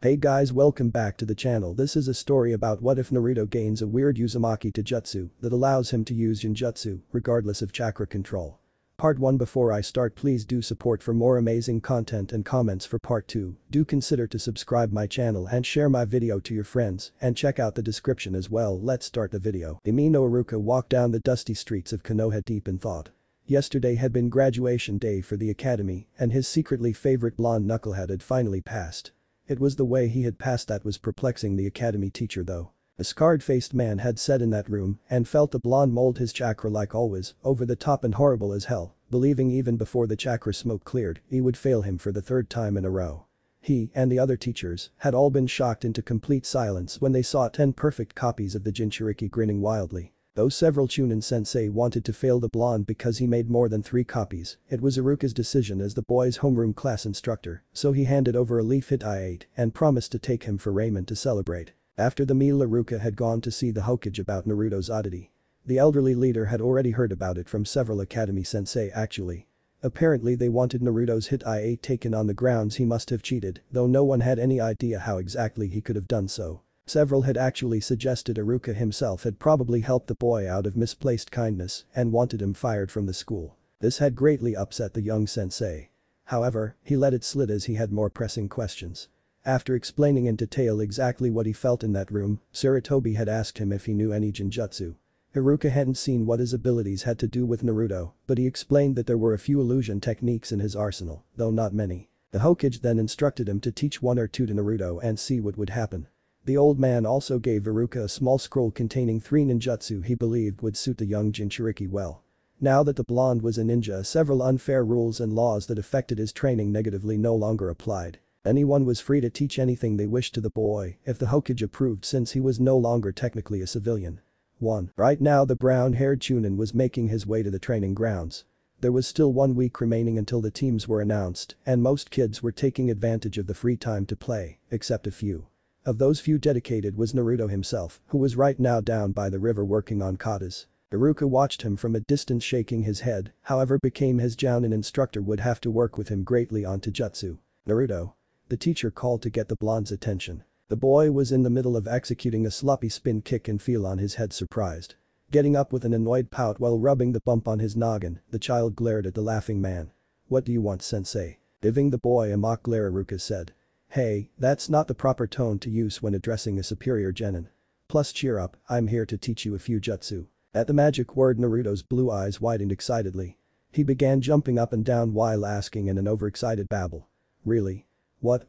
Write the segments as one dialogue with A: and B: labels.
A: Hey guys, welcome back to the channel. This is a story about what if Naruto gains a weird Uzuamaki Doujutsu that allows him to use Genjutsu regardless of chakra control. Part 1. Before I start, please do support for more amazing content and comments for part 2. Do consider to subscribe my channel and share my video to your friends and check out the description as well. Let's start the video. Emi no Iruka walked down the dusty streets of Konoha deep in thought. Yesterday had been graduation day for the academy and his secretly favorite blonde knucklehead had finally passed. It was the way he had passed that was perplexing the academy teacher though. A scarred-faced man had sat in that room and felt the blonde mold his chakra like always, over the top and horrible as hell, believing even before the chakra smoke cleared, he would fail him for the third time in a row. He and the other teachers had all been shocked into complete silence when they saw 10 perfect copies of the Jinchuriki grinning wildly. Though several Chunin-sensei wanted to fail the blonde because he made more than 3 copies, it was Iruka's decision as the boys' homeroom class instructor, so he handed over a leaf hit I8 and promised to take him for ramen to celebrate. After the meal, Iruka had gone to see the Hokage about Naruto's oddity. The elderly leader had already heard about it from several academy sensei actually. Apparently they wanted Naruto's hit I8 taken on the grounds he must have cheated, though no one had any idea how exactly he could have done so. Several had actually suggested Iruka himself had probably helped the boy out of misplaced kindness and wanted him fired from the school. This had greatly upset the young sensei. However, he let it slide as he had more pressing questions. After explaining in detail exactly what he felt in that room, Sarutobi had asked him if he knew any Genjutsu. Iruka hadn't seen what his abilities had to do with Naruto, but he explained that there were a few illusion techniques in his arsenal, though not many. The Hokage then instructed him to teach 1 or 2 to Naruto and see what would happen. The old man also gave Iruka a small scroll containing 3 ninjutsu he believed would suit the young Jinchuriki well. Now that the blonde was a ninja, several unfair rules and laws that affected his training negatively no longer applied. Anyone was free to teach anything they wished to the boy if the Hokage approved since he was no longer technically a civilian. 1. Right now the brown-haired Chunin was making his way to the training grounds. There was still 1 week remaining until the teams were announced and most kids were taking advantage of the free time to play, except a few. Of those few dedicated was Naruto himself, who was right now down by the river working on katas. Iruka watched him from a distance shaking his head, however became his Jounin instructor would have to work with him greatly on Taijutsu. Naruto. The teacher called to get the blonde's attention. The boy was in the middle of executing a sloppy spin kick and fell on his head surprised. Getting up with an annoyed pout while rubbing the bump on his noggin, the child glared at the laughing man. What do you want, sensei? Giving the boy a mock glare, Iruka said. Hey, that's not the proper tone to use when addressing a superior genin. Plus cheer up, I'm here to teach you a few jutsu. At the magic word, Naruto's blue eyes widened excitedly. He began jumping up and down while asking in an overexcited babble. Really? What?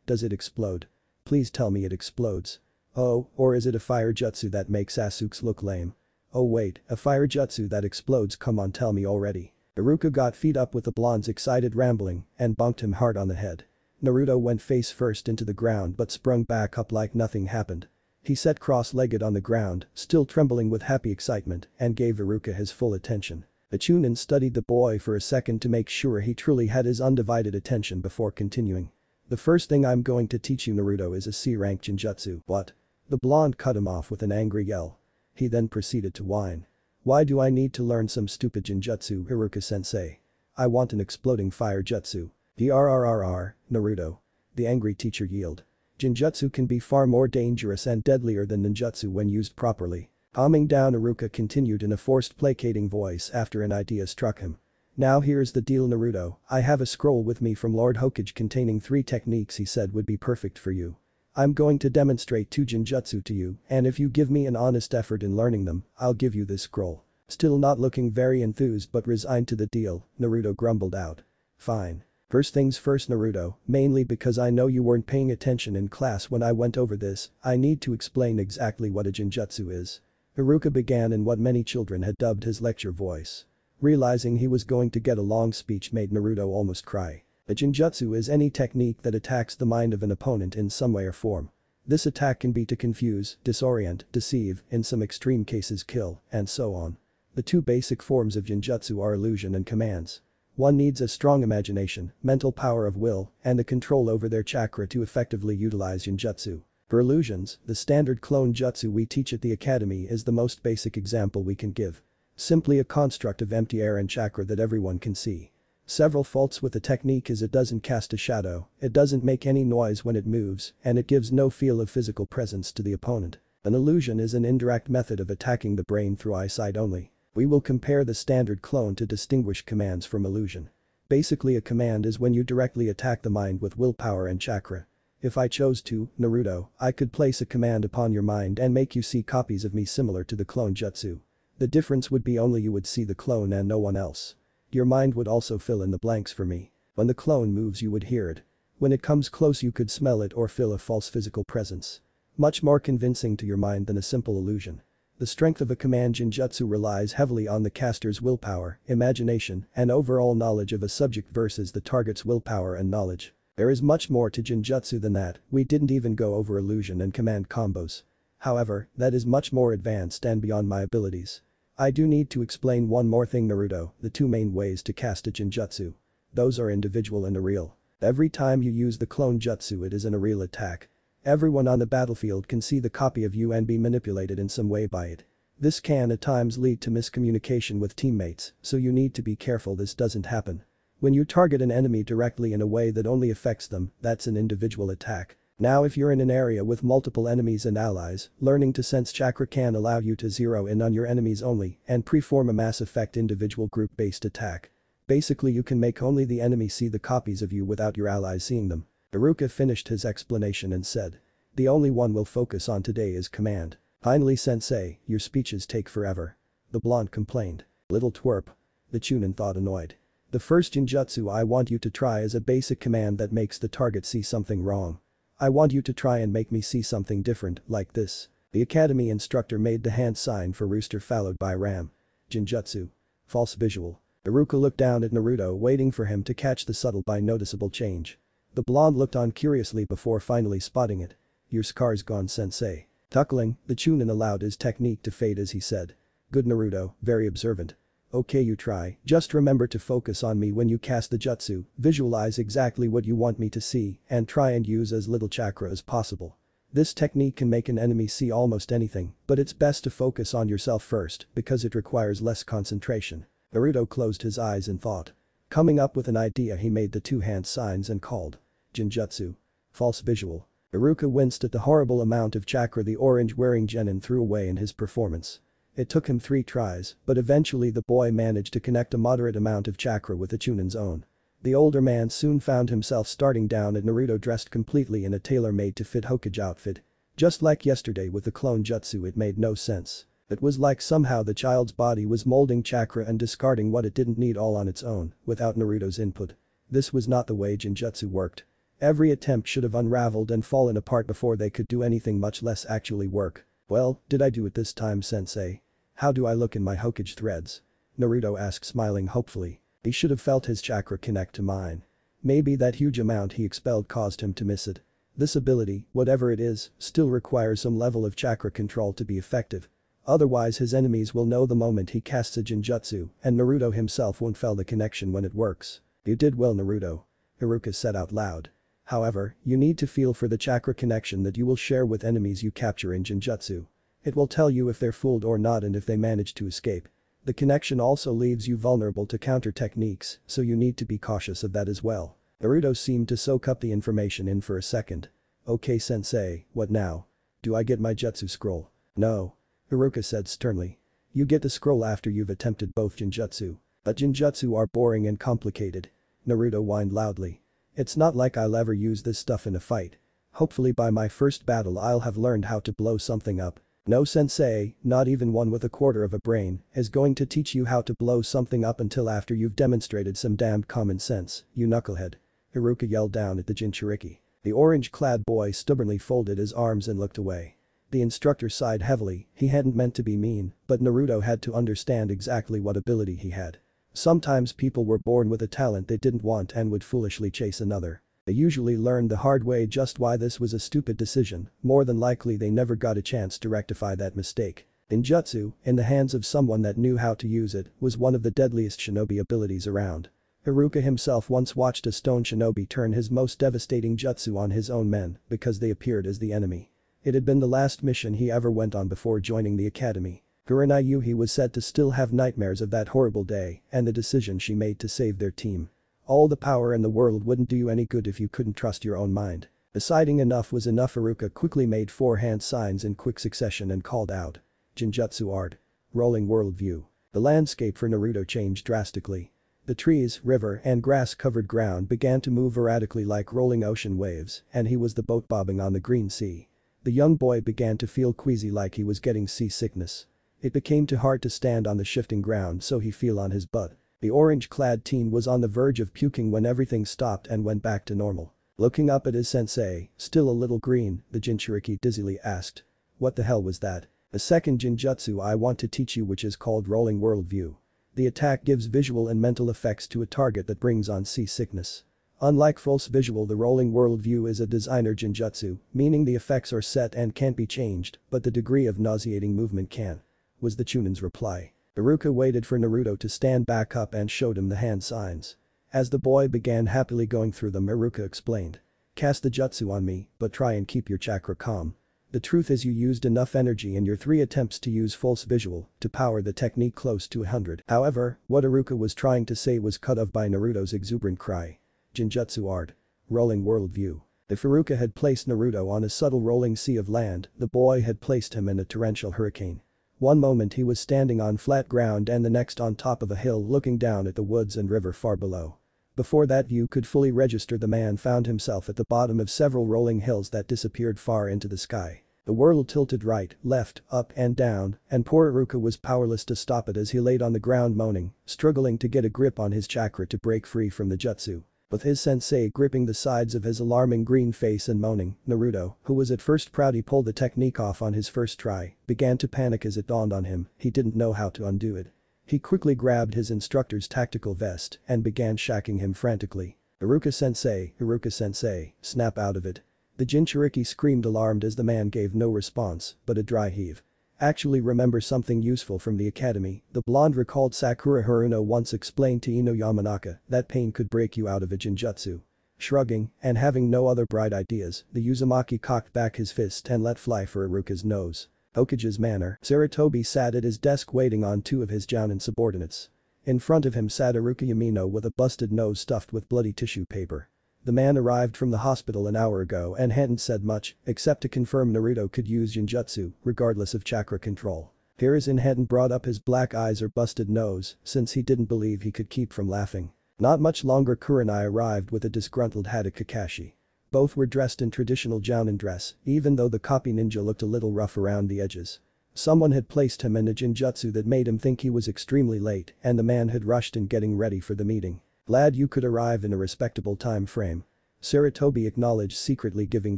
A: Does it explode? Please tell me it explodes. Oh, or is it a fire jutsu that makes Sasuke look lame? Oh wait, a fire jutsu that explodes, come on, tell me already. Iruka got fed up with the blonde's excited rambling and bonked him hard on the head. Naruto went face first into the ground but sprung back up like nothing happened. He sat cross-legged on the ground, still trembling with happy excitement, and gave Iruka his full attention. The Chunin studied the boy for a second to make sure he truly had his undivided attention before continuing. The first thing I'm going to teach you, Naruto, is a C-rank Genjutsu. What? The blonde cut him off with an angry yell. He then proceeded to whine. Why do I need to learn some stupid Genjutsu, Iruka-sensei? I want an exploding fire jutsu. DRRRR, Naruto. The angry teacher yelled. Genjutsu can be far more dangerous and deadlier than ninjutsu when used properly. Calming down, Iruka continued in a forced placating voice after an idea struck him. Now here's the deal, Naruto, I have a scroll with me from Lord Hokage containing 3 techniques he said would be perfect for you. I'm going to demonstrate 2 Genjutsu to you, and if you give me an honest effort in learning them, I'll give you this scroll. Still not looking very enthused but resigned to the deal, Naruto grumbled out. Fine. First things first, Naruto, mainly because I know you weren't paying attention in class when I went over this, I need to explain exactly what a Genjutsu is. Iruka began in what many children had dubbed his lecture voice. Realizing he was going to get a long speech made Naruto almost cry. A Genjutsu is any technique that attacks the mind of an opponent in some way or form. This attack can be to confuse, disorient, deceive, in some extreme cases kill, and so on. The 2 basic forms of Genjutsu are illusion and commands. One needs a strong imagination, mental power of will, and the control over their chakra to effectively utilize Genjutsu. For illusions, the standard clone jutsu we teach at the academy is the most basic example we can give. Simply a construct of empty air and chakra that everyone can see. Several faults with the technique is it doesn't cast a shadow, it doesn't make any noise when it moves, and it gives no feel of physical presence to the opponent. An illusion is an indirect method of attacking the brain through eyesight only. We will compare the standard clone to distinguish commands from illusion. Basically a command is when you directly attack the mind with willpower and chakra. If I chose to, Naruto, I could place a command upon your mind and make you see copies of me similar to the clone jutsu. The difference would be only you would see the clone and no one else. Your mind would also fill in the blanks for me. When the clone moves you would hear it. When it comes close you could smell it or feel a false physical presence. Much more convincing to your mind than a simple illusion. The strength of a command Genjutsu relies heavily on the caster's willpower, imagination, and overall knowledge of a subject versus the target's willpower and knowledge. There is much more to Genjutsu than that, we didn't even go over illusion and command combos. However, that is much more advanced and beyond my abilities. I do need to explain one more thing Naruto, the two main ways to cast a Genjutsu. Those are individual and aerial. Every time you use the clone jutsu it is an aerial attack. Everyone on the battlefield can see the copy of you and be manipulated in some way by it. This can at times lead to miscommunication with teammates, so you need to be careful this doesn't happen. When you target an enemy directly in a way that only affects them, that's an individual attack. Now if you're in an area with multiple enemies and allies, learning to sense chakra can allow you to zero in on your enemies only and preform a mass effect individual group-based attack. Basically you can make only the enemy see the copies of you without your allies seeing them. Iruka finished his explanation and said. The only one we'll focus on today is command. Finally sensei, your speeches take forever. The blonde complained. Little twerp. The Chunin thought annoyed. The first Genjutsu I want you to try is a basic command that makes the target see something wrong. I want you to try and make me see something different, like this. The academy instructor made the hand sign for rooster followed by ram. Genjutsu. False visual. Iruka looked down at Naruto waiting for him to catch the subtle but noticeable change. The blonde looked on curiously before finally spotting it. Your scar's gone sensei. Chuckling, the Chunin allowed his technique to fade as he said. Good Naruto, very observant. Okay you try, just remember to focus on me when you cast the jutsu, visualize exactly what you want me to see, and try and use as little chakra as possible. This technique can make an enemy see almost anything, but it's best to focus on yourself first because it requires less concentration. Naruto closed his eyes in thought. Coming up with an idea he made the two hand signs and called. Genjutsu. False visual. Iruka winced at the horrible amount of chakra the orange-wearing genin threw away in his performance. It took him 3 tries, but eventually the boy managed to connect a moderate amount of chakra with the Chunin's own. The older man soon found himself starting down at Naruto dressed completely in a tailor-made to fit Hokage outfit. Just like yesterday with the clone jutsu it made no sense. It was like somehow the child's body was molding chakra and discarding what it didn't need all on its own, without Naruto's input. This was not the way Genjutsu worked. Every attempt should have unraveled and fallen apart before they could do anything much less actually work. Well, did I do it this time sensei? How do I look in my Hokage threads? Naruto asked smiling hopefully. He should have felt his chakra connect to mine. Maybe that huge amount he expelled caused him to miss it. This ability, whatever it is, still requires some level of chakra control to be effective. Otherwise his enemies will know the moment he casts a Genjutsu and Naruto himself won't feel the connection when it works. You did well Naruto. Iruka said out loud. However, you need to feel for the chakra connection that you will share with enemies you capture in Genjutsu. It will tell you if they're fooled or not and if they manage to escape. The connection also leaves you vulnerable to counter techniques, so you need to be cautious of that as well. Naruto seemed to soak up the information in for a second. Okay sensei, what now? Do I get my jutsu scroll? No. Iruka said sternly. You get the scroll after you've attempted both Genjutsu. But Genjutsu are boring and complicated. Naruto whined loudly. It's not like I'll ever use this stuff in a fight. Hopefully by my first battle I'll have learned how to blow something up. No sensei, not even one with a quarter of a brain, is going to teach you how to blow something up until after you've demonstrated some damned common sense, you knucklehead. Iruka yelled down at the Jinchuriki. The orange-clad boy stubbornly folded his arms and looked away. The instructor sighed heavily, he hadn't meant to be mean, but Naruto had to understand exactly what ability he had. Sometimes people were born with a talent they didn't want and would foolishly chase another. They usually learned the hard way just why this was a stupid decision, more than likely they never got a chance to rectify that mistake. Genjutsu, in the hands of someone that knew how to use it, was one of the deadliest shinobi abilities around. Iruka himself once watched a stone shinobi turn his most devastating jutsu on his own men because they appeared as the enemy. It had been the last mission he ever went on before joining the academy. Kurenai Yuhi was said to still have nightmares of that horrible day and the decision she made to save their team. All the power in the world wouldn't do you any good if you couldn't trust your own mind. Deciding enough was enough. Iruka quickly made 4 hand signs in quick succession and called out. Genjutsu art. Rolling world view. The landscape for Naruto changed drastically. The trees, river, and grass-covered ground began to move erratically like rolling ocean waves, and he was the boat bobbing on the green sea. The young boy began to feel queasy like he was getting seasickness. It became too hard to stand on the shifting ground, so he fell on his butt. The orange-clad teen was on the verge of puking when everything stopped and went back to normal. Looking up at his sensei, still a little green, the Jinchuriki dizzily asked. What the hell was that? A second Genjutsu I want to teach you, which is called rolling world view. The attack gives visual and mental effects to a target that brings on seasickness. Unlike false visual, the rolling world view is a designer Genjutsu, meaning the effects are set and can't be changed, but the degree of nauseating movement can. Was the Chunin's reply. Iruka waited for Naruto to stand back up and showed him the hand signs. As the boy began happily going through them, Iruka explained. Cast the jutsu on me, but try and keep your chakra calm. The truth is you used enough energy in your 3 attempts to use false visual to power the technique close to 100. However, what Iruka was trying to say was cut off by Naruto's exuberant cry. Genjutsu art. Rolling world view. If Iruka had placed Naruto on a subtle rolling sea of land, the boy had placed him in a torrential hurricane. One moment he was standing on flat ground and the next on top of a hill looking down at the woods and river far below. Before that view could fully register, the man found himself at the bottom of several rolling hills that disappeared far into the sky. The world tilted right, left, up and down, and poor Iruka was powerless to stop it as he laid on the ground moaning, struggling to get a grip on his chakra to break free from the jutsu. With his sensei gripping the sides of his alarming green face and moaning, Naruto, who was at first proud he pulled the technique off on his first try, began to panic as it dawned on him he didn't know how to undo it. He quickly grabbed his instructor's tactical vest and began shaking him frantically. Iruka sensei, snap out of it. The Jinchuriki screamed alarmed as the man gave no response but a dry heave. Actually remember something useful from the academy, the blonde recalled Sakura Haruno once explained to Ino Yamanaka that pain could break you out of a Genjutsu. Shrugging and having no other bright ideas, the Uzuamki cocked back his fist and let fly for Iruka's nose. Hokage's manner. Sarutobi sat at his desk waiting on 2 of his jounin subordinates. In front of him sat Iruka Yamino with a busted nose stuffed with bloody tissue paper. The man arrived from the hospital an hour ago and hadn't said much, except to confirm Naruto could use Genjutsu, regardless of chakra control. Hiruzen hadn't brought up his black eyes or busted nose, since he didn't believe he could keep from laughing. Not much longer Kurenai arrived with a disgruntled Hada Kakashi. Both were dressed in traditional jounin dress, even though the copy ninja looked a little rough around the edges. Someone had placed him in a Genjutsu that made him think he was extremely late and the man had rushed in getting ready for the meeting. Lad, you could arrive in a respectable time frame. Sarutobi acknowledged, secretly giving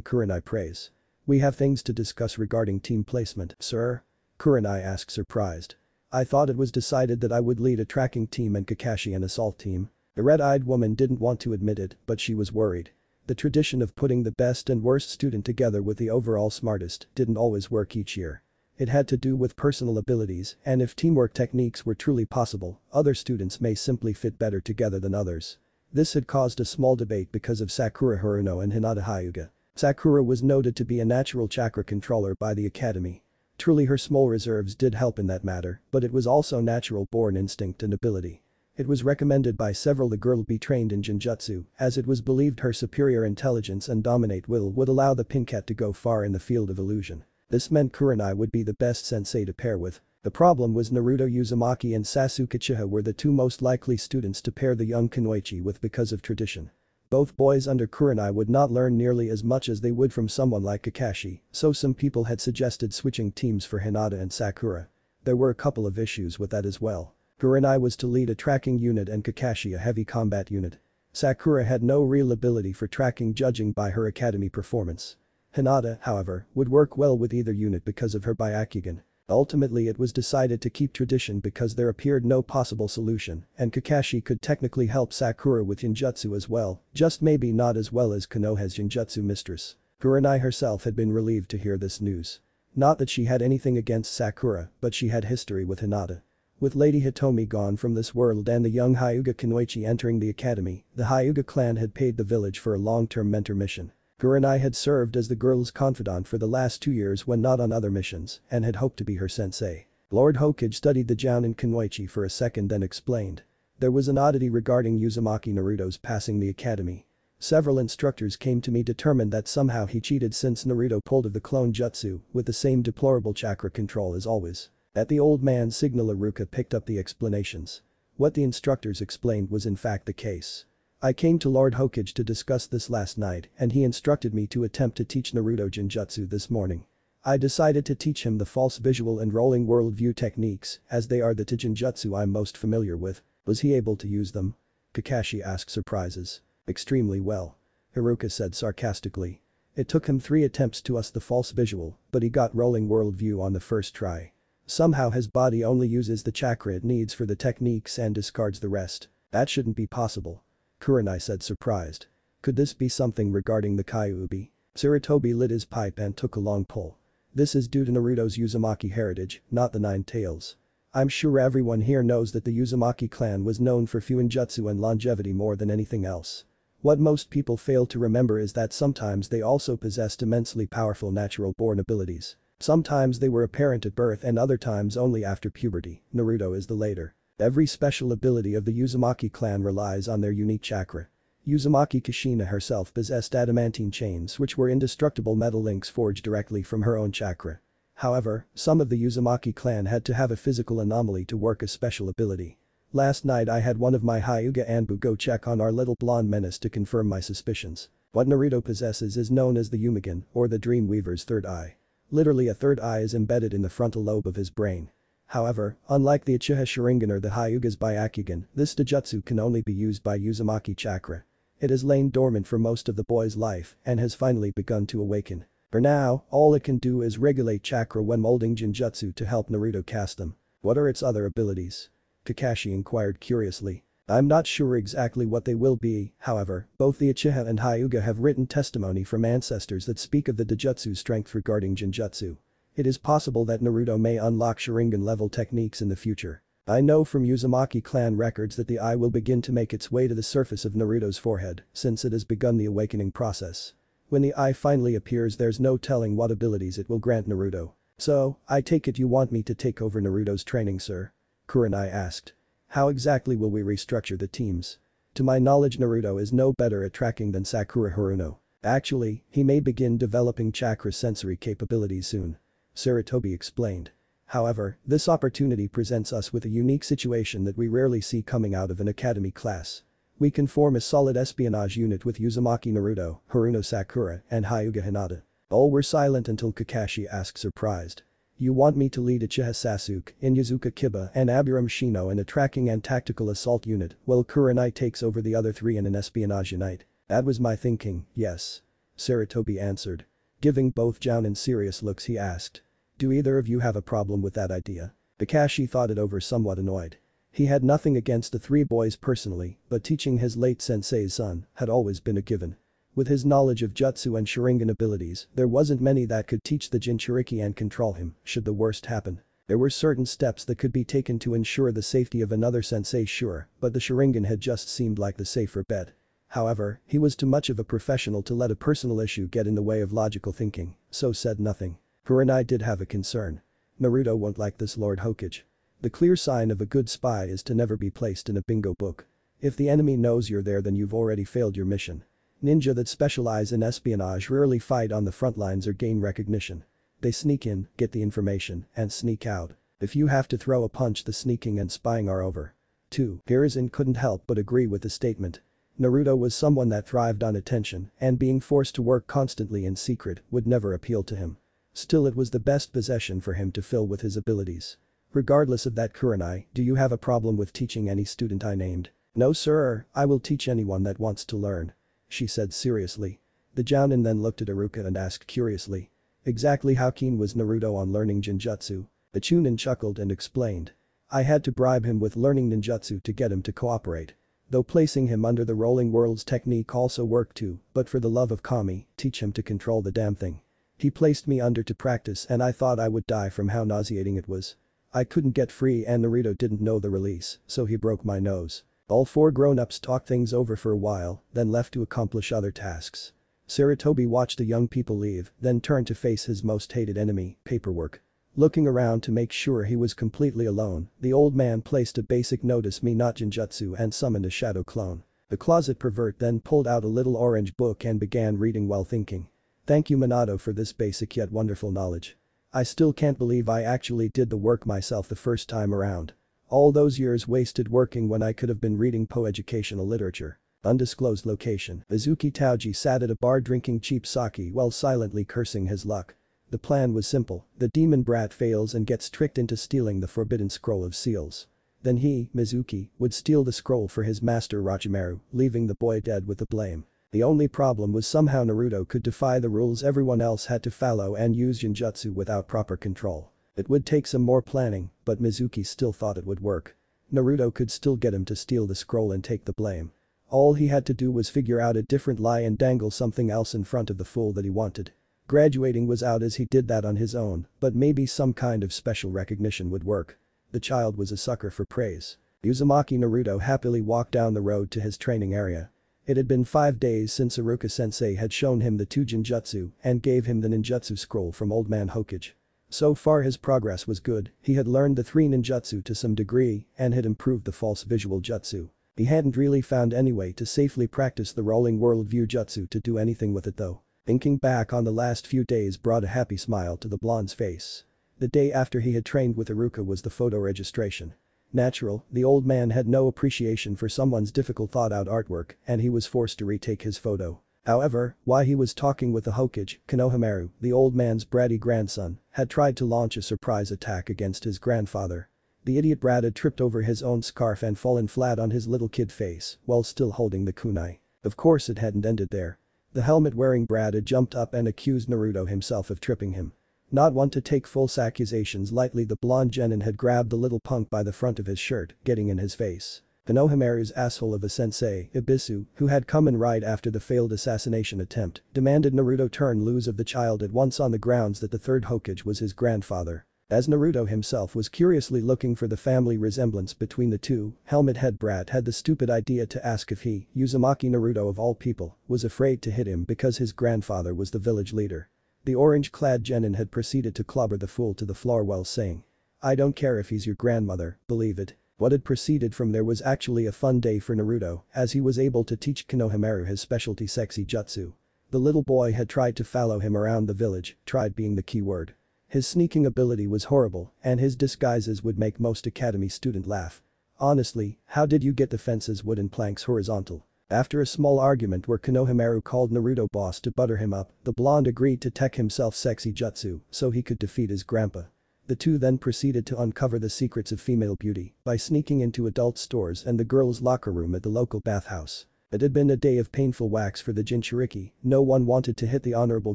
A: Kurenai praise. We have things to discuss regarding team placement, sir? Kurenai asked, surprised. I thought it was decided that I would lead a tracking team and Kakashi an assault team. The red-eyed woman didn't want to admit it, but she was worried. The tradition of putting the best and worst student together with the overall smartest didn't always work each year. It had to do with personal abilities, and if teamwork techniques were truly possible, other students may simply fit better together than others. This had caused a small debate because of Sakura Haruno and Hinata Hyuga. Sakura was noted to be a natural chakra controller by the academy. Truly her small reserves did help in that matter, but it was also natural-born instinct and ability. It was recommended by several the girl be trained in Genjutsu, as it was believed her superior intelligence and dominate will would allow the Pinkat to go far in the field of illusion. This meant Kurenai would be the best sensei to pair with. The problem was Naruto Uzumaki and Sasuke Uchiha were the 2 most likely students to pair the young Kunoichi with because of tradition. Both boys under Kurenai would not learn nearly as much as they would from someone like Kakashi, so some people had suggested switching teams for Hinata and Sakura. There were a couple of issues with that as well. Kurenai was to lead a tracking unit and Kakashi a heavy combat unit. Sakura had no real ability for tracking judging by her academy performance. Hinata, however, would work well with either unit because of her Byakugan. Ultimately it was decided to keep tradition because there appeared no possible solution, and Kakashi could technically help Sakura with Genjutsu as well, just maybe not as well as Konoha's Genjutsu mistress. Kurenai herself had been relieved to hear this news. Not that she had anything against Sakura, but she had history with Hinata. With Lady Hitomi gone from this world and the young Hyuga Kunoichi entering the academy, the Hyuga clan had paid the village for a long-term mentor mission. Kurenai had served as the girl's confidant for the last 2 years when not on other missions and had hoped to be her sensei. Lord Hokage studied the jounin Kunoichi for a second then explained. There was an oddity regarding Uzumaki Naruto's passing the academy. Several instructors came to me determined that somehow he cheated since Naruto pulled of the clone jutsu with the same deplorable chakra control as always. At the old man's signal Iruka picked up the explanations. What the instructors explained was in fact the case. I came to Lord Hokage to discuss this last night and he instructed me to attempt to teach Naruto Genjutsu this morning. I decided to teach him the false visual and rolling worldview techniques as they are the Genjutsu I'm most familiar with. Was he able to use them? Kakashi asked surprises. Extremely well. Iruka said sarcastically. It took him 3 attempts to us the false visual, but he got rolling worldview on the first try. Somehow his body only uses the chakra it needs for the techniques and discards the rest. That shouldn't be possible. Kurenai said surprised. Could this be something regarding the Kyuubi? Sarutobi lit his pipe and took a long pull. This is due to Naruto's Uzumaki heritage, not the 9 tails. I'm sure everyone here knows that the Uzumaki clan was known for fuinjutsu and longevity more than anything else. What most people fail to remember is that sometimes they also possessed immensely powerful natural-born abilities. Sometimes they were apparent at birth and other times only after puberty. Naruto is the later. Every special ability of the Uzumaki clan relies on their unique chakra. Uzumaki Kushina herself possessed adamantine chains which were indestructible metal links forged directly from her own chakra. However, some of the Uzumaki clan had to have a physical anomaly to work a special ability. Last night I had one of my Hyuga Anbu go check on our little blonde menace to confirm my suspicions. What Naruto possesses is known as the Yumigan, or the Dreamweaver's third eye. Literally a third eye is embedded in the frontal lobe of his brain. However, unlike the Uchiha Sharingan or the Hyuga's Byakugan, this Doujutsu can only be used by Uzumaki chakra. It has lain dormant for most of the boy's life and has finally begun to awaken. For now, all it can do is regulate chakra when molding Genjutsu to help Naruto cast them. What are its other abilities? Kakashi inquired curiously. I'm not sure exactly what they will be, however, both the Uchiha and Hyuga have written testimony from ancestors that speak of the Doujutsu's strength regarding Genjutsu. It is possible that Naruto may unlock Sharingan-level techniques in the future. I know from Uzumaki clan records that the eye will begin to make its way to the surface of Naruto's forehead since it has begun the awakening process. When the eye finally appears there's no telling what abilities it will grant Naruto. So, I take it you want me to take over Naruto's training, sir? Kurenai asked. How exactly will we restructure the teams? To my knowledge Naruto is no better at tracking than Sakura Haruno. Actually, he may begin developing chakra sensory capabilities soon. Sarutobi explained. However, this opportunity presents us with a unique situation that we rarely see coming out of an academy class. We can form a solid espionage unit with Uzumaki Naruto, Haruno Sakura, and Hyuga Hinata. All were silent until Kakashi asked surprised. You want me to lead Uchiha Sasuke, Inyazuka Kiba and Aburame Shino in a tracking and tactical assault unit while Kurenai takes over the other 3 in an espionage unit? That was my thinking, yes. Sarutobi answered. Giving both Jounin serious looks he asked. Do either of you have a problem with that idea? Kakashi thought it over somewhat annoyed. He had nothing against the 3 boys personally, but teaching his late sensei's son had always been a given. With his knowledge of jutsu and Sharingan abilities, there wasn't many that could teach the Jinchuriki and control him, should the worst happen. There were certain steps that could be taken to ensure the safety of another sensei sure, but the Sharingan had just seemed like the safer bet. However, he was too much of a professional to let a personal issue get in the way of logical thinking, so said nothing. Kurenai did have a concern. Naruto won't like this Lord Hokage. The clear sign of a good spy is to never be placed in a bingo book. If the enemy knows you're there then you've already failed your mission. Ninja that specialize in espionage rarely fight on the front lines or gain recognition. They sneak in, get the information, and sneak out. If you have to throw a punch the sneaking and spying are over. 2. Hiruzen couldn't help but agree with the statement. Naruto was someone that thrived on attention and being forced to work constantly in secret would never appeal to him. Still it was the best possession for him to fill with his abilities. Regardless of that Kurenai, do you have a problem with teaching any student I named? No sir, I will teach anyone that wants to learn. She said seriously. The Jounin then looked at Iruka and asked curiously. Exactly how keen was Naruto on learning Genjutsu? The Chunin chuckled and explained. I had to bribe him with learning ninjutsu to get him to cooperate. Though placing him under the Rolling Worlds technique also worked too, but for the love of Kami, teach him to control the damn thing. He placed me under to practice and I thought I would die from how nauseating it was. I couldn't get free and Naruto didn't know the release, so he broke my nose. All 4 grown-ups talked things over for a while, then left to accomplish other tasks. Sarutobi watched the young people leave, then turned to face his most hated enemy, paperwork. Looking around to make sure he was completely alone, the old man placed a basic notice me not Genjutsu and summoned a shadow clone. The closet pervert then pulled out a little orange book and began reading while thinking. Thank you Minato for this basic yet wonderful knowledge. I still can't believe I actually did the work myself the first time around. All those years wasted working when I could have been reading educational literature. Undisclosed location. Izuki Taoji sat at a bar drinking cheap sake while silently cursing his luck. The plan was simple, the demon brat fails and gets tricked into stealing the forbidden scroll of seals. Then he, Mizuki, would steal the scroll for his master Orochimaru, leaving the boy dead with the blame. The only problem was somehow Naruto could defy the rules everyone else had to follow and use Genjutsu without proper control. It would take some more planning, but Mizuki still thought it would work. Naruto could still get him to steal the scroll and take the blame. All he had to do was figure out a different lie and dangle something else in front of the fool that he wanted. Graduating was out as he did that on his own, but maybe some kind of special recognition would work. The child was a sucker for praise. Uzumaki Naruto happily walked down the road to his training area. It had been 5 days since Iruka-sensei had shown him the 2 Genjutsu and gave him the ninjutsu scroll from Old Man Hokage. So far his progress was good, he had learned the 3 ninjutsu to some degree and had improved the false visual jutsu. He hadn't really found any way to safely practice the rolling world view jutsu to do anything with it though. Thinking back on the last few days brought a happy smile to the blonde's face. The day after he had trained with Iruka was the photo registration. Natural, the old man had no appreciation for someone's difficult thought-out artwork and he was forced to retake his photo. However, while he was talking with the Hokage, Konohamaru, the old man's bratty grandson, had tried to launch a surprise attack against his grandfather. The idiot brat had tripped over his own scarf and fallen flat on his little kid face while still holding the kunai. Of course it hadn't ended there. The helmet-wearing brat had jumped up and accused Naruto himself of tripping him. Not one to take false accusations lightly, the blonde genin had grabbed the little punk by the front of his shirt, getting in his face. Konohamaru's asshole of a sensei, Ibisu, who had come in right after the failed assassination attempt, demanded Naruto turn loose of the child at once on the grounds that the third Hokage was his grandfather. As Naruto himself was curiously looking for the family resemblance between the two, Helmet Head Brat had the stupid idea to ask if he, Uzumaki Naruto of all people, was afraid to hit him because his grandfather was the village leader. The orange-clad genin had proceeded to clobber the fool to the floor while saying, "I don't care if he's your grandmother, believe it." What had proceeded from there was actually a fun day for Naruto, as he was able to teach Konohamaru his specialty sexy jutsu. The little boy had tried to follow him around the village, tried being the key word. His sneaking ability was horrible, and his disguises would make most academy student laugh. Honestly, how did you get the fence's wooden planks horizontal? After a small argument where Konohamaru called Naruto boss to butter him up, the blonde agreed to tech himself sexy jutsu so he could defeat his grandpa. The two then proceeded to uncover the secrets of female beauty by sneaking into adult stores and the girls' locker room at the local bathhouse. It had been a day of painful whacks for the Jinchuriki, no one wanted to hit the honorable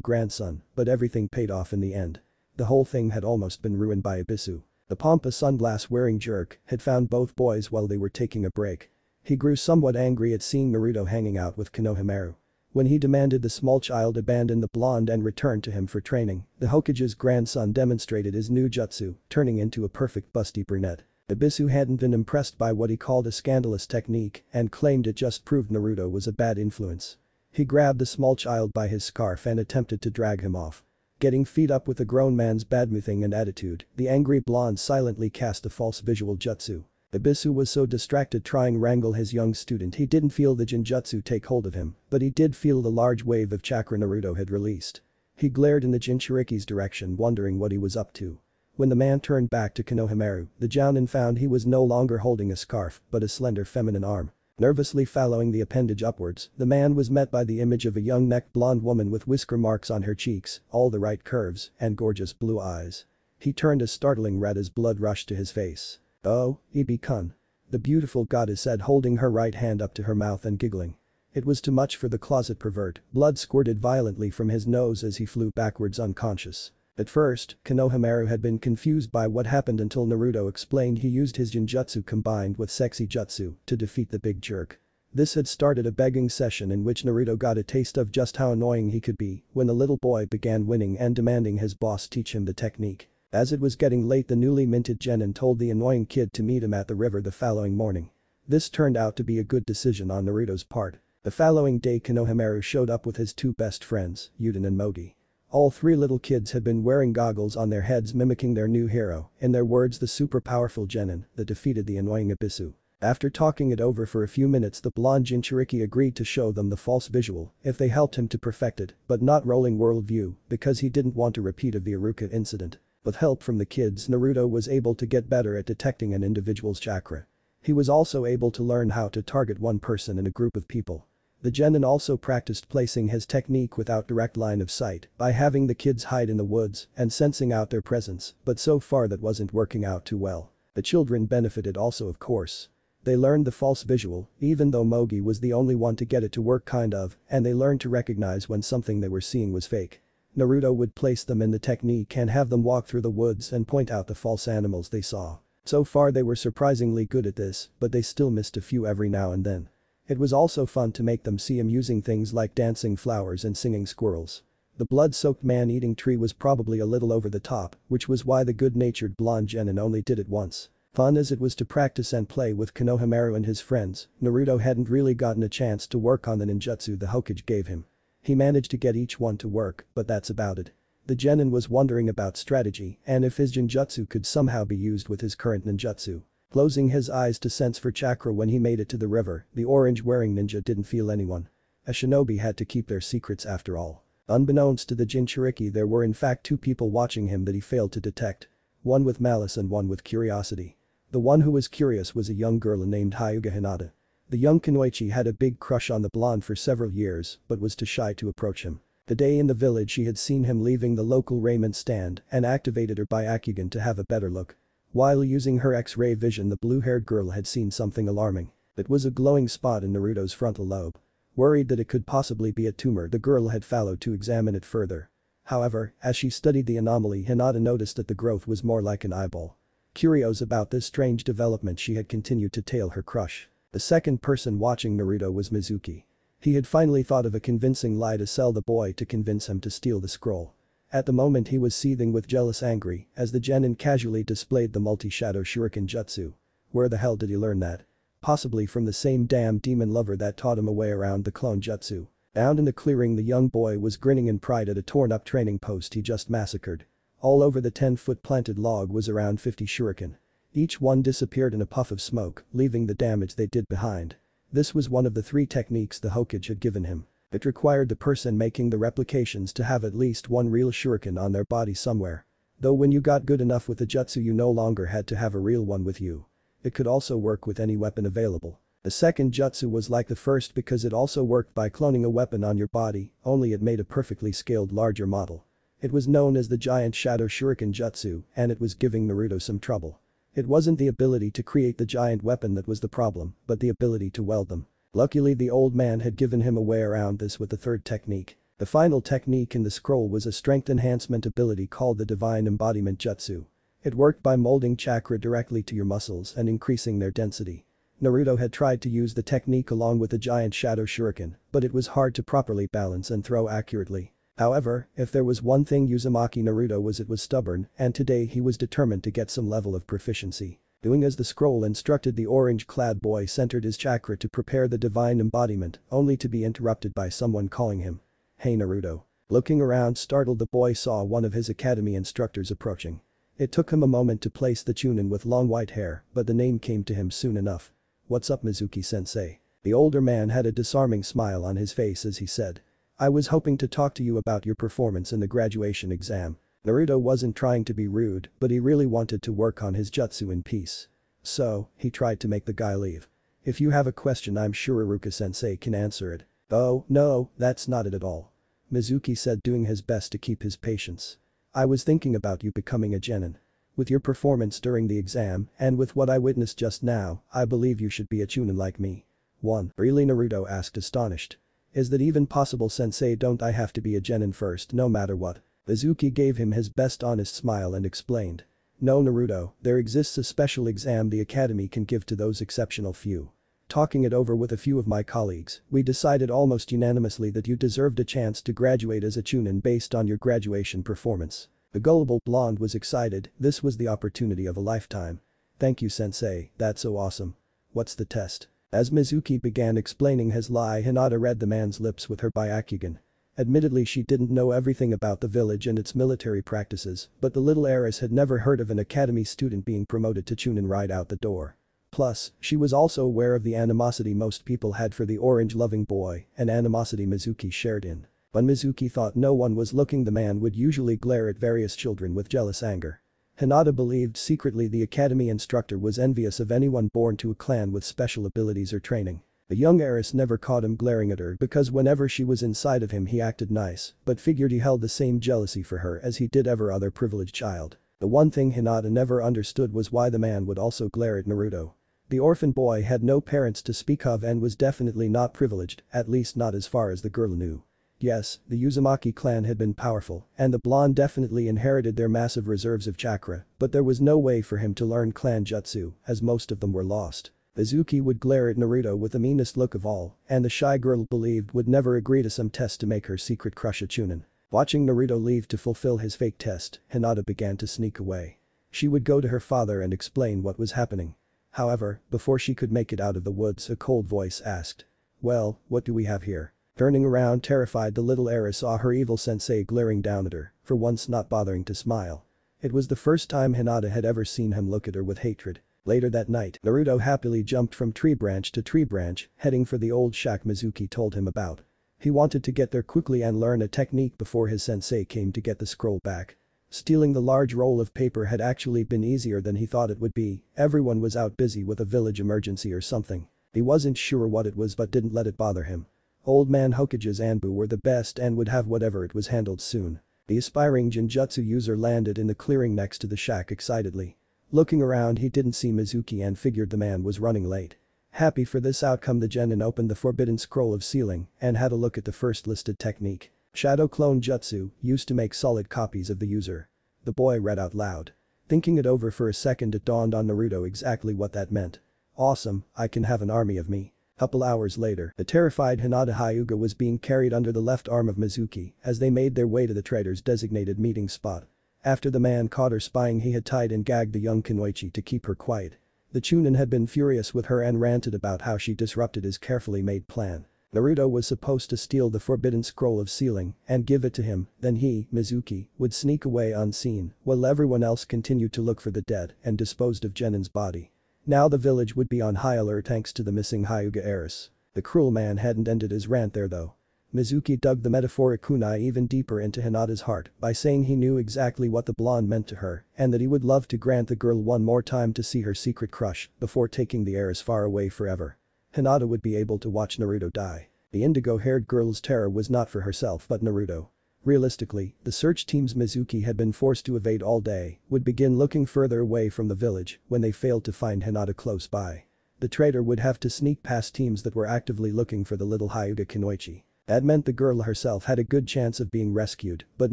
A: grandson, but everything paid off in the end. The whole thing had almost been ruined by Ibisu. The pompous sunglass-wearing jerk had found both boys while they were taking a break. He grew somewhat angry at seeing Naruto hanging out with Konohamaru. When he demanded the small child abandon the blonde and return to him for training, the Hokage's grandson demonstrated his new jutsu, turning into a perfect busty brunette. Ibisu hadn't been impressed by what he called a scandalous technique and claimed it just proved Naruto was a bad influence. He grabbed the small child by his scarf and attempted to drag him off. Getting fed up with a grown man's bad-mouthing and attitude, the angry blonde silently cast a false visual jutsu. Ibisu was so distracted trying wrangle his young student he didn't feel the Genjutsu take hold of him, but he did feel the large wave of chakra Naruto had released. He glared in the Jinchuriki's direction wondering what he was up to. When the man turned back to Konohamaru, the Jounin found he was no longer holding a scarf but a slender feminine arm. Nervously following the appendage upwards, the man was met by the image of a young neck blonde woman with whisker marks on her cheeks, all the right curves, and gorgeous blue eyes. He turned a startling red as blood rushed to his face. "Oh, Ibi-kun," the beautiful goddess said holding her right hand up to her mouth and giggling. It was too much for the closet pervert, blood squirted violently from his nose as he flew backwards unconscious. At first, Konohamaru had been confused by what happened until Naruto explained he used his Genjutsu combined with sexy jutsu to defeat the big jerk. This had started a begging session in which Naruto got a taste of just how annoying he could be when the little boy began winning and demanding his boss teach him the technique. As it was getting late, the newly minted genin told the annoying kid to meet him at the river the following morning. This turned out to be a good decision on Naruto's part. The following day Konohamaru showed up with his two best friends, Yuden and Mogi. All three little kids had been wearing goggles on their heads mimicking their new hero, in their words the super powerful genin that defeated the annoying Abisu. After talking it over for a few minutes the blonde Jinchuriki agreed to show them the false visual if they helped him to perfect it, but not rolling worldview because he didn't want a repeat of the Iruka incident. With help from the kids Naruto was able to get better at detecting an individual's chakra. He was also able to learn how to target one person in a group of people. The genin also practiced placing his technique without direct line of sight by having the kids hide in the woods and sensing out their presence, but so far that wasn't working out too well. The children benefited also of course. They learned the false visual, even though Mogi was the only one to get it to work kind of, and they learned to recognize when something they were seeing was fake. Naruto would place them in the technique and have them walk through the woods and point out the false animals they saw. So far they were surprisingly good at this, but they still missed a few every now and then. It was also fun to make them see him using things like dancing flowers and singing squirrels. The blood-soaked man-eating tree was probably a little over the top, which was why the good-natured blonde genin only did it once. Fun as it was to practice and play with Konohamaru and his friends, Naruto hadn't really gotten a chance to work on the ninjutsu the Hokage gave him. He managed to get each one to work, but that's about it. The genin was wondering about strategy and if his Genjutsu could somehow be used with his current ninjutsu. Closing his eyes to sense for chakra when he made it to the river, the orange-wearing ninja didn't feel anyone. A shinobi had to keep their secrets after all. Unbeknownst to the Jinchuriki there were in fact two people watching him that he failed to detect. One with malice and one with curiosity. The one who was curious was a young girl named Hyuga Hinata. The young Kunoichi had a big crush on the blonde for several years but was too shy to approach him. The day in the village she had seen him leaving the local raiment stand and activated her Byakugan to have a better look. While using her X-ray vision the blue-haired girl had seen something alarming. It was a glowing spot in Naruto's frontal lobe. Worried that it could possibly be a tumor the girl had followed to examine it further. However, as she studied the anomaly Hinata noticed that the growth was more like an eyeball. Curious about this strange development she had continued to tail her crush. The second person watching Naruto was Mizuki. He had finally thought of a convincing lie to sell the boy to convince him to steal the scroll. At the moment he was seething with jealous anger as the genin casually displayed the multi-shadow shuriken jutsu. Where the hell did he learn that? Possibly from the same damn demon lover that taught him a way around the clone jutsu. Down in the clearing the young boy was grinning in pride at a torn-up training post he just massacred. All over the 10-foot planted log was around 50 shuriken. Each one disappeared in a puff of smoke, leaving the damage they did behind. This was one of the 3 techniques the Hokage had given him. It required the person making the replications to have at least one real shuriken on their body somewhere. Though when you got good enough with the jutsu you no longer had to have a real one with you. It could also work with any weapon available. The second jutsu was like the first because it also worked by cloning a weapon on your body, only it made a perfectly scaled larger model. It was known as the giant shadow shuriken jutsu and it was giving Naruto some trouble. It wasn't the ability to create the giant weapon that was the problem, but the ability to weld them. Luckily the old man had given him a way around this with the third technique. The final technique in the scroll was a strength enhancement ability called the Divine Embodiment Jutsu. It worked by molding chakra directly to your muscles and increasing their density. Naruto had tried to use the technique along with the giant shadow shuriken, but it was hard to properly balance and throw accurately. However, if there was one thing Uzumaki Naruto was stubborn and today he was determined to get some level of proficiency. Doing as the scroll instructed the orange-clad boy centered his chakra to prepare the divine embodiment, only to be interrupted by someone calling him. "Hey Naruto." Looking around startled the boy saw one of his academy instructors approaching. It took him a moment to place the chunin with long white hair, but the name came to him soon enough. "What's up Mizuki-sensei?" The older man had a disarming smile on his face as he said. "I was hoping to talk to you about your performance in the graduation exam." Naruto wasn't trying to be rude, but he really wanted to work on his jutsu in peace. So, he tried to make the guy leave. "If you have a question I'm sure Iruka-sensei can answer it." "Oh, no, that's not it at all," Mizuki said doing his best to keep his patience. "I was thinking about you becoming a genin. With your performance during the exam and with what I witnessed just now, I believe you should be a chunin like me." "One, really?" Naruto asked astonished. "Is that even possible sensei? Don't I have to be a genin first no matter what?" Mizuki gave him his best honest smile and explained. "No Naruto, there exists a special exam the academy can give to those exceptional few. Talking it over with a few of my colleagues, we decided almost unanimously that you deserved a chance to graduate as a chunin based on your graduation performance." The gullible blonde was excited, this was the opportunity of a lifetime. "Thank you sensei, that's so awesome. What's the test?" As Mizuki began explaining his lie Hinata read the man's lips with her Byakugan. Admittedly she didn't know everything about the village and its military practices, but the little heiress had never heard of an academy student being promoted to chunin right out the door. Plus, she was also aware of the animosity most people had for the orange-loving boy, an animosity Mizuki shared in. When Mizuki thought no one was looking, the man would usually glare at various children with jealous anger. Hinata believed secretly the academy instructor was envious of anyone born to a clan with special abilities or training. The young heiress never caught him glaring at her because whenever she was inside of him he acted nice, but figured he held the same jealousy for her as he did every other privileged child. The one thing Hinata never understood was why the man would also glare at Naruto. The orphan boy had no parents to speak of and was definitely not privileged, at least not as far as the girl knew. Yes, the Uzuamki clan had been powerful, and the blonde definitely inherited their massive reserves of chakra, but there was no way for him to learn clan jutsu, as most of them were lost. Uzuki would glare at Naruto with the meanest look of all, and the shy girl believed would never agree to some test to make her secret crush a chunin. Watching Naruto leave to fulfill his fake test, Hinata began to sneak away. She would go to her father and explain what was happening. However, before she could make it out of the woods, a cold voice asked, "Well, what do we have here?" Turning around terrified, the little heiress saw her evil sensei glaring down at her, for once not bothering to smile. It was the first time Hinata had ever seen him look at her with hatred. Later that night, Naruto happily jumped from tree branch to tree branch, heading for the old shack Mizuki told him about. He wanted to get there quickly and learn a technique before his sensei came to get the scroll back. Stealing the large roll of paper had actually been easier than he thought it would be. Everyone was out busy with a village emergency or something. He wasn't sure what it was but didn't let it bother him. Old man Hokage's Anbu were the best and would have whatever it was handled soon. The aspiring Genjutsu user landed in the clearing next to the shack excitedly. Looking around he didn't see Mizuki and figured the man was running late. Happy for this outcome, the genin opened the forbidden scroll of sealing and had a look at the first listed technique. Shadow clone jutsu, used to make solid copies of the user. The boy read out loud. Thinking it over for a second, it dawned on Naruto exactly what that meant. Awesome, I can have an army of me. Couple hours later, the terrified Hinata Hyuga was being carried under the left arm of Mizuki as they made their way to the trader's designated meeting spot. After the man caught her spying, he had tied and gagged the young Kunoichi to keep her quiet. The chunin had been furious with her and ranted about how she disrupted his carefully made plan. Naruto was supposed to steal the forbidden scroll of sealing and give it to him, then he, Mizuki, would sneak away unseen while everyone else continued to look for the dead and disposed of Genin's body. Now the village would be on high alert thanks to the missing Hyuga heiress. The cruel man hadn't ended his rant there though. Mizuki dug the metaphoric kunai even deeper into Hinata's heart by saying he knew exactly what the blonde meant to her and that he would love to grant the girl one more time to see her secret crush before taking the heiress far away forever. Hinata would be able to watch Naruto die. The indigo-haired girl's terror was not for herself but Naruto. Realistically, the search teams Mizuki had been forced to evade all day would begin looking further away from the village when they failed to find Hinata close by. The trader would have to sneak past teams that were actively looking for the little Hyuga Kunoichi. That meant the girl herself had a good chance of being rescued, but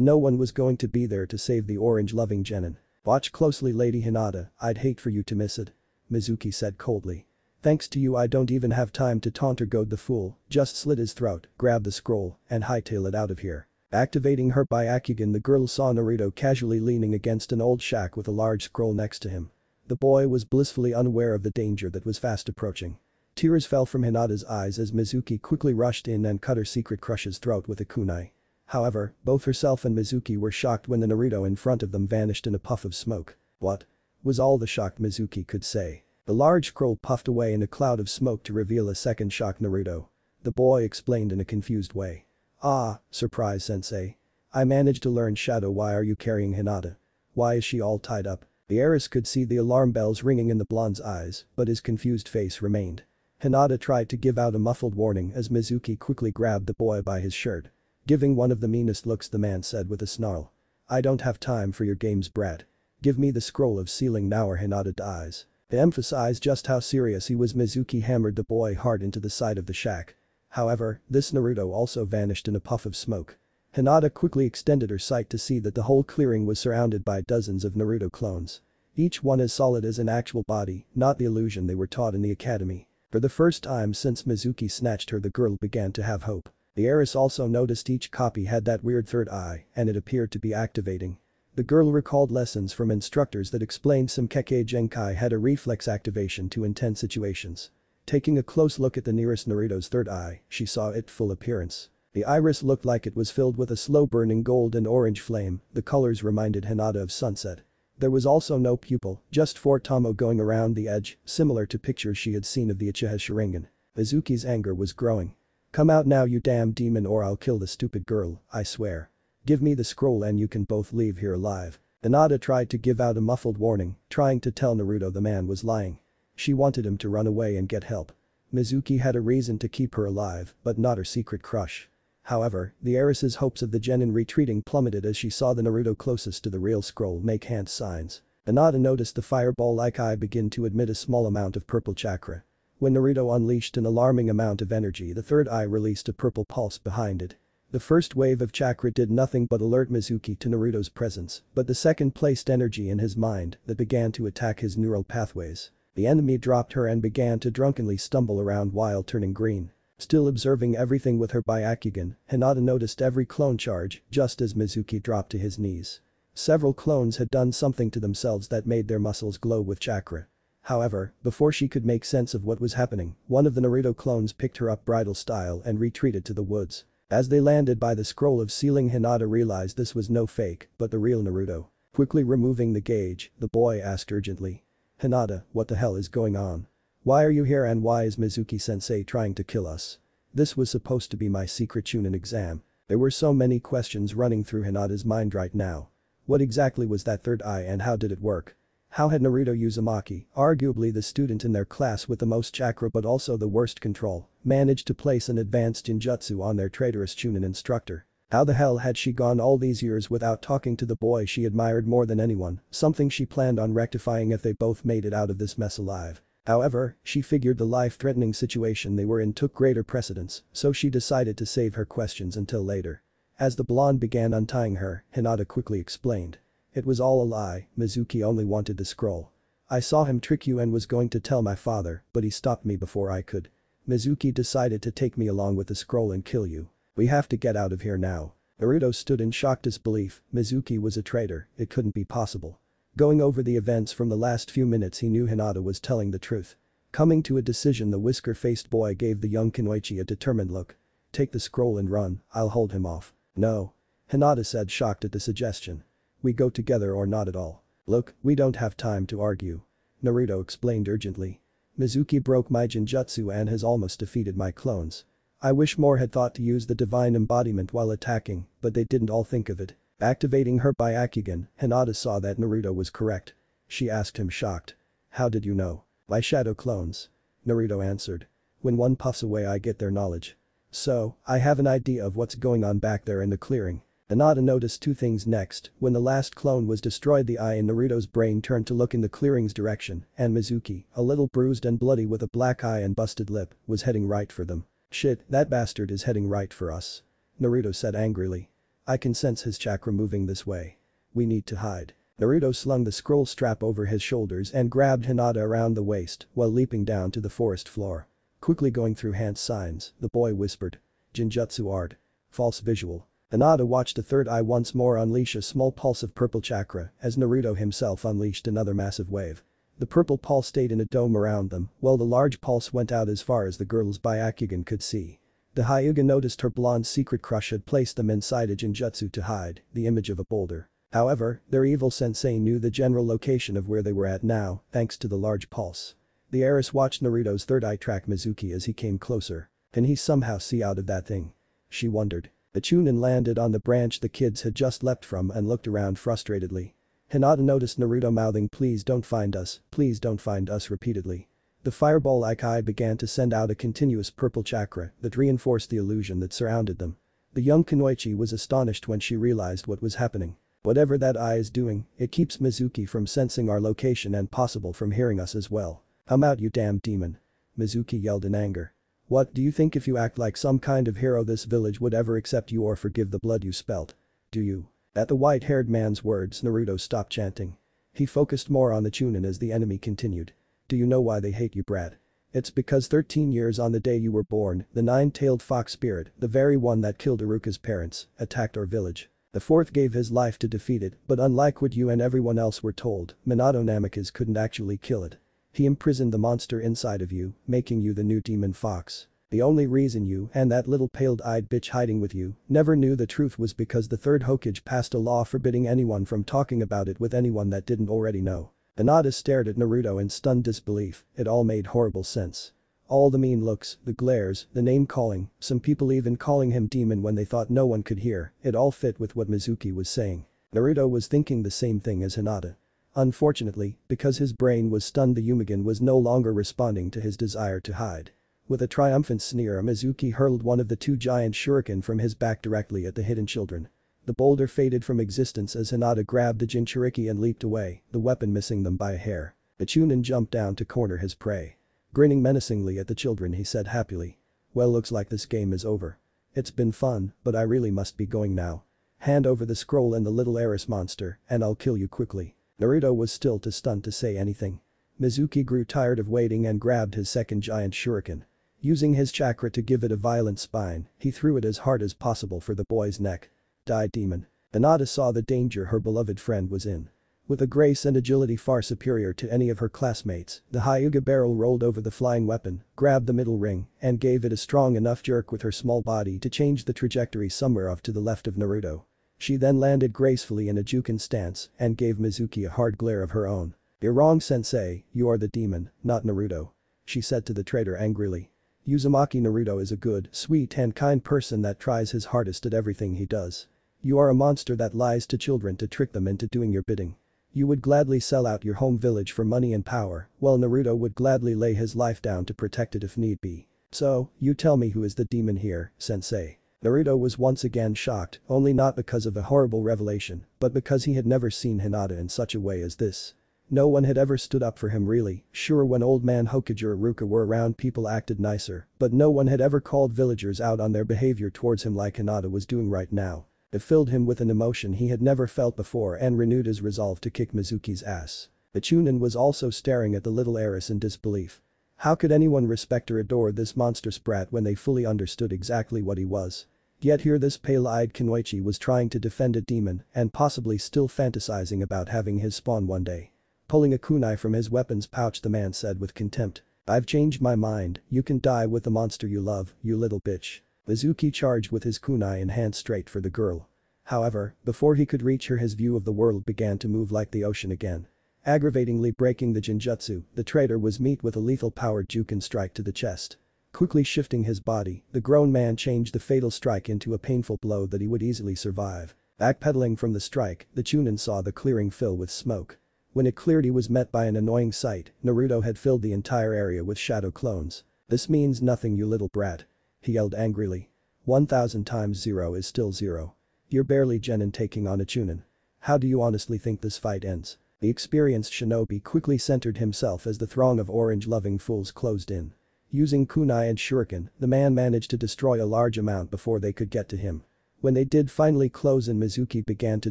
A: no one was going to be there to save the orange-loving genin. "Watch closely, Lady Hinata, I'd hate for you to miss it," Mizuki said coldly. "Thanks to you I don't even have time to taunt or goad the fool, just slit his throat, grab the scroll, and hightail it out of here." Activating her Byakugan, the girl saw Naruto casually leaning against an old shack with a large scroll next to him. The boy was blissfully unaware of the danger that was fast approaching. Tears fell from Hinata's eyes as Mizuki quickly rushed in and cut her secret crush's throat with a kunai. However, both herself and Mizuki were shocked when the Naruto in front of them vanished in a puff of smoke. "What?" was all the shocked Mizuki could say. The large scroll puffed away in a cloud of smoke to reveal a second shocked Naruto. The boy explained in a confused way. "Ah, surprise sensei. I managed to learn Shadow. Why are you carrying Hinata? Why is she all tied up?" The heiress could see the alarm bells ringing in the blonde's eyes, but his confused face remained. Hinata tried to give out a muffled warning as Mizuki quickly grabbed the boy by his shirt. Giving one of the meanest looks, the man said with a snarl. "I don't have time for your games, brat. Give me the scroll of sealing now or Hinata dies." To emphasize just how serious he was, Mizuki hammered the boy hard into the side of the shack. However, this Naruto also vanished in a puff of smoke. Hinata quickly extended her sight to see that the whole clearing was surrounded by dozens of Naruto clones. Each one as solid as an actual body, not the illusion they were taught in the academy. For the first time since Mizuki snatched her, the girl began to have hope. The heiress also noticed each copy had that weird third eye and it appeared to be activating. The girl recalled lessons from instructors that explained Samkeke Genkai had a reflex activation to intense situations. Taking a close look at the nearest Naruto's third eye, she saw its full appearance. The iris looked like it was filled with a slow-burning gold and orange flame, the colors reminded Hinata of sunset. There was also no pupil, just 4 tomo going around the edge, similar to pictures she had seen of the Uchiha Sharingan. Mizuki's anger was growing. "Come out now you damn demon or I'll kill the stupid girl, I swear. Give me the scroll and you can both leave here alive." Hinata tried to give out a muffled warning, trying to tell Naruto the man was lying. She wanted him to run away and get help. Mizuki had a reason to keep her alive, but not her secret crush. However, the heiress's hopes of the genin retreating plummeted as she saw the Naruto closest to the real scroll make hand signs. Hinata noticed the fireball-like eye begin to emit a small amount of purple chakra. When Naruto unleashed an alarming amount of energy, the third eye released a purple pulse behind it. The first wave of chakra did nothing but alert Mizuki to Naruto's presence, but the second placed energy in his mind that began to attack his neural pathways. The enemy dropped her and began to drunkenly stumble around while turning green. Still observing everything with her Byakugan, Hinata noticed every clone charge just as Mizuki dropped to his knees. Several clones had done something to themselves that made their muscles glow with chakra. However, before she could make sense of what was happening, one of the Naruto clones picked her up bridal style and retreated to the woods. As they landed by the scroll of sealing, Hinata realized this was no fake, but the real Naruto. Quickly removing the gauge, the boy asked urgently. "Hinata, what the hell is going on? Why are you here and why is Mizuki-sensei trying to kill us? This was supposed to be my secret Chunin exam." There were so many questions running through Hinata's mind right now. What exactly was that third eye and how did it work? How had Naruto Uzuamki, arguably the student in their class with the most chakra but also the worst control, managed to place an advanced Genjutsu on their traitorous Chunin instructor? How the hell had she gone all these years without talking to the boy she admired more than anyone, something she planned on rectifying if they both made it out of this mess alive? However, she figured the life-threatening situation they were in took greater precedence, so she decided to save her questions until later. As the blonde began untying her, Hinata quickly explained. "It was all a lie, Mizuki only wanted the scroll. I saw him trick you and was going to tell my father, but he stopped me before I could. Mizuki decided to take me along with the scroll and kill you. We have to get out of here now." Naruto stood in shocked disbelief. Mizuki was a traitor, it couldn't be possible. Going over the events from the last few minutes, he knew Hinata was telling the truth. Coming to a decision, the whisker-faced boy gave the young Kunoichi a determined look. "Take the scroll and run, I'll hold him off." "No." Hinata said, shocked at the suggestion. "We go together or not at all. Look, we don't have time to argue." Naruto explained urgently. "Mizuki broke my Genjutsu and has almost defeated my clones. I wish more had thought to use the divine embodiment while attacking, but they didn't all think of it." Activating her Byakugan, Hinata saw that Naruto was correct. She asked him, shocked. "How did you know?" "My shadow clones." Naruto answered. "When one puffs away I get their knowledge. So, I have an idea of what's going on back there in the clearing." Hinata noticed two things next. When the last clone was destroyed, the eye in Naruto's brain turned to look in the clearing's direction, and Mizuki, a little bruised and bloody with a black eye and busted lip, was heading right for them. "Shit, that bastard is heading right for us," Naruto said angrily. "I can sense his chakra moving this way. We need to hide." Naruto slung the scroll strap over his shoulders and grabbed Hinata around the waist while leaping down to the forest floor. Quickly going through hand signs, the boy whispered. "Genjutsu art. False visual." Hinata watched the third eye once more unleash a small pulse of purple chakra as Naruto himself unleashed another massive wave. The purple pulse stayed in a dome around them while the large pulse went out as far as the girl's Byakugan could see. The Hyuga noticed her blonde secret crush had placed them inside a Genjutsu to hide, the image of a boulder. However, their evil sensei knew the general location of where they were at now, thanks to the large pulse. The heiress watched Naruto's third eye track Mizuki as he came closer. Can he somehow see out of that thing? She wondered. The Chunin landed on the branch the kids had just leapt from and looked around frustratedly. Hinata noticed Naruto mouthing please don't find us repeatedly. The fireball-like eye began to send out a continuous purple chakra that reinforced the illusion that surrounded them. The young Kunoichi was astonished when she realized what was happening. "Whatever that eye is doing, it keeps Mizuki from sensing our location and possible from hearing us as well. Come out you damn demon." Mizuki yelled in anger. "What, do you think if you act like some kind of hero this village would ever accept you or forgive the blood you spelt? Do you?" At the white-haired man's words, Naruto stopped chanting. He focused more on the Chunin as the enemy continued. "Do you know why they hate you, brat? It's because 13 years on the day you were born, the nine-tailed fox spirit, the very one that killed Iruka's parents, attacked our village. The fourth gave his life to defeat it, but unlike what you and everyone else were told, Minato Namikaze couldn't actually kill it. He imprisoned the monster inside of you, making you the new demon fox. The only reason you and that little pale-eyed bitch hiding with you never knew the truth was because the third Hokage passed a law forbidding anyone from talking about it with anyone that didn't already know. Hinata stared at Naruto in stunned disbelief, it all made horrible sense. All the mean looks, the glares, the name-calling, some people even calling him demon when they thought no one could hear, it all fit with what Mizuki was saying. Naruto was thinking the same thing as Hinata. Unfortunately, because his brain was stunned, the Yumigan was no longer responding to his desire to hide. With a triumphant sneer, Mizuki hurled one of the two giant shuriken from his back directly at the hidden children. The boulder faded from existence as Hinata grabbed the Jinchuriki and leaped away, the weapon missing them by a hair. The Chunin jumped down to corner his prey. Grinning menacingly at the children, he said happily. Well, looks like this game is over. It's been fun, but I really must be going now. Hand over the scroll and the little Eris monster, and I'll kill you quickly. Naruto was still too stunned to say anything. Mizuki grew tired of waiting and grabbed his second giant shuriken. Using his chakra to give it a violent spine, he threw it as hard as possible for the boy's neck. Die, demon. Hinata saw the danger her beloved friend was in. With a grace and agility far superior to any of her classmates, the Hyuga barrel rolled over the flying weapon, grabbed the middle ring, and gave it a strong enough jerk with her small body to change the trajectory somewhere off to the left of Naruto. She then landed gracefully in a Juken stance and gave Mizuki a hard glare of her own. You're wrong, sensei, you are the demon, not Naruto. She said to the traitor angrily. Uzumaki Naruto is a good, sweet and kind person that tries his hardest at everything he does. You are a monster that lies to children to trick them into doing your bidding. You would gladly sell out your home village for money and power, while Naruto would gladly lay his life down to protect it if need be. So, you tell me who is the demon here, sensei. Naruto was once again shocked, only not because of a horrible revelation, but because he had never seen Hinata in such a way as this. No one had ever stood up for him really, sure when old man Hokage or Iruka were around people acted nicer, but no one had ever called villagers out on their behavior towards him like Hinata was doing right now. It filled him with an emotion he had never felt before and renewed his resolve to kick Mizuki's ass. The Chunin was also staring at the little heiress in disbelief. How could anyone respect or adore this monster sprat when they fully understood exactly what he was? Yet here this pale-eyed Kunoichi was trying to defend a demon and possibly still fantasizing about having his spawn one day. Pulling a kunai from his weapons pouch, the man said with contempt. I've changed my mind, you can die with the monster you love, you little bitch. Mizuki charged with his kunai in hand straight for the girl. However, before he could reach her, his view of the world began to move like the ocean again. Aggravatingly breaking the Genjutsu, the traitor was met with a lethal-powered Juken strike to the chest. Quickly shifting his body, the grown man changed the fatal strike into a painful blow that he would easily survive. Backpedaling from the strike, the Chunin saw the clearing fill with smoke. When it cleared, he was met by an annoying sight. Naruto had filled the entire area with shadow clones. This means nothing, you little brat. He yelled angrily. 1000 times 0 is still 0. You're barely genin taking on a Chunin. How do you honestly think this fight ends? The experienced shinobi quickly centered himself as the throng of orange-loving fools closed in. Using kunai and shuriken, the man managed to destroy a large amount before they could get to him. When they did finally close in, Mizuki began to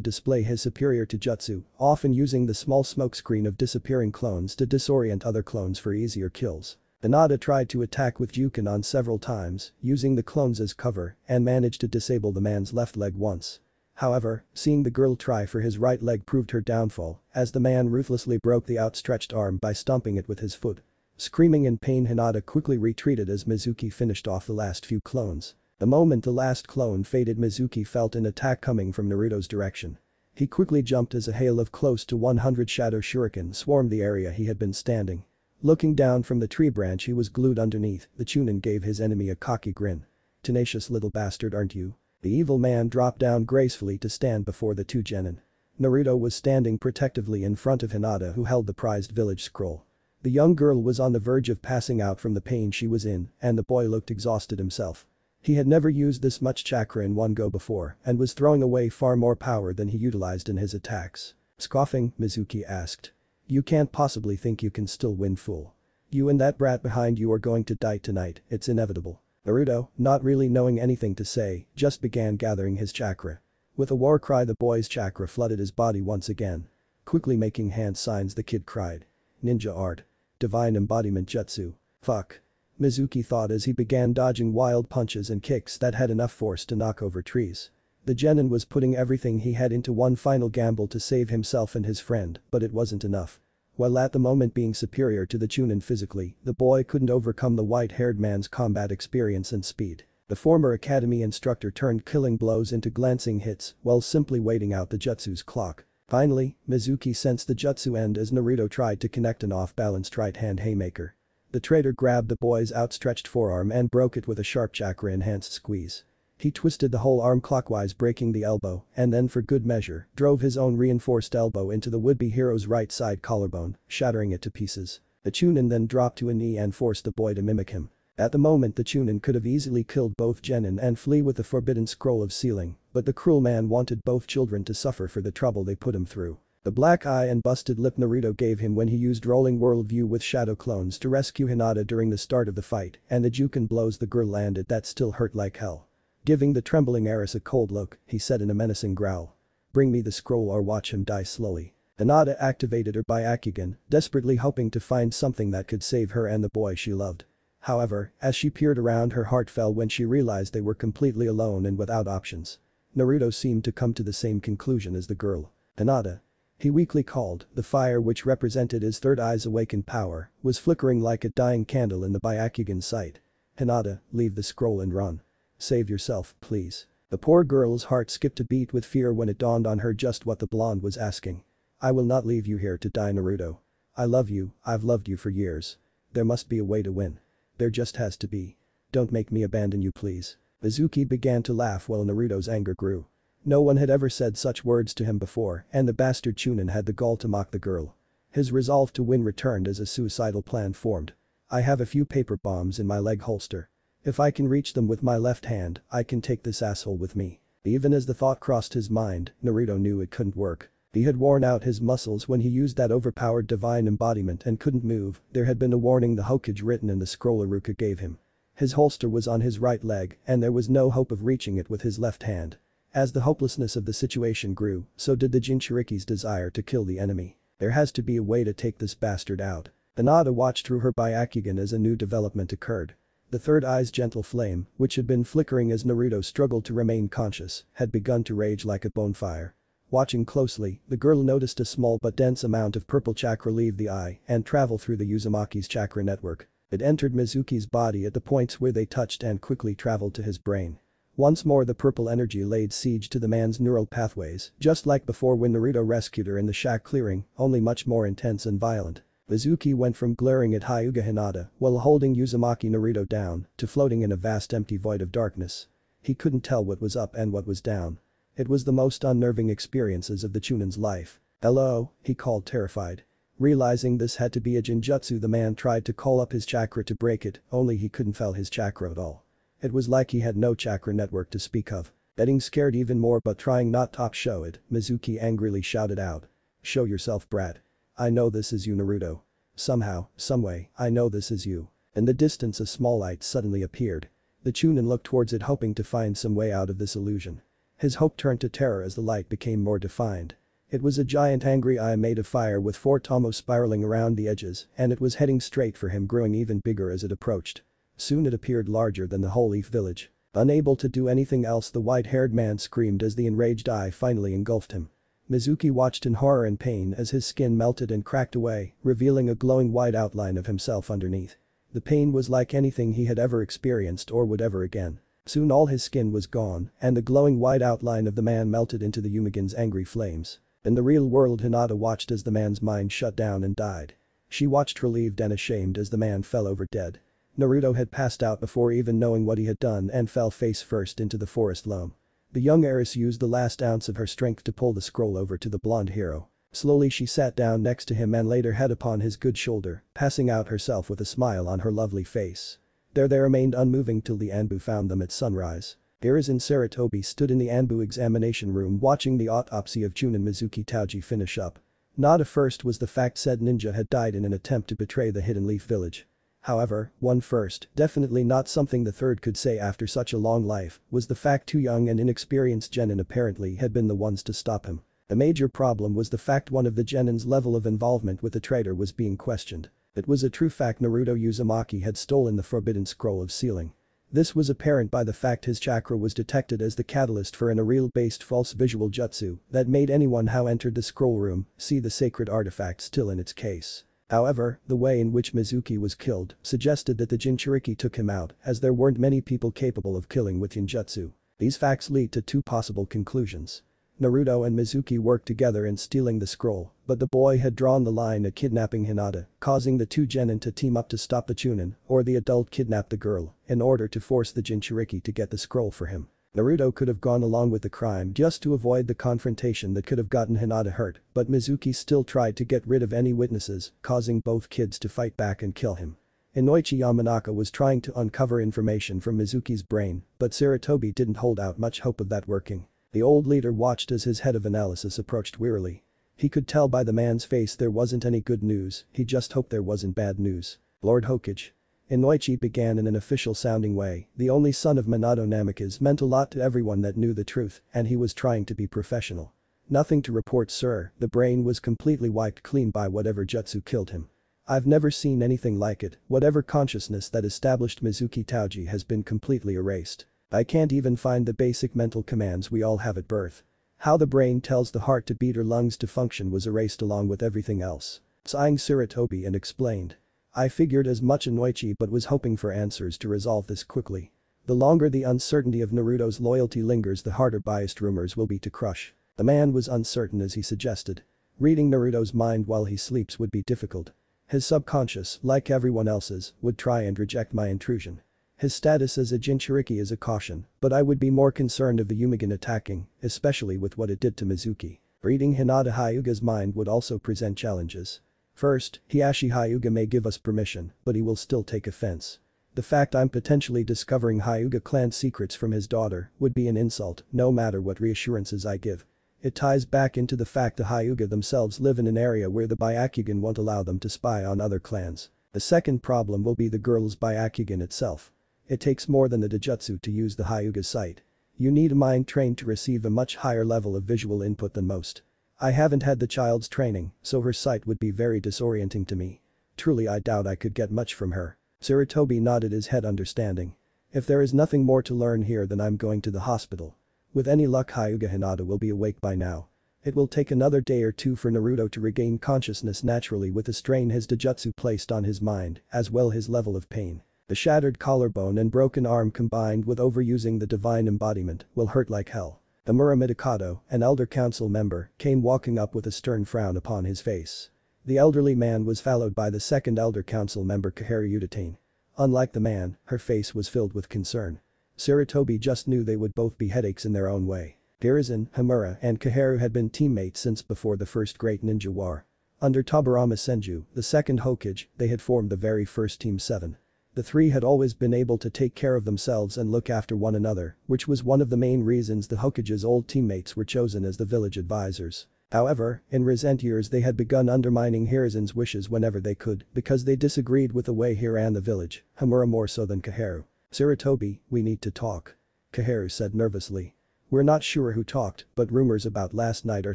A: display his superior jutsu, often using the small smokescreen of disappearing clones to disorient other clones for easier kills. Hinata tried to attack with Juken on several times, using the clones as cover, and managed to disable the man's left leg once. However, seeing the girl try for his right leg proved her downfall, as the man ruthlessly broke the outstretched arm by stomping it with his foot. Screaming in pain, Hinata quickly retreated as Mizuki finished off the last few clones. The moment the last clone faded, Mizuki felt an attack coming from Naruto's direction. He quickly jumped as a hail of close to 100 shadow shuriken swarmed the area he had been standing. Looking down from the tree branch he was glued underneath, the Chunin gave his enemy a cocky grin. Tenacious little bastard, aren't you? The evil man dropped down gracefully to stand before the two genin. Naruto was standing protectively in front of Hinata, who held the prized village scroll. The young girl was on the verge of passing out from the pain she was in, and the boy looked exhausted himself. He had never used this much chakra in one go before and was throwing away far more power than he utilized in his attacks. Scoffing, Mizuki asked. You can't possibly think you can still win, fool. You and that brat behind you are going to die tonight, it's inevitable. Naruto, not really knowing anything to say, just began gathering his chakra. With a war cry, the boy's chakra flooded his body once again. Quickly making hand signs, the kid cried. Ninja art. Divine embodiment jutsu. Fuck. Mizuki thought as he began dodging wild punches and kicks that had enough force to knock over trees. The genin was putting everything he had into one final gamble to save himself and his friend, but it wasn't enough. While at the moment being superior to the Chunin physically, the boy couldn't overcome the white-haired man's combat experience and speed. The former academy instructor turned killing blows into glancing hits while simply waiting out the jutsu's clock. Finally, Mizuki sensed the jutsu end as Naruto tried to connect an off-balanced right-hand haymaker. The traitor grabbed the boy's outstretched forearm and broke it with a sharp chakra-enhanced squeeze. He twisted the whole arm clockwise, breaking the elbow, and then for good measure, drove his own reinforced elbow into the would-be hero's right side collarbone, shattering it to pieces. The Chunin then dropped to a knee and forced the boy to mimic him. At the moment the Chunin could have easily killed both genin and flee with the forbidden scroll of sealing, but the cruel man wanted both children to suffer for the trouble they put him through. The black eye and busted lip Naruto gave him when he used rolling worldview with shadow clones to rescue Hinata during the start of the fight, and the juken blows the girl landed that still hurt like hell. Giving the trembling heiress a cold look, he said in a menacing growl. "Bring me the scroll or watch him die slowly." Hinata activated her Byakugan, desperately hoping to find something that could save her and the boy she loved. However, as she peered around, her heart fell when she realized they were completely alone and without options. Naruto seemed to come to the same conclusion as the girl. "Hinata," he weakly called. The fire, which represented his third eye's awakened power, was flickering like a dying candle in the Byakugan's sight. "Hinata, leave the scroll and run. Save yourself, please." The poor girl's heart skipped a beat with fear when it dawned on her just what the blonde was asking. "I will not leave you here to die, Naruto. I love you, I've loved you for years. There must be a way to win. There just has to be. Don't make me abandon you, please." Mizuki began to laugh while Naruto's anger grew. No one had ever said such words to him before, and the bastard Chunin had the gall to mock the girl. His resolve to win returned as a suicidal plan formed. "I have a few paper bombs in my leg holster. If I can reach them with my left hand, I can take this asshole with me." Even as the thought crossed his mind, Naruto knew it couldn't work. He had worn out his muscles when he used that overpowered divine embodiment and couldn't move. There had been a warning, the Hokage written in the scroll Iruka gave him. His holster was on his right leg and there was no hope of reaching it with his left hand. As the hopelessness of the situation grew, so did the Jinchuriki's desire to kill the enemy. There has to be a way to take this bastard out. Hinata watched through her Byakugan as a new development occurred. The third eye's gentle flame, which had been flickering as Naruto struggled to remain conscious, had begun to rage like a bonfire. Watching closely, the girl noticed a small but dense amount of purple chakra leave the eye and travel through the Uzumaki's chakra network. It entered Mizuki's body at the points where they touched and quickly traveled to his brain. Once more the purple energy laid siege to the man's neural pathways, just like before when Naruto rescued her in the shack clearing, only much more intense and violent. Mizuki went from glaring at Hyuga Hinata while holding Uzumaki Naruto down to floating in a vast empty void of darkness. He couldn't tell what was up and what was down. It was the most unnerving experiences of the Chunin's life. "Hello," he called, terrified. Realizing this had to be a Genjutsu, the man tried to call up his chakra to break it, only he couldn't feel his chakra at all. It was like he had no chakra network to speak of. Getting scared even more but trying not to show it, Mizuki angrily shouted out. "Show yourself, brat. I know this is you, Naruto. Somehow, someway, I know this is you." In the distance a small light suddenly appeared. The Chunin looked towards it, hoping to find some way out of this illusion. His hope turned to terror as the light became more defined. It was a giant angry eye made of fire with 4 tomos spiraling around the edges, and it was heading straight for him, growing even bigger as it approached. Soon it appeared larger than the whole Leaf Village. Unable to do anything else, the white-haired man screamed as the enraged eye finally engulfed him. Mizuki watched in horror and pain as his skin melted and cracked away, revealing a glowing white outline of himself underneath. The pain was like anything he had ever experienced or would ever again. Soon all his skin was gone, and the glowing white outline of the man melted into the Yumigin's angry flames. In the real world, Hinata watched as the man's mind shut down and died. She watched relieved and ashamed as the man fell over dead. Naruto had passed out before even knowing what he had done and fell face first into the forest loam. The young heiress used the last ounce of her strength to pull the scroll over to the blonde hero. Slowly she sat down next to him and laid her head upon his good shoulder, passing out herself with a smile on her lovely face. There they remained unmoving till the Anbu found them at sunrise. Eras and Saratobi stood in the Anbu examination room watching the autopsy of Chunin Mizuki Taoji finish up. Not a first was the fact said ninja had died in an attempt to betray the Hidden Leaf Village. However, one first, definitely not something the third could say after such a long life, was the fact 2 young and inexperienced genin apparently had been the ones to stop him. The major problem was the fact one of the genin's level of involvement with the traitor was being questioned. It was a true fact Naruto Uzumaki had stolen the forbidden scroll of sealing. This was apparent by the fact his chakra was detected as the catalyst for an Ariel-based false visual jutsu that made anyone who entered the scroll room see the sacred artifact still in its case. However, the way in which Mizuki was killed suggested that the Jinchuriki took him out as there weren't many people capable of killing with Genjutsu. These facts lead to two possible conclusions. Naruto and Mizuki worked together in stealing the scroll, but the boy had drawn the line at kidnapping Hinata, causing the two genin to team up to stop the Chunin, or the adult kidnap the girl, in order to force the Jinchuriki to get the scroll for him. Naruto could have gone along with the crime just to avoid the confrontation that could have gotten Hinata hurt, but Mizuki still tried to get rid of any witnesses, causing both kids to fight back and kill him. Inoichi Yamanaka was trying to uncover information from Mizuki's brain, but Sarutobi didn't hold out much hope of that working. The old leader watched as his head of analysis approached wearily. He could tell by the man's face there wasn't any good news, he just hoped there wasn't bad news. Lord Hokage. Inoichi began in an official-sounding way, the only son of Minato Namikaze meant a lot to everyone that knew the truth, and he was trying to be professional. Nothing to report, sir, the brain was completely wiped clean by whatever jutsu killed him. I've never seen anything like it, whatever consciousness that established Mizuki Tauji has been completely erased. I can't even find the basic mental commands we all have at birth. How the brain tells the heart to beat or lungs to function was erased along with everything else. Sighing Sarutobi and explained. I figured as much, Inoichi, but was hoping for answers to resolve this quickly. The longer the uncertainty of Naruto's loyalty lingers, the harder biased rumors will be to crush. The man was uncertain as he suggested. Reading Naruto's mind while he sleeps would be difficult. His subconscious, like everyone else's, would try and reject my intrusion. His status as a Jinchuriki is a caution, but I would be more concerned of the Yumigan attacking, especially with what it did to Mizuki. Reading Hinata Hyuga's mind would also present challenges. First, Hiashi Hyuga may give us permission, but he will still take offense. The fact I'm potentially discovering Hyuga clan secrets from his daughter would be an insult, no matter what reassurances I give. It ties back into the fact the Hyuga themselves live in an area where the Byakugan won't allow them to spy on other clans. The second problem will be the girl's Byakugan itself. It takes more than the Doujutsu to use the Hyuga's sight. You need a mind trained to receive a much higher level of visual input than most. I haven't had the child's training, so her sight would be very disorienting to me. Truly, I doubt I could get much from her. Sarutobi nodded his head understanding. If there is nothing more to learn here, then I'm going to the hospital. With any luck, Hyuga Hinata will be awake by now. It will take another day or two for Naruto to regain consciousness naturally with the strain his Doujutsu placed on his mind, as well his level of pain. The shattered collarbone and broken arm combined with overusing the divine embodiment will hurt like hell. Amura Midokado, an elder council member, came walking up with a stern frown upon his face. The elderly man was followed by the second elder council member Kaharu Udatane. Unlike the man, her face was filled with concern. Sarutobi just knew they would both be headaches in their own way. Hiruzen, Hamura, and Kaharu had been teammates since before the first Great Ninja War. Under Tobirama Senju, the second Hokage, they had formed the very first Team 7. The three had always been able to take care of themselves and look after one another, which was one of the main reasons the Hokage's old teammates were chosen as the village advisors. However, in recent years they had begun undermining Hiruzen's wishes whenever they could because they disagreed with the way he ran the village, Hamura more so than Kaharu. Sarutobi, we need to talk. Kaharu said nervously. We're not sure who talked, but rumors about last night are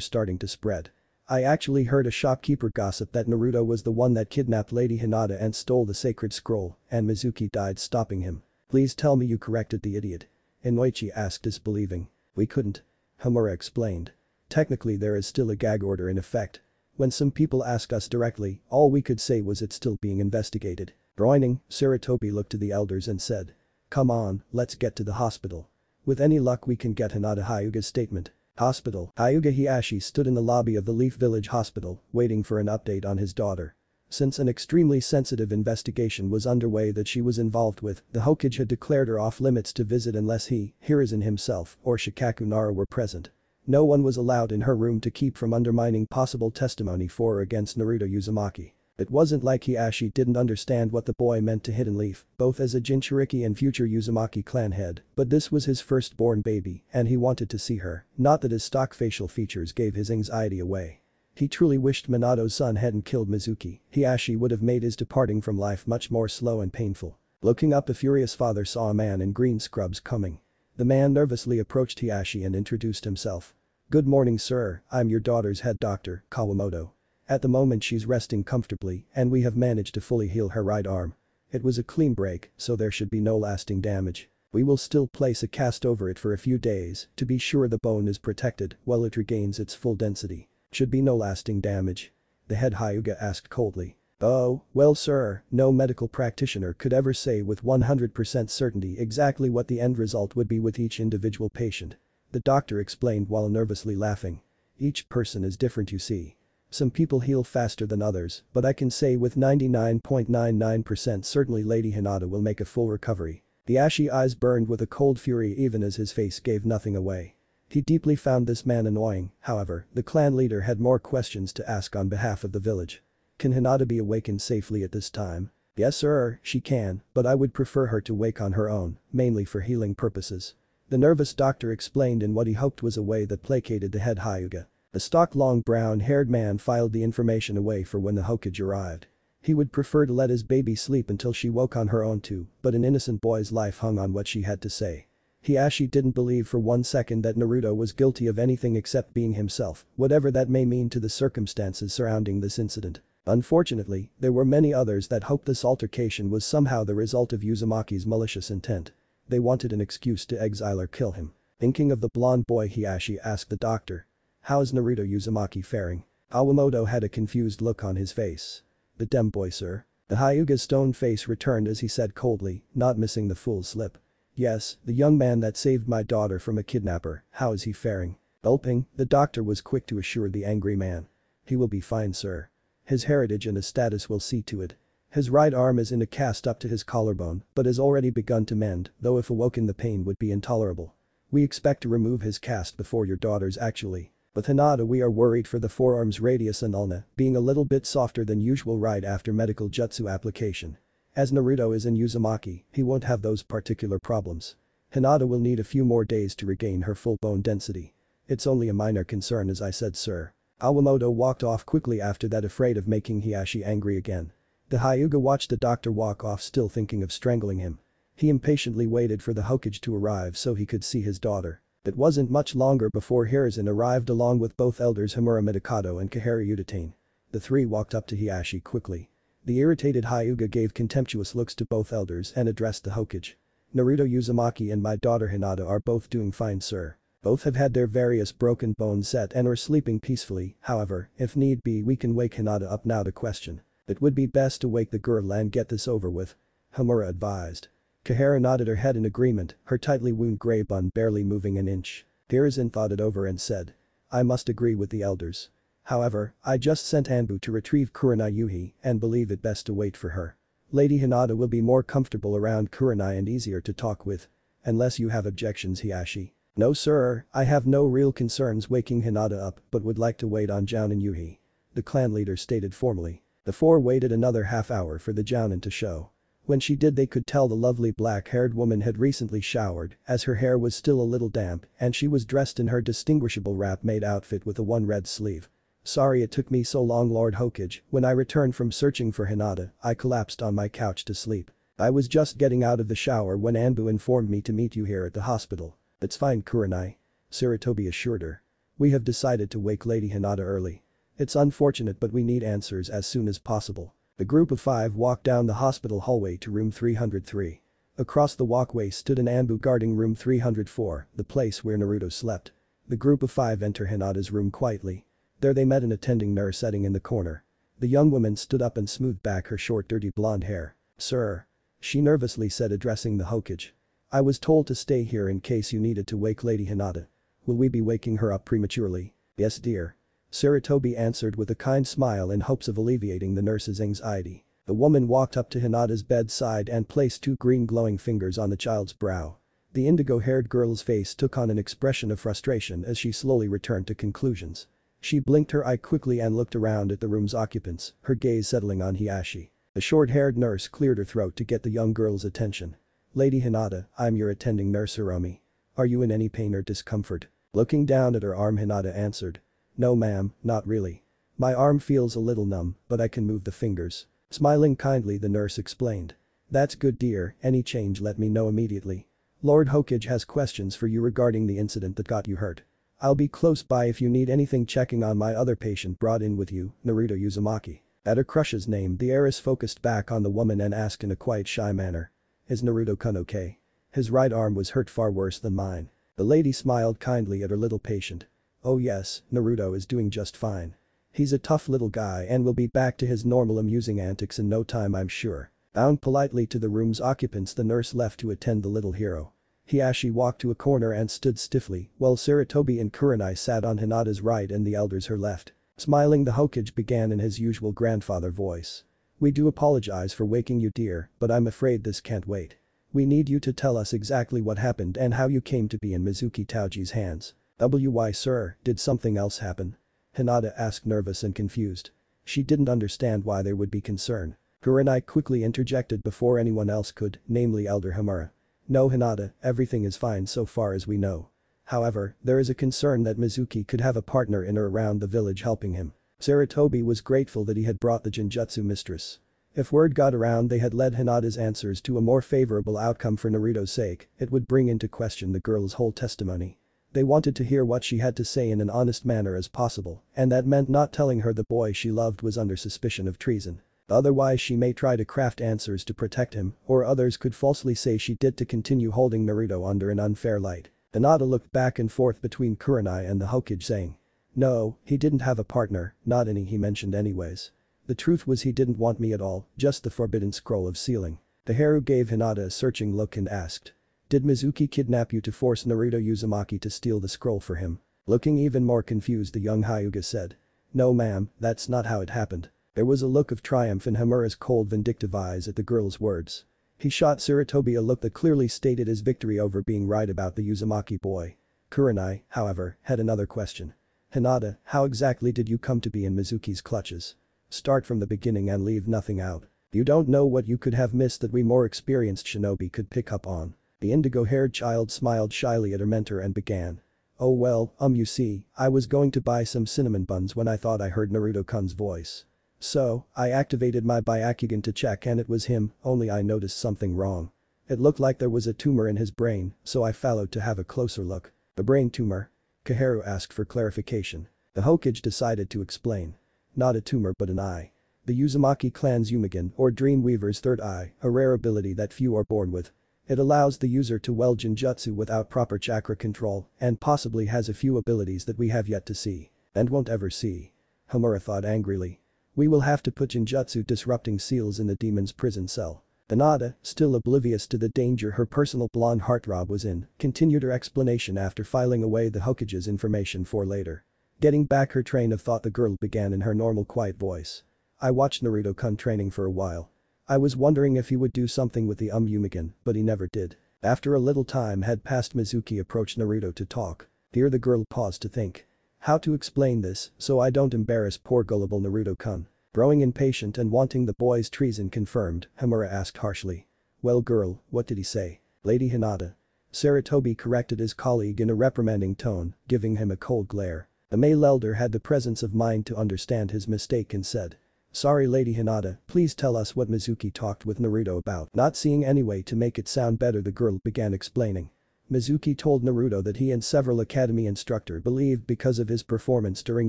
A: starting to spread. I actually heard a shopkeeper gossip that Naruto was the one that kidnapped Lady Hinata and stole the sacred scroll, and Mizuki died stopping him. Please tell me you corrected the idiot. Inoichi asked disbelieving. We couldn't. Hamura explained. Technically there is still a gag order in effect. When some people asked us directly, all we could say was it's still being investigated. Groaning, Sarutobi looked to the elders and said. Come on, let's get to the hospital. With any luck we can get Hinata Hyuga's statement. Hospital. Hyuga Hiashi stood in the lobby of the Leaf Village Hospital, waiting for an update on his daughter. Since an extremely sensitive investigation was underway that she was involved with, the Hokage had declared her off limits to visit unless he, Hiruzen himself, or Shikaku Nara were present. No one was allowed in her room to keep from undermining possible testimony for or against Naruto Uzumaki. It wasn't like Hiashi didn't understand what the boy meant to Hidden Leaf, both as a Jinchuriki and future Uzumaki clan head, but this was his firstborn baby, and he wanted to see her, not that his stock facial features gave his anxiety away. He truly wished Minato's son hadn't killed Mizuki. Hiashi would have made his departing from life much more slow and painful. Looking up, the furious father saw a man in green scrubs coming. The man nervously approached Hiashi and introduced himself. Good morning, sir, I'm your daughter's head doctor, Kawamoto. At the moment she's resting comfortably and we have managed to fully heal her right arm. It was a clean break, so there should be no lasting damage. We will still place a cast over it for a few days to be sure the bone is protected while it regains its full density. Should be no lasting damage. The head Hyuga asked coldly. Oh, well sir, no medical practitioner could ever say with 100% certainty exactly what the end result would be with each individual patient. The doctor explained while nervously laughing. Each person is different, you see. Some people heal faster than others, but I can say with 99.99% certainly Lady Hinata will make a full recovery. The ashy eyes burned with a cold fury even as his face gave nothing away. He deeply found this man annoying, however, the clan leader had more questions to ask on behalf of the village. Can Hinata be awakened safely at this time? Yes sir, she can, but I would prefer her to wake on her own, mainly for healing purposes. The nervous doctor explained in what he hoped was a way that placated the head Hyuga. The stock-long brown-haired man filed the information away for when the Hokage arrived. He would prefer to let his baby sleep until she woke on her own too, but an innocent boy's life hung on what she had to say. Hiashi didn't believe for one second that Naruto was guilty of anything except being himself, whatever that may mean to the circumstances surrounding this incident. Unfortunately, there were many others that hoped this altercation was somehow the result of Uzumaki's malicious intent. They wanted an excuse to exile or kill him. Thinking of the blonde boy, Hiashi asked the doctor. How's Naruto Uzumaki faring? Awamoto had a confused look on his face. The dem boy sir. The Hyuga's stone face returned as he said coldly, not missing the full slip. Yes, the young man that saved my daughter from a kidnapper, how is he faring? Gulping, the doctor was quick to assure the angry man. He will be fine sir. His heritage and his status will see to it. His right arm is in a cast up to his collarbone, but has already begun to mend, though if awoken the pain would be intolerable. We expect to remove his cast before your daughter's actually. With Hinata we are worried for the forearm's radius and ulna being a little bit softer than usual right after medical jutsu application. As Naruto is in Uzumaki, he won't have those particular problems. Hinata will need a few more days to regain her full bone density. It's only a minor concern as I said sir. Awamoto walked off quickly after that, afraid of making Hiashi angry again. The Hyuga watched the doctor walk off, still thinking of strangling him. He impatiently waited for the Hokage to arrive so he could see his daughter. It wasn't much longer before Hiruzen arrived along with both elders Homura Midokado and Kaharu Udatane. The three walked up to Hiashi quickly. The irritated Hyuga gave contemptuous looks to both elders and addressed the Hokage. Naruto Uzumaki and my daughter Hinata are both doing fine sir. Both have had their various broken bones set and are sleeping peacefully, however, if need be we can wake Hinata up now to question. It would be best to wake the girl and get this over with. Homura advised. Kaharu nodded her head in agreement, her tightly wound grey bun barely moving an inch. Hiruzen thought it over and said. I must agree with the elders. However, I just sent Anbu to retrieve Kurenai Yuhi and believe it best to wait for her. Lady Hinata will be more comfortable around Kurenai and easier to talk with. Unless you have objections Hiashi. No sir, I have no real concerns waking Hinata up but would like to wait on Jounin Yuhi. The clan leader stated formally. The four waited another half hour for the Jounin to show. When she did they could tell the lovely black-haired woman had recently showered as her hair was still a little damp and she was dressed in her distinguishable wrap-made outfit with a one red sleeve. Sorry it took me so long Lord Hokage, when I returned from searching for Hinata, I collapsed on my couch to sleep. I was just getting out of the shower when Anbu informed me to meet you here at the hospital. That's fine Kurenai. Sarutobi assured her. We have decided to wake Lady Hinata early. It's unfortunate but we need answers as soon as possible. The group of five walked down the hospital hallway to room 303. Across the walkway stood an Anbu guarding room 304, the place where Naruto slept. The group of five enter Hinata's room quietly. There they met an attending nurse sitting in the corner. The young woman stood up and smoothed back her short dirty blonde hair. Sir. She nervously said addressing the Hokage. I was told to stay here in case you needed to wake Lady Hinata. Will we be waking her up prematurely? Yes dear. Sarutobi answered with a kind smile in hopes of alleviating the nurse's anxiety. The woman walked up to Hinata's bedside and placed two green glowing fingers on the child's brow. The indigo-haired girl's face took on an expression of frustration as she slowly returned to conclusions. She blinked her eye quickly and looked around at the room's occupants, her gaze settling on Hiashi. The short-haired nurse cleared her throat to get the young girl's attention. Lady Hinata, I'm your attending nurse Hiromi. Are you in any pain or discomfort? Looking down at her arm Hinata answered. No ma'am, not really. My arm feels a little numb, but I can move the fingers. Smiling kindly the nurse explained. That's good dear, any change let me know immediately. Lord Hokage has questions for you regarding the incident that got you hurt. I'll be close by if you need anything checking on my other patient brought in with you, Naruto Uzumaki. At her crush's name, the heiress focused back on the woman and asked in a quite shy manner. Is Naruto-kun okay? His right arm was hurt far worse than mine. The lady smiled kindly at her little patient. Oh yes, Naruto is doing just fine. He's a tough little guy and will be back to his normal amusing antics in no time, I'm sure. Bowing politely to the room's occupants, the nurse left to attend the little hero. Hiashi walked to a corner and stood stiffly while Sarutobi and Kurenai sat on Hinata's right and the elders her left. Smiling, the Hokage began in his usual grandfather voice. We do apologize for waking you, dear, but I'm afraid this can't wait. We need you to tell us exactly what happened and how you came to be in Mizuki Tauji's hands. Why, sir, did something else happen? Hinata asked, nervous and confused. She didn't understand why there would be concern. Kurenai quickly interjected before anyone else could, namely Elder Hamura. No, Hinata, everything is fine so far as we know. However, there is a concern that Mizuki could have a partner in or around the village helping him. Sarutobi was grateful that he had brought the Genjutsu mistress. If word got around they had led Hinata's answers to a more favorable outcome for Naruto's sake, it would bring into question the girl's whole testimony. They wanted to hear what she had to say in an honest manner as possible, and that meant not telling her the boy she loved was under suspicion of treason. Otherwise she may try to craft answers to protect him, or others could falsely say she did to continue holding Naruto under an unfair light. Hinata looked back and forth between Kurenai and the Hokage, saying. No, he didn't have a partner, not any he mentioned anyways. The truth was he didn't want me at all, just the forbidden scroll of sealing. The Haru gave Hinata a searching look and asked. Did Mizuki kidnap you to force Naruto Uzumaki to steal the scroll for him? Looking even more confused, the young Hyuga said. No ma'am, that's not how it happened. There was a look of triumph in Hamura's cold, vindictive eyes at the girl's words. He shot Sarutobi a look that clearly stated his victory over being right about the Uzumaki boy. Kurenai, however, had another question. Hinata, how exactly did you come to be in Mizuki's clutches? Start from the beginning and leave nothing out. You don't know what you could have missed that we more experienced shinobi could pick up on. The indigo-haired child smiled shyly at her mentor and began. Oh well, you see, I was going to buy some cinnamon buns when I thought I heard Naruto-kun's voice. So, I activated my Byakugan to check and it was him, only I noticed something wrong. It looked like there was a tumor in his brain, so I followed to have a closer look. The brain tumor? Kaharu asked for clarification. The Hokage decided to explain. Not a tumor but an eye. The Uzumaki clan's Umigan, or Dreamweaver's third eye, a rare ability that few are born with. It allows the user to wield Genjutsu without proper chakra control and possibly has a few abilities that we have yet to see. And won't ever see. Hamura thought angrily. We will have to put Genjutsu disrupting seals in the demon's prison cell. Hinata, still oblivious to the danger her personal blonde heartthrob was in, continued her explanation after filing away the Hokage's information for later. Getting back her train of thought, the girl began in her normal quiet voice. I watched Naruto-kun training for a while. I was wondering if he would do something with the Yumigan, but he never did. After a little time had passed, Mizuki approached Naruto to talk. Here the girl paused to think. How to explain this so I don't embarrass poor gullible Naruto-kun? Growing impatient and wanting the boy's treason confirmed, Hamura asked harshly. Well girl, what did he say? Lady Hinata. Sarutobi corrected his colleague in a reprimanding tone, giving him a cold glare. The male elder had the presence of mind to understand his mistake and said. Sorry Lady Hinata, please tell us what Mizuki talked with Naruto about. Not seeing any way to make it sound better, the girl began explaining. Mizuki told Naruto that he and several academy instructors believed because of his performance during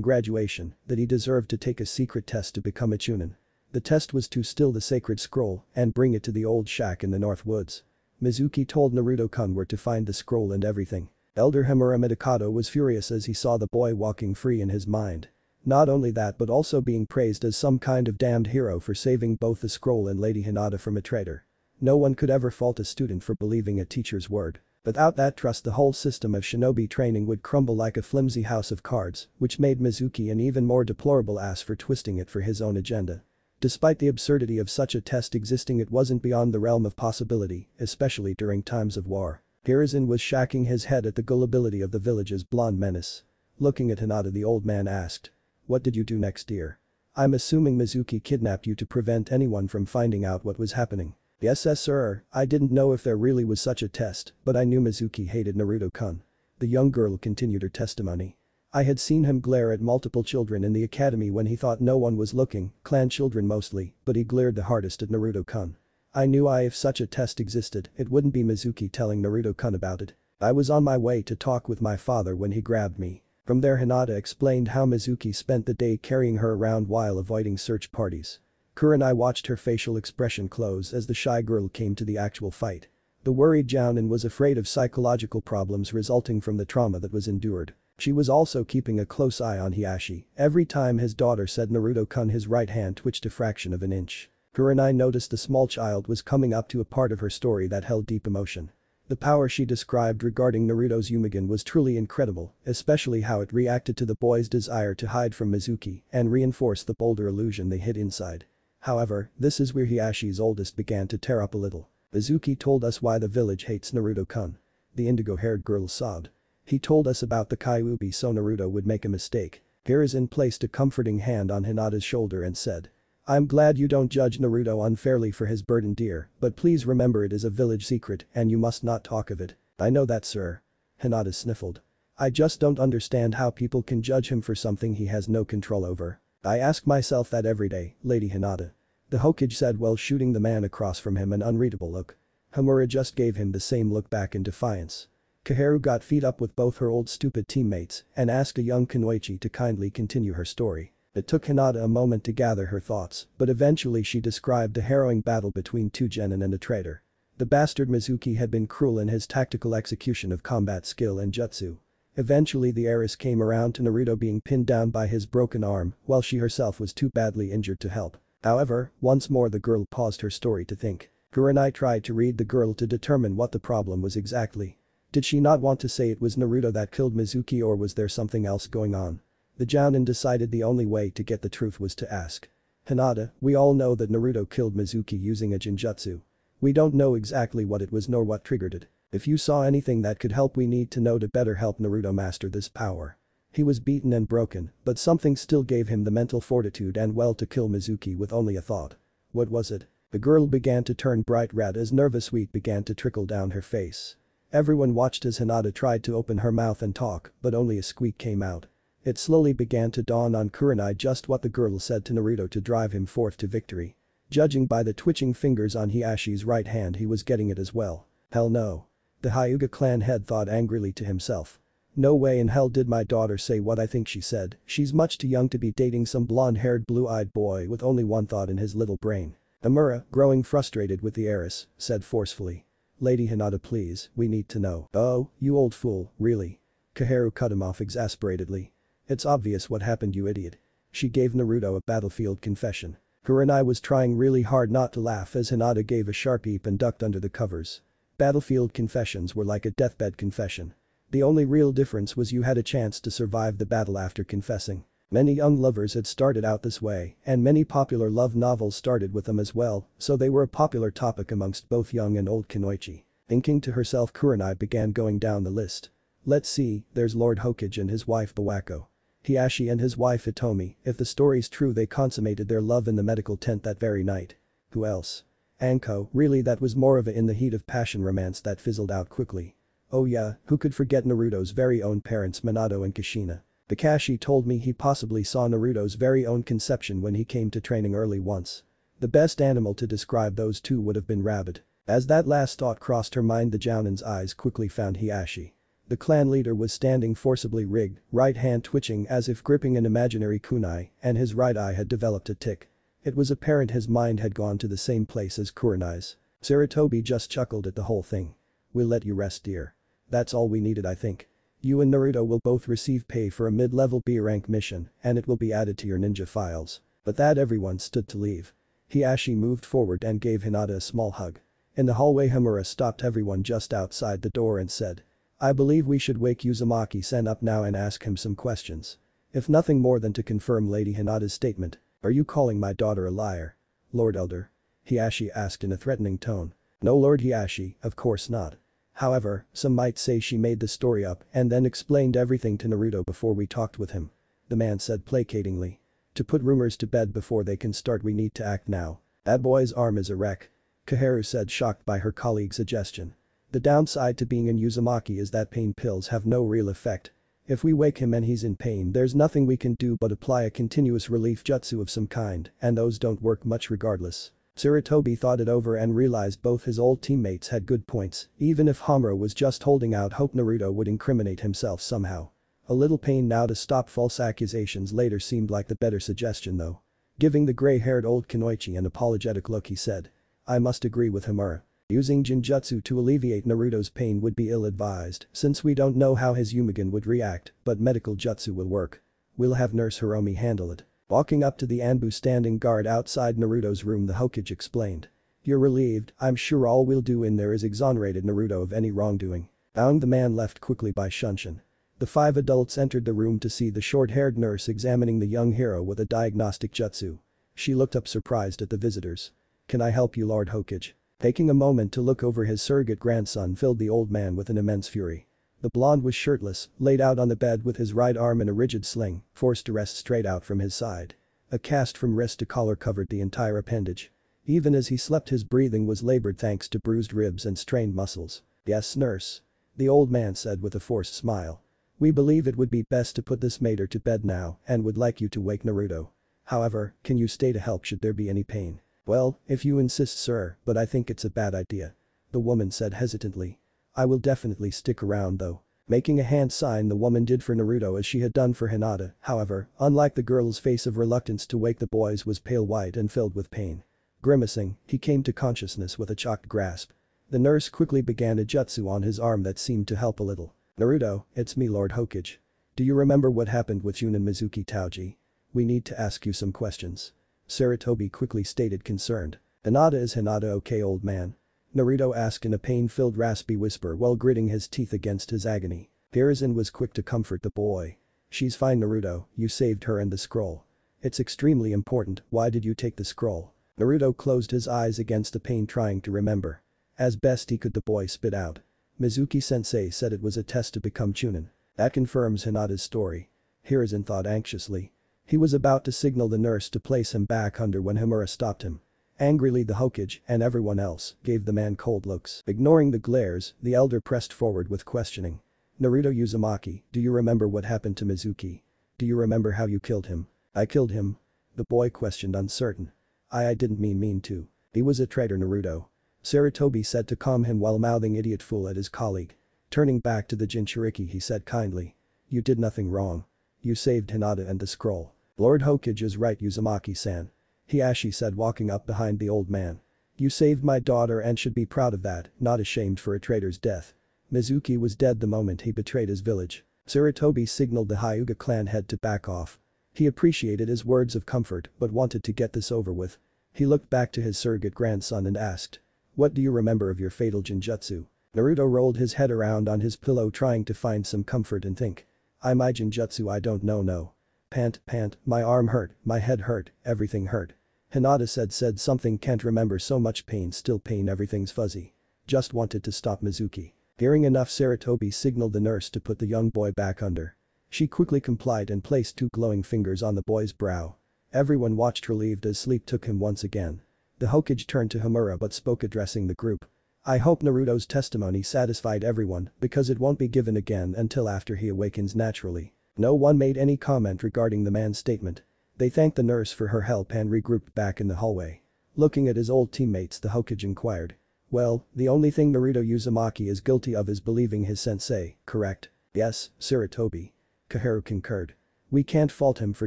A: graduation that he deserved to take a secret test to become a chunin. The test was to steal the sacred scroll and bring it to the old shack in the North Woods. Mizuki told Naruto-kun where to find the scroll and everything. Elder Hamura Midokado was furious as he saw the boy walking free in his mind. Not only that but also being praised as some kind of damned hero for saving both the scroll and Lady Hinata from a traitor. No one could ever fault a student for believing a teacher's word. Without that trust, the whole system of shinobi training would crumble like a flimsy house of cards, which made Mizuki an even more deplorable ass for twisting it for his own agenda. Despite the absurdity of such a test existing, it wasn't beyond the realm of possibility, especially during times of war. Hiruzen was shaking his head at the gullibility of the village's blonde menace. Looking at Hinata, the old man asked. What did you do next, dear? I'm assuming Mizuki kidnapped you to prevent anyone from finding out what was happening. Yes sir, I didn't know if there really was such a test, but I knew Mizuki hated Naruto-kun. The young girl continued her testimony. I had seen him glare at multiple children in the academy when he thought no one was looking, clan children mostly, but he glared the hardest at Naruto-kun. I knew if such a test existed, it wouldn't be Mizuki telling Naruto-kun about it. I was on my way to talk with my father when he grabbed me. From there Hinata explained how Mizuki spent the day carrying her around while avoiding search parties. Kurenai watched her facial expression close as the shy girl came to the actual fight. The worried Jounin was afraid of psychological problems resulting from the trauma that was endured. She was also keeping a close eye on Hiashi. Every time his daughter said Naruto-kun, his right hand twitched a fraction of an inch. Kurenai noticed the small child was coming up to a part of her story that held deep emotion. The power she described regarding Naruto's Yumigan was truly incredible, especially how it reacted to the boy's desire to hide from Mizuki and reinforced the bolder illusion they hid inside. However, this is where Hiashi's oldest began to tear up a little. Mizuki told us why the village hates Naruto-kun. The indigo-haired girl sobbed. He told us about the Kyuubi so Naruto would make a mistake. Hiruzen placed a comforting hand on Hinata's shoulder and said, "I'm glad you don't judge Naruto unfairly for his burden, dear, but please remember it is a village secret and you must not talk of it." "I know that, sir." Hinata sniffled. "I just don't understand how people can judge him for something he has no control over. I ask myself that every day, Lady Hinata." The Hokage said while shooting the man across from him an unreadable look. Hamura just gave him the same look back in defiance. Kaharu got fed up with both her old stupid teammates and asked a young Kunoichi to kindly continue her story. It took Hinata a moment to gather her thoughts, but eventually she described a harrowing battle between two genin and a traitor. The bastard Mizuki had been cruel in his tactical execution of combat skill and jutsu. Eventually the heiress came around to Naruto being pinned down by his broken arm while she herself was too badly injured to help. However, once more the girl paused her story to think. Kurenai tried to read the girl to determine what the problem was exactly. Did she not want to say it was Naruto that killed Mizuki, or was there something else going on? The Jounin decided the only way to get the truth was to ask. "Hinata, we all know that Naruto killed Mizuki using a Genjutsu. We don't know exactly what it was nor what triggered it. If you saw anything that could help, we need to know to better help Naruto master this power." He was beaten and broken, but something still gave him the mental fortitude and will to kill Mizuki with only a thought. What was it? The girl began to turn bright red as nervous sweat began to trickle down her face. Everyone watched as Hinata tried to open her mouth and talk, but only a squeak came out. It slowly began to dawn on Kurenai just what the girl said to Naruto to drive him forth to victory. Judging by the twitching fingers on Hiashi's right hand, he was getting it as well. Hell no. The Hyuga clan head thought angrily to himself. No way in hell did my daughter say what I think she said. She's much too young to be dating some blonde-haired blue-eyed boy with only one thought in his little brain. Amura, growing frustrated with the heiress, said forcefully. "Lady Hinata, please, we need to know." "Oh, you old fool, really?" Kaharu cut him off exasperatedly. "It's obvious what happened, you idiot." She gave Naruto a battlefield confession. Kurenai was trying really hard not to laugh as Hinata gave a sharp heap and ducked under the covers. Battlefield confessions were like a deathbed confession. The only real difference was you had a chance to survive the battle after confessing. Many young lovers had started out this way, and many popular love novels started with them as well, so they were a popular topic amongst both young and old Kunoichi. Thinking to herself, Kurenai began going down the list. Let's see, there's Lord Hokage and his wife Bawako. Hiashi and his wife Hitomi. If the story's true, they consummated their love in the medical tent that very night. Who else? Anko, really that was more of a in the heat of passion romance that fizzled out quickly. Oh yeah, who could forget Naruto's very own parents Minato and Kushina. Kakashi told me he possibly saw Naruto's very own conception when he came to training early once. The best animal to describe those two would have been rabbit. As that last thought crossed her mind, the Jounin's eyes quickly found Hiashi. The clan leader was standing forcibly rigged, right hand twitching as if gripping an imaginary kunai, and his right eye had developed a tic. It was apparent his mind had gone to the same place as Kurenai's. Sarutobi just chuckled at the whole thing. "We'll let you rest, dear. That's all we needed, I think. You and Naruto will both receive pay for a mid-level B-rank mission, and it will be added to your ninja files." But that everyone stood to leave. Hiashi moved forward and gave Hinata a small hug. In the hallway, Hamura stopped everyone just outside the door and said, "I believe we should wake Uzuamaki-san up now and ask him some questions." If nothing more than to confirm Lady Hinata's statement. "Are you calling my daughter a liar, Lord Elder?" Hiashi asked in a threatening tone. "No, Lord Hiashi, of course not. However, some might say she made the story up and then explained everything to Naruto before we talked with him," the man said placatingly. "To put rumors to bed before they can start, we need to act now." "That boy's arm is a wreck," Kaharu said, shocked by her colleague's suggestion. "The downside to being in Uzumaki is that pain pills have no real effect. If we wake him and he's in pain, there's nothing we can do but apply a continuous relief jutsu of some kind, and those don't work much regardless." Sarutobi thought it over and realized both his old teammates had good points. Even if Hamura was just holding out hope, Naruto would incriminate himself somehow. A little pain now to stop false accusations later seemed like the better suggestion though. Giving the gray-haired old Kunoichi an apologetic look he said. I must agree with Himura. Using Genjutsu to alleviate Naruto's pain would be ill-advised since we don't know how his Yumigan would react, but medical jutsu will work. We'll have Nurse Hiromi handle it. Walking up to the Anbu standing guard outside Naruto's room, the Hokage explained. You're relieved, I'm sure all we'll do in there is exonerated Naruto of any wrongdoing. The man left quickly by Shunshin. The 5 adults entered the room to see the short-haired nurse examining the young hero with a diagnostic jutsu. She looked up surprised at the visitors. Can I help you, Lord Hokage? Taking a moment to look over his surrogate grandson filled the old man with an immense fury. The blonde was shirtless, laid out on the bed with his right arm in a rigid sling, forced to rest straight out from his side. A cast from wrist to collar covered the entire appendage. Even as he slept his breathing was labored thanks to bruised ribs and strained muscles. Yes, nurse. The old man said with a forced smile. We believe it would be best to put this mater to bed now and would like you to wake Naruto. However, can you stay to help should there be any pain? Well, if you insist sir, but I think it's a bad idea. The woman said hesitantly. I will definitely stick around though. Making a hand sign the woman did for Naruto as she had done for Hinata, however, unlike the girl's face of reluctance to wake the boys was pale white and filled with pain. Grimacing, he came to consciousness with a shocked grasp. The nurse quickly began a jutsu on his arm that seemed to help a little. Naruto, it's me Lord Hokage. Do you remember what happened with Yunin Mizuki Taoji? We need to ask you some questions. Sarutobi quickly stated concerned. Hinata is Hinata okay old man? Naruto asked in a pain-filled raspy whisper while gritting his teeth against his agony. Hiruzen was quick to comfort the boy. She's fine Naruto, you saved her and the scroll. It's extremely important, why did you take the scroll? Naruto closed his eyes against the pain trying to remember. As best he could the boy spit out. Mizuki-sensei said it was a test to become Chunin. That confirms Hinata's story. Hiruzen thought anxiously. He was about to signal the nurse to place him back under when Himura stopped him. Angrily the Hokage and everyone else gave the man cold looks. Ignoring the glares, the elder pressed forward with questioning. Naruto Uzumaki, do you remember what happened to Mizuki? Do you remember how you killed him? I killed him? The boy questioned uncertain. I didn't mean to. He was a traitor Naruto. Sarutobi said to calm him while mouthing idiot fool at his colleague. Turning back to the Jinchuriki he said kindly. You did nothing wrong. You saved Hinata and the scroll. Lord Hokage is right Uzumaki-san. Hiashi said walking up behind the old man. You saved my daughter and should be proud of that, not ashamed for a traitor's death. Mizuki was dead the moment he betrayed his village. Sarutobi signaled the Hyuga clan head to back off. He appreciated his words of comfort but wanted to get this over with. He looked back to his surrogate grandson and asked. What do you remember of your fatal Genjutsu? Naruto rolled his head around on his pillow trying to find some comfort and think. My Genjutsu I don't know no. Pant, my arm hurt, my head hurt, everything hurt. Hinata said something can't remember so much pain still pain everything's fuzzy. Just wanted to stop Mizuki. Hearing enough Sarutobi signaled the nurse to put the young boy back under. She quickly complied and placed 2 glowing fingers on the boy's brow. Everyone watched relieved as sleep took him once again. The Hokage turned to Himura but spoke addressing the group. I hope Naruto's testimony satisfied everyone because it won't be given again until after he awakens naturally. No one made any comment regarding the man's statement. They thanked the nurse for her help and regrouped back in the hallway. Looking at his old teammates the Hokage inquired. Well, the only thing Naruto Uzumaki is guilty of is believing his sensei, correct? Yes, Sarutobi. Kaharu concurred. We can't fault him for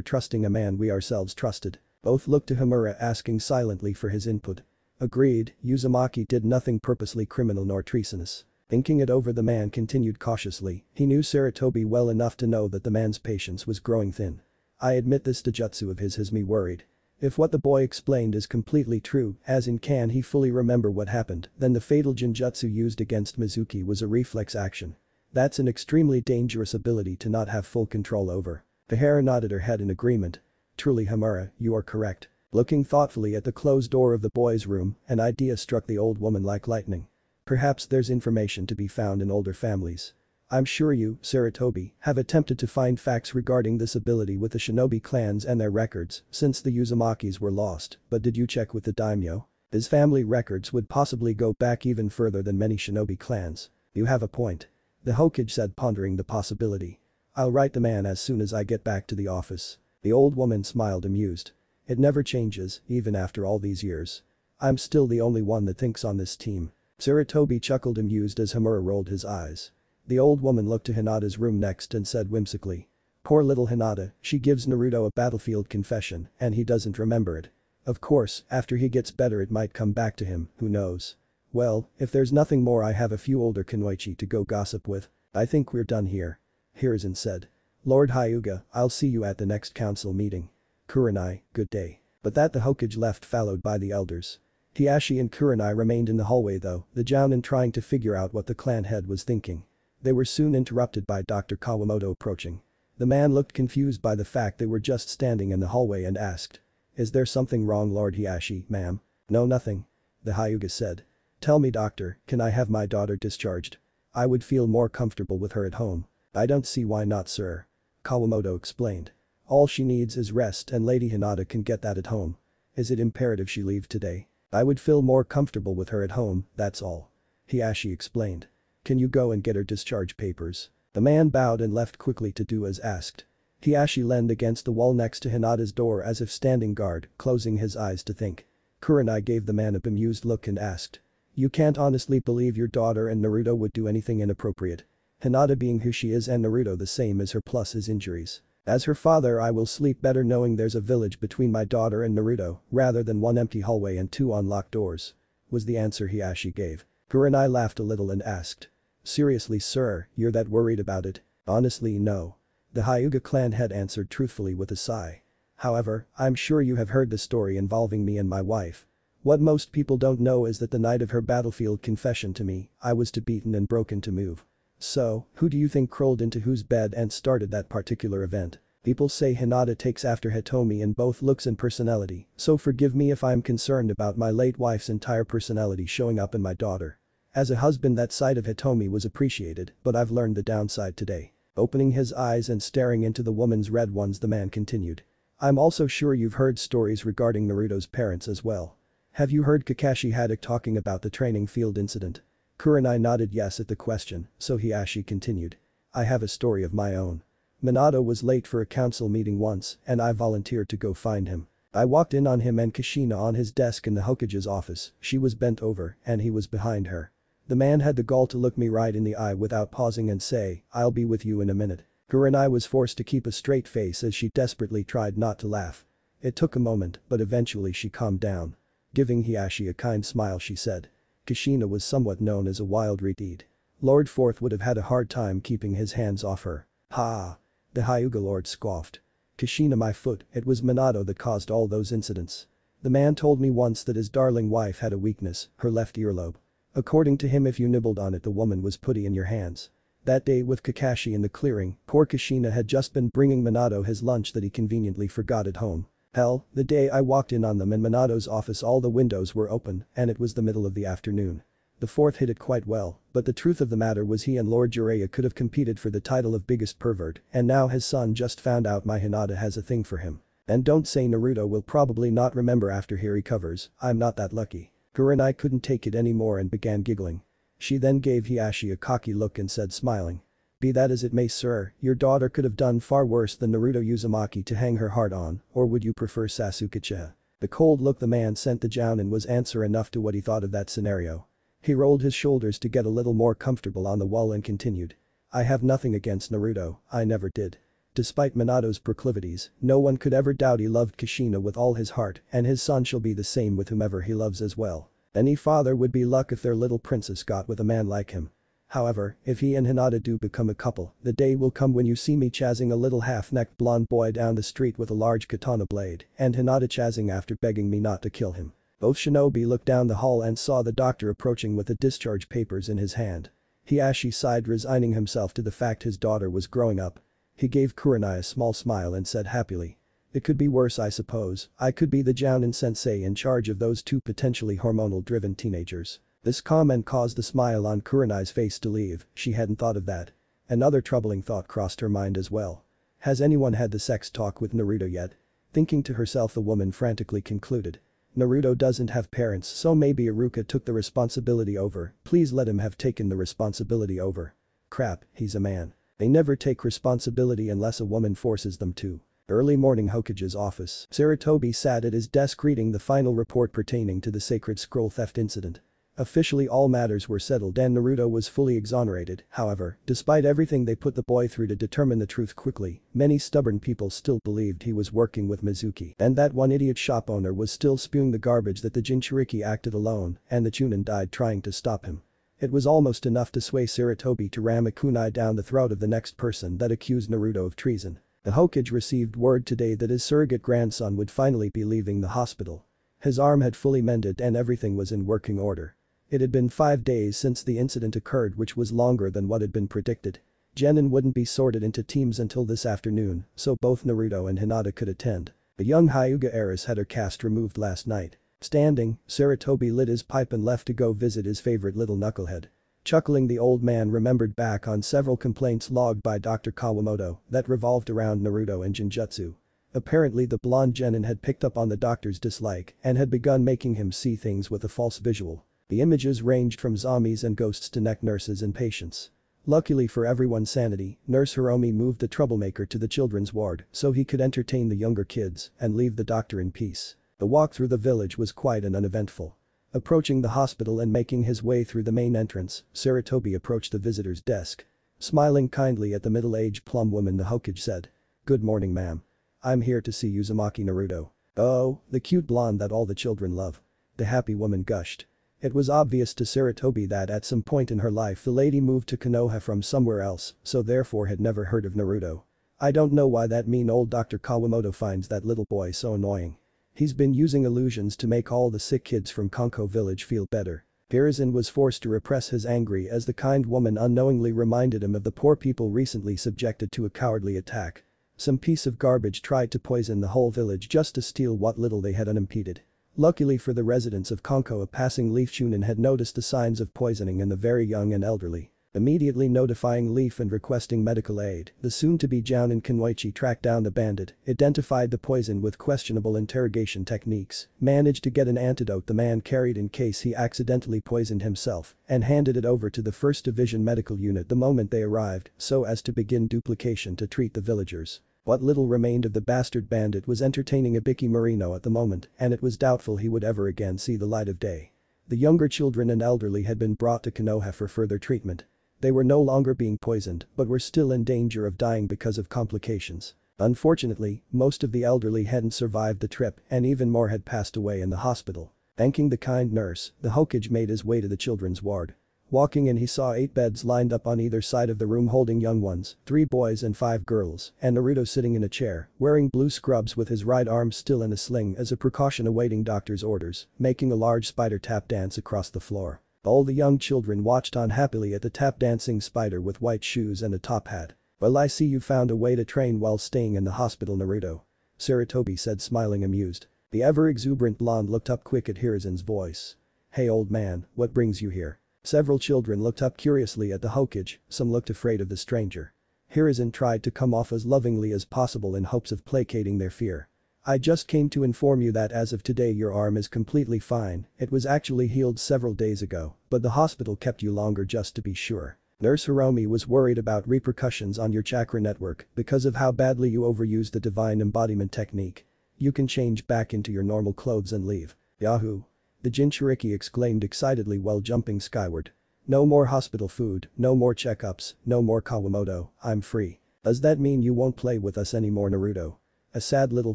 A: trusting a man we ourselves trusted. Both looked to Himura asking silently for his input. Agreed, Uzumaki did nothing purposely criminal nor treasonous. Thinking it over the man continued cautiously, he knew Sarutobi well enough to know that the man's patience was growing thin. I admit this Doujutsu of his has me worried. If what the boy explained is completely true, as in can he fully remember what happened, then the fatal Genjutsu used against Mizuki was a reflex action. That's an extremely dangerous ability to not have full control over. Tahara nodded her head in agreement. Truly Himura, you are correct. Looking thoughtfully at the closed door of the boys' room, an idea struck the old woman like lightning. Perhaps there's information to be found in older families. I'm sure you, Sarutobi, have attempted to find facts regarding this ability with the shinobi clans and their records since the Uzumakis were lost, but did you check with the daimyo? His family records would possibly go back even further than many shinobi clans. You have a point. The Hokage said pondering the possibility. I'll write the man as soon as I get back to the office. The old woman smiled amused. It never changes, even after all these years. I'm still the only one that thinks on this team. Sarutobi chuckled amused as Himura rolled his eyes. The old woman looked to Hinata's room next and said whimsically. Poor little Hinata, she gives Naruto a battlefield confession and he doesn't remember it. Of course, after he gets better it might come back to him, who knows. Well, if there's nothing more I have a few older kunoichi to go gossip with. I think we're done here. Hiruzen said. Lord Hyuga, I'll see you at the next council meeting. Kurenai, good day. But that the Hokage left followed by the elders. Hiashi and Kurenai remained in the hallway though, the Jounin trying to figure out what the clan head was thinking. They were soon interrupted by Dr. Kawamoto approaching. The man looked confused by the fact they were just standing in the hallway and asked. Is there something wrong Lord Hiashi, ma'am? No nothing. The Hyuga said. Tell me doctor, can I have my daughter discharged? I would feel more comfortable with her at home. I don't see why not sir. Kawamoto explained. All she needs is rest and Lady Hinata can get that at home. Is it imperative she leave today? I would feel more comfortable with her at home, that's all. Hiashi explained. Can you go and get her discharge papers? The man bowed and left quickly to do as asked. Hiashi leaned against the wall next to Hinata's door as if standing guard, closing his eyes to think. Kurenai gave the man a bemused look and asked. You can't honestly believe your daughter and Naruto would do anything inappropriate. Hinata being who she is and Naruto the same as her plus his injuries. As her father I will sleep better knowing there's a village between my daughter and Naruto rather than one empty hallway and two unlocked doors. Was the answer Hiashi gave. Kurenai laughed a little and asked. Seriously sir, you're that worried about it? Honestly no. The Hyuga clan head answered truthfully with a sigh. However, I'm sure you have heard the story involving me and my wife. What most people don't know is that the night of her battlefield confession to me, I was too beaten and broken to move. So, who do you think crawled into whose bed and started that particular event? People say Hinata takes after Hitomi in both looks and personality, so forgive me if I'm concerned about my late wife's entire personality showing up in my daughter. As a husband that side of Hitomi was appreciated, but I've learned the downside today. Opening his eyes and staring into the woman's red ones the man continued. I'm also sure you've heard stories regarding Naruto's parents as well. Have you heard Kakashi Haddock talking about the training field incident? Kurenai nodded yes at the question, so Hiashi continued. I have a story of my own. Minato was late for a council meeting once and I volunteered to go find him. I walked in on him and Kushina on his desk in the Hokage's office, she was bent over and he was behind her. The man had the gall to look me right in the eye without pausing and say, I'll be with you in a minute. Kurenai was forced to keep a straight face as she desperately tried not to laugh. It took a moment but eventually she calmed down. Giving Hiashi a kind smile she said. Kushina was somewhat known as a wild reed. Lord Fourth would have had a hard time keeping his hands off her. Ha! The Hyuga Lord scoffed. Kushina my foot, it was Minato that caused all those incidents. The man told me once that his darling wife had a weakness, her left earlobe. According to him if you nibbled on it the woman was putty in your hands. That day with Kakashi in the clearing, poor Kushina had just been bringing Minato his lunch that he conveniently forgot at home. Hell, the day I walked in on them in Minato's office all the windows were open and it was the middle of the afternoon. The fourth hid it quite well, but the truth of the matter was he and Lord Jiraiya could have competed for the title of biggest pervert and now his son just found out my Hinata has a thing for him. And don't say Naruto will probably not remember after he recovers, I'm not that lucky. Kurenai couldn't take it anymore and began giggling. She then gave Hiashi a cocky look and said smiling. Be that as it may sir, your daughter could have done far worse than Naruto Uzumaki to hang her heart on, or would you prefer Sasuke-cha? The cold look the man sent the Jounin was answer enough to what he thought of that scenario. He rolled his shoulders to get a little more comfortable on the wall and continued. I have nothing against Naruto, I never did. Despite Minato's proclivities, no one could ever doubt he loved Kushina with all his heart and his son shall be the same with whomever he loves as well. Any father would be luck if their little princess got with a man like him. However, if he and Hinata do become a couple, the day will come when you see me chasing a little half-necked blonde boy down the street with a large katana blade and Hinata chasing after begging me not to kill him. Both shinobi looked down the hall and saw the doctor approaching with the discharge papers in his hand. Hiashi sighed resigning himself to the fact his daughter was growing up. He gave Kurenai a small smile and said happily. It could be worse I suppose, I could be the Jounin sensei in charge of those two potentially hormonal-driven teenagers. This comment caused the smile on Kurenai's face to leave, she hadn't thought of that. Another troubling thought crossed her mind as well. Has anyone had the sex talk with Naruto yet? Thinking to herself the woman frantically concluded. Naruto doesn't have parents so maybe Iruka took the responsibility over, please let him have taken the responsibility over. Crap, he's a man. They never take responsibility unless a woman forces them to. Early morning Hokage's office. Sarutobi sat at his desk reading the final report pertaining to the sacred scroll theft incident. Officially all matters were settled and Naruto was fully exonerated, however, despite everything they put the boy through to determine the truth quickly, many stubborn people still believed he was working with Mizuki and that one idiot shop owner was still spewing the garbage that the Jinchuriki acted alone and the Chunin died trying to stop him. It was almost enough to sway Sarutobi to ram a kunai down the throat of the next person that accused Naruto of treason. The Hokage received word today that his surrogate grandson would finally be leaving the hospital. His arm had fully mended and everything was in working order. It had been 5 days since the incident occurred, which was longer than what had been predicted. Genin wouldn't be sorted into teams until this afternoon, so both Naruto and Hinata could attend. The young Hyuga heiress had her cast removed last night. Standing, Sarutobi lit his pipe and left to go visit his favorite little knucklehead. Chuckling, the old man remembered back on several complaints logged by Dr. Kawamoto that revolved around Naruto and Genjutsu. Apparently the blonde Genin had picked up on the doctor's dislike and had begun making him see things with a false visual. The images ranged from zombies and ghosts to neck nurses and patients. Luckily for everyone's sanity, Nurse Hiromi moved the troublemaker to the children's ward so he could entertain the younger kids and leave the doctor in peace. The walk through the village was quiet and uneventful. Approaching the hospital and making his way through the main entrance, Sarutobi approached the visitor's desk. Smiling kindly at the middle-aged plum woman, the Hokage said, "Good morning, ma'am. I'm here to see Uzuamki Naruto." "Oh, the cute blonde that all the children love." The happy woman gushed. It was obvious to Sarutobi that at some point in her life the lady moved to Konoha from somewhere else, so therefore had never heard of Naruto. "I don't know why that mean old Dr. Kawamoto finds that little boy so annoying. He's been using illusions to make all the sick kids from Konko village feel better." Hiruzen was forced to repress his anger as the kind woman unknowingly reminded him of the poor people recently subjected to a cowardly attack. Some piece of garbage tried to poison the whole village just to steal what little they had unimpeded. Luckily for the residents of Konko, a passing Leaf Chunin had noticed the signs of poisoning in the very young and elderly. Immediately notifying Leaf and requesting medical aid, the soon-to-be Jounin Kenwaichi tracked down the bandit, identified the poison with questionable interrogation techniques, managed to get an antidote the man carried in case he accidentally poisoned himself, and handed it over to the 1st Division Medical Unit the moment they arrived so as to begin duplication to treat the villagers. What little remained of the bastard bandit was entertaining Ibiki Marino at the moment, and it was doubtful he would ever again see the light of day. The younger children and elderly had been brought to Konoha for further treatment. They were no longer being poisoned but were still in danger of dying because of complications. Unfortunately, most of the elderly hadn't survived the trip and even more had passed away in the hospital. Thanking the kind nurse, the Hokage made his way to the children's ward. Walking in, he saw 8 beds lined up on either side of the room holding young ones, 3 boys and 5 girls, and Naruto sitting in a chair, wearing blue scrubs with his right arm still in a sling as a precaution awaiting doctor's orders, making a large spider tap dance across the floor. All the young children watched on happily at the tap-dancing spider with white shoes and a top hat. "Well, I see you found a way to train while staying in the hospital, Naruto," Sarutobi said, smiling amused. The ever-exuberant blonde looked up quick at Hiruzen's voice. "Hey old man, what brings you here?" Several children looked up curiously at the Hokage, some looked afraid of the stranger. Hiruzen tried to come off as lovingly as possible in hopes of placating their fear. "I just came to inform you that as of today your arm is completely fine. It was actually healed several days ago, but the hospital kept you longer just to be sure." Nurse Hiromi was worried about repercussions on your chakra network because of how badly you overused the divine embodiment technique. "You can change back into your normal clothes and leave." "Yahoo!" the Jinchuriki exclaimed excitedly while jumping skyward. "No more hospital food, no more checkups, no more Kawamoto, I'm free." "Does that mean you won't play with us anymore, Naruto?" a sad little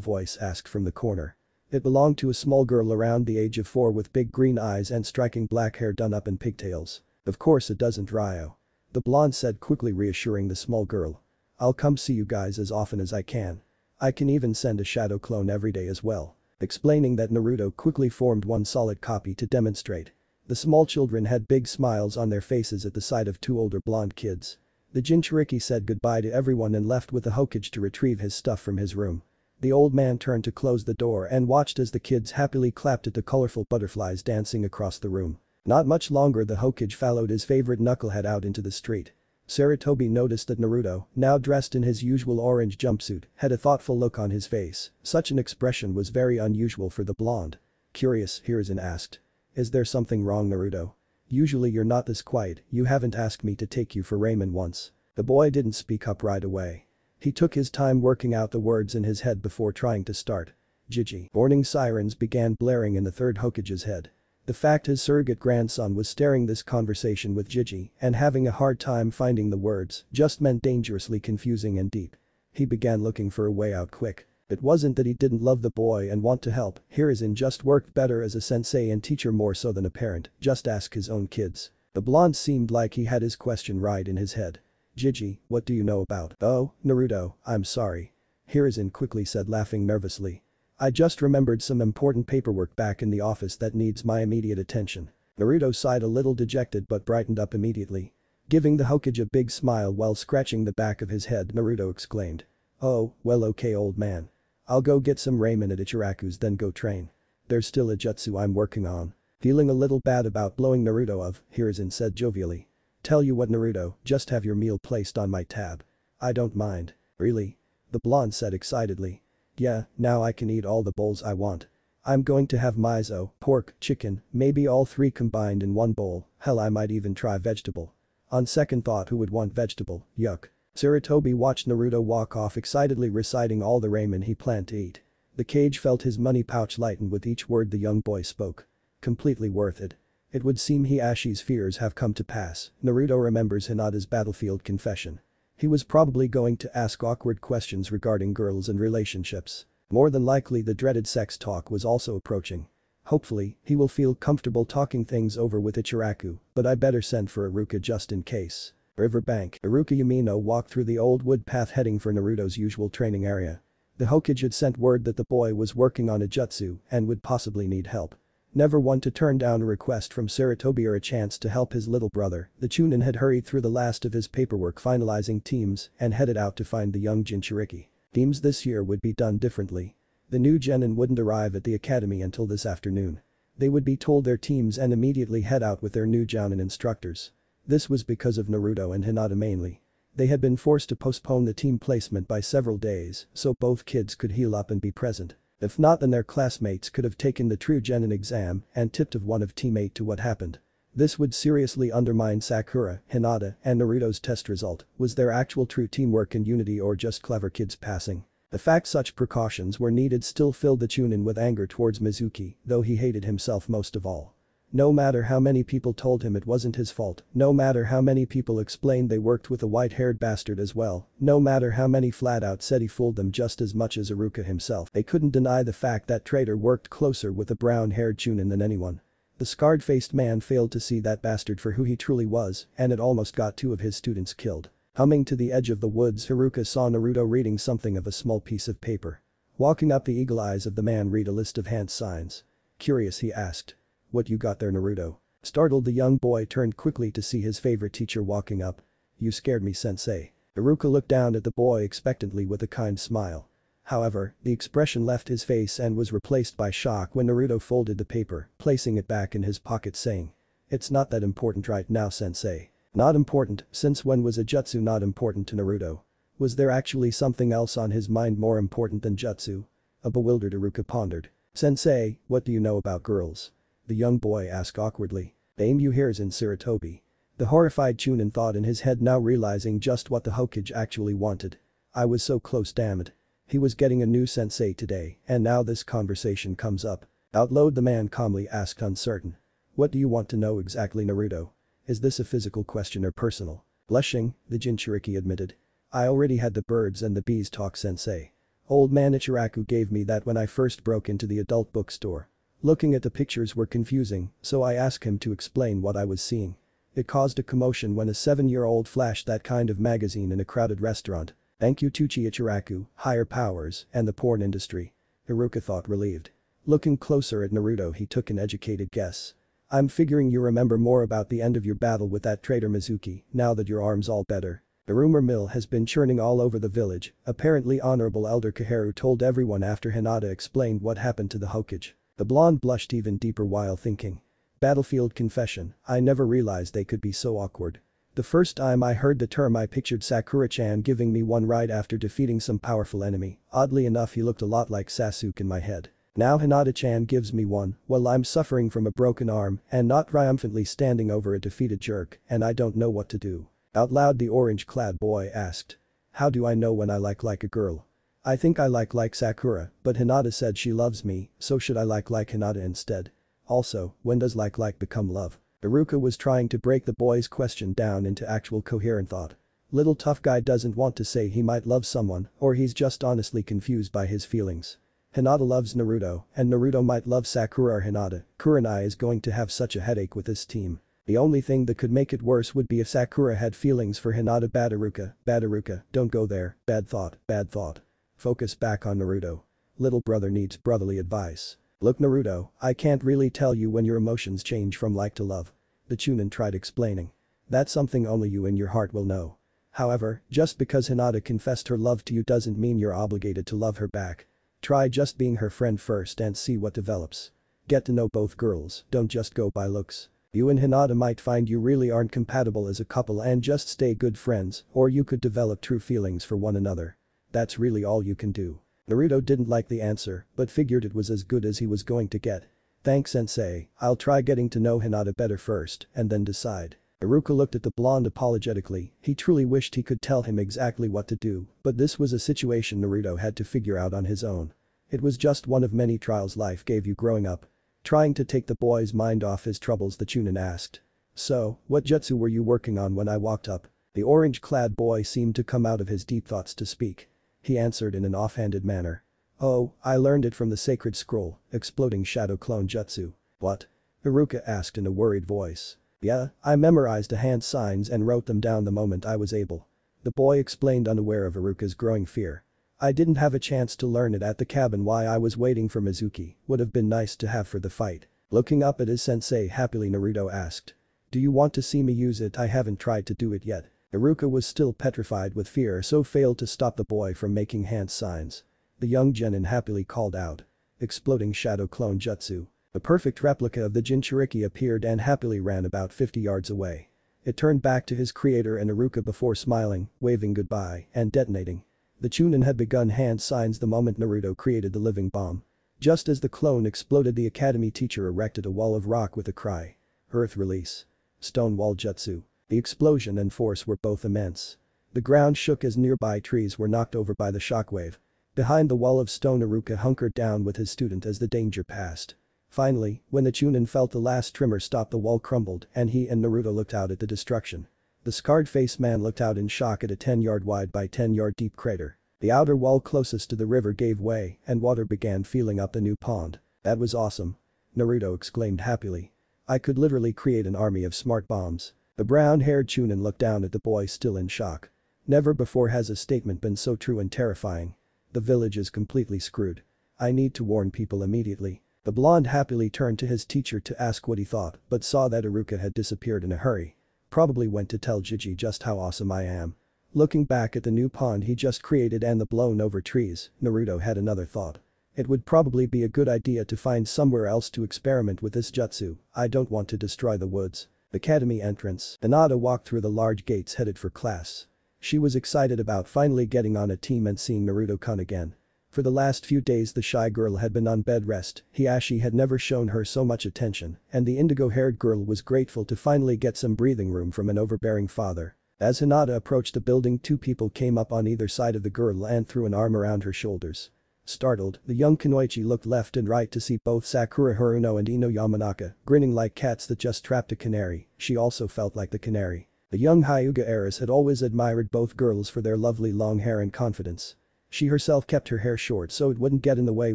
A: voice asked from the corner. It belonged to a small girl around the age of 4 with big green eyes and striking black hair done up in pigtails. "Of course it doesn't, Ryo," the blonde said, quickly reassuring the small girl. "I'll come see you guys as often as I can. I can even send a shadow clone every day as well." Explaining that, Naruto quickly formed one solid copy to demonstrate. The small children had big smiles on their faces at the sight of 2 older blonde kids. The Jinchuriki said goodbye to everyone and left with the Hokage to retrieve his stuff from his room. The old man turned to close the door and watched as the kids happily clapped at the colorful butterflies dancing across the room. Not much longer, the Hokage followed his favorite knucklehead out into the street. Sarutobi noticed that Naruto, now dressed in his usual orange jumpsuit, had a thoughtful look on his face. Such an expression was very unusual for the blonde. "Curious?" Hiruzen asked. "Is there something wrong, Naruto? Usually you're not this quiet. You haven't asked me to take you for ramen once." The boy didn't speak up right away. He took his time working out the words in his head before trying to start. Jiji. Warning sirens began blaring in the 3rd Hokage's head. The fact his surrogate grandson was staring this conversation with Gigi and having a hard time finding the words just meant dangerously confusing and deep. He began looking for a way out quick. It wasn't that he didn't love the boy and want to help, Hiruzen just worked better as a sensei and teacher more so than a parent, just ask his own kids. The blonde seemed like he had his question right in his head. Gigi, what do you know about? Oh, Naruto, I'm sorry. Hiruzen quickly said laughing nervously. I just remembered some important paperwork back in the office that needs my immediate attention. Naruto sighed a little dejected but brightened up immediately. Giving the Hokage a big smile while scratching the back of his head, Naruto exclaimed. Oh, well okay old man. I'll go get some ramen at Ichiraku's then go train. There's still a jutsu I'm working on. Feeling a little bad about blowing Naruto off, Hiruzen said jovially. Tell you what Naruto, just have your meal placed on my tab. I don't mind. Really? The blonde said excitedly. Yeah, now I can eat all the bowls I want. I'm going to have miso, pork, chicken, maybe all three combined in one bowl, hell I might even try vegetable. On second thought who would want vegetable, yuck. Sarutobi watched Naruto walk off excitedly reciting all the ramen he planned to eat. The cage felt his money pouch lighten with each word the young boy spoke. Completely worth it. It would seem Hiashi's fears have come to pass, Naruto remembers Hinata's battlefield confession. He was probably going to ask awkward questions regarding girls and relationships. More than likely the dreaded sex talk was also approaching. Hopefully, he will feel comfortable talking things over with Ichiraku, but I better send for Iruka just in case. Riverbank. Iruka Yumino walked through the old wood path heading for Naruto's usual training area. The Hokage had sent word that the boy was working on a jutsu and would possibly need help. Never one to turn down a request from Sarutobi or a chance to help his little brother, the Chunin had hurried through the last of his paperwork finalizing teams and headed out to find the young Jinchuriki. Teams this year would be done differently. The new genin wouldn't arrive at the academy until this afternoon. They would be told their teams and immediately head out with their new jounin instructors. This was because of Naruto and Hinata mainly. They had been forced to postpone the team placement by several days so both kids could heal up and be present. If not then their classmates could have taken the true genin exam and tipped of one of teammate to what happened. This would seriously undermine Sakura, Hinata, and Naruto's test result. Was there actual true teamwork and unity or just clever kids passing? The fact such precautions were needed still filled the Chunin with anger towards Mizuki, though he hated himself most of all. No matter how many people told him it wasn't his fault, no matter how many people explained they worked with a white-haired bastard as well, no matter how many flat out said he fooled them just as much as Iruka himself, they couldn't deny the fact that traitor worked closer with a brown-haired Chunin than anyone. The scarred-faced man failed to see that bastard for who he truly was, and it almost got two of his students killed. Humming to the edge of the woods, Haruka saw Naruto reading something of a small piece of paper. Walking up, the eagle eyes of the man read a list of hand signs. Curious, he asked. What you got there, Naruto? Startled, the young boy turned quickly to see his favorite teacher walking up. You scared me, sensei. Haruka looked down at the boy expectantly with a kind smile. However, the expression left his face and was replaced by shock when Naruto folded the paper, placing it back in his pocket saying. It's not that important right now, sensei. Not important? Since when was a jutsu not important to Naruto? Was there actually something else on his mind more important than jutsu? A bewildered Haruka pondered. Sensei, what do you know about girls? The young boy asked awkwardly. Aim you hears in Sarutobi. The horrified Chunin thought in his head, now realizing just what the Hokage actually wanted. I was so close, damn it. He was getting a new sensei today, and now this conversation comes up. Out loud, the man calmly asked, uncertain. What do you want to know exactly, Naruto? Is this a physical question or personal? Blushing, the Jinchuriki admitted. I already had the birds and the bees talk, sensei. Old man Ichiraku gave me that when I first broke into the adult bookstore. Looking at the pictures were confusing, so I asked him to explain what I was seeing. It caused a commotion when a 7-year-old flashed that kind of magazine in a crowded restaurant. Thank you to Ichiraku, higher powers, and the porn industry. Haruka thought, relieved. Looking closer at Naruto, he took an educated guess. I'm figuring you remember more about the end of your battle with that traitor Mizuki, now that your arm's all better. The rumor mill has been churning all over the village, apparently Honorable Elder Kaharu told everyone after Hinata explained what happened to the Hokage. The blonde blushed even deeper while thinking. Battlefield confession, I never realized they could be so awkward. The first time I heard the term I pictured Sakura-chan giving me one right after defeating some powerful enemy. Oddly enough, he looked a lot like Sasuke in my head. Now Hinata-chan gives me one while I'm suffering from a broken arm and not triumphantly standing over a defeated jerk, and I don't know what to do. Out loud, the orange-clad boy asked. How do I know when I like a girl? I think I like Sakura, but Hinata said she loves me, so should I like Hinata instead? Also, when does like become love? Iruka was trying to break the boy's question down into actual coherent thought. Little tough guy doesn't want to say he might love someone or he's just honestly confused by his feelings. Hinata loves Naruto and Naruto might love Sakura or Hinata. Kurenai is going to have such a headache with this team. The only thing that could make it worse would be if Sakura had feelings for Hinata. Bad Iruka, don't go there, bad thought. Focus back on Naruto. Little brother needs brotherly advice. Look Naruto, I can't really tell you when your emotions change from like to love. The Chunin tried explaining. That's something only you in your heart will know. However, just because Hinata confessed her love to you doesn't mean you're obligated to love her back. Try just being her friend first and see what develops. Get to know both girls, don't just go by looks. You and Hinata might find you really aren't compatible as a couple and just stay good friends, or you could develop true feelings for one another. That's really all you can do. Naruto didn't like the answer, but figured it was as good as he was going to get. Thanks sensei, I'll try getting to know Hinata better first and then decide. Iruka looked at the blonde apologetically, he truly wished he could tell him exactly what to do, but this was a situation Naruto had to figure out on his own. It was just one of many trials life gave you growing up. Trying to take the boy's mind off his troubles, the Chunin asked. So, what jutsu were you working on when I walked up? The orange-clad boy seemed to come out of his deep thoughts to speak. He answered in an offhanded manner. Oh, I learned it from the sacred scroll, exploding shadow clone jutsu. What? Iruka asked in a worried voice. Yeah, I memorized the hand signs and wrote them down the moment I was able. The boy explained, unaware of Iruka's growing fear. I didn't have a chance to learn it at the cabin while I was waiting for Mizuki, would have been nice to have for the fight. Looking up at his sensei happily, Naruto asked. Do you want to see me use it? I haven't tried to do it yet. Iruka was still petrified with fear so failed to stop the boy from making hand signs. The young genin happily called out. Exploding shadow clone jutsu. A perfect replica of the Jinchuriki appeared and happily ran about 50 yards away. It turned back to his creator and Iruka before smiling, waving goodbye, and detonating. The Chunin had begun hand signs the moment Naruto created the living bomb. Just as the clone exploded, the academy teacher erected a wall of rock with a cry. Earth release. Stone wall jutsu. The explosion and force were both immense. The ground shook as nearby trees were knocked over by the shockwave. Behind the wall of stone, Iruka hunkered down with his student as the danger passed. Finally, when the Chunin felt the last tremor stop, the wall crumbled and he and Naruto looked out at the destruction. The scarred-faced man looked out in shock at a 10-yard wide by 10-yard deep crater. The outer wall closest to the river gave way and water began filling up the new pond. That was awesome. Naruto exclaimed happily. I could literally create an army of smart bombs. The brown-haired Chunin looked down at the boy still in shock. Never before has a statement been so true and terrifying. The village is completely screwed. I need to warn people immediately. The blonde happily turned to his teacher to ask what he thought but saw that Iruka had disappeared in a hurry. Probably went to tell Gigi just how awesome I am. Looking back at the new pond he just created and the blown over trees, Naruto had another thought. It would probably be a good idea to find somewhere else to experiment with this jutsu. I don't want to destroy the woods. Academy entrance. Hinata walked through the large gates headed for class. She was excited about finally getting on a team and seeing Naruto-kun again. For the last few days the shy girl had been on bed rest, Hiashi had never shown her so much attention, and the indigo-haired girl was grateful to finally get some breathing room from an overbearing father. As Hinata approached the building, two people came up on either side of the girl and threw an arm around her shoulders. Startled, the young Kunoichi looked left and right to see both Sakura Haruno and Ino Yamanaka, grinning like cats that just trapped a canary. She also felt like the canary. The young Hyuga heiress had always admired both girls for their lovely long hair and confidence. She herself kept her hair short so it wouldn't get in the way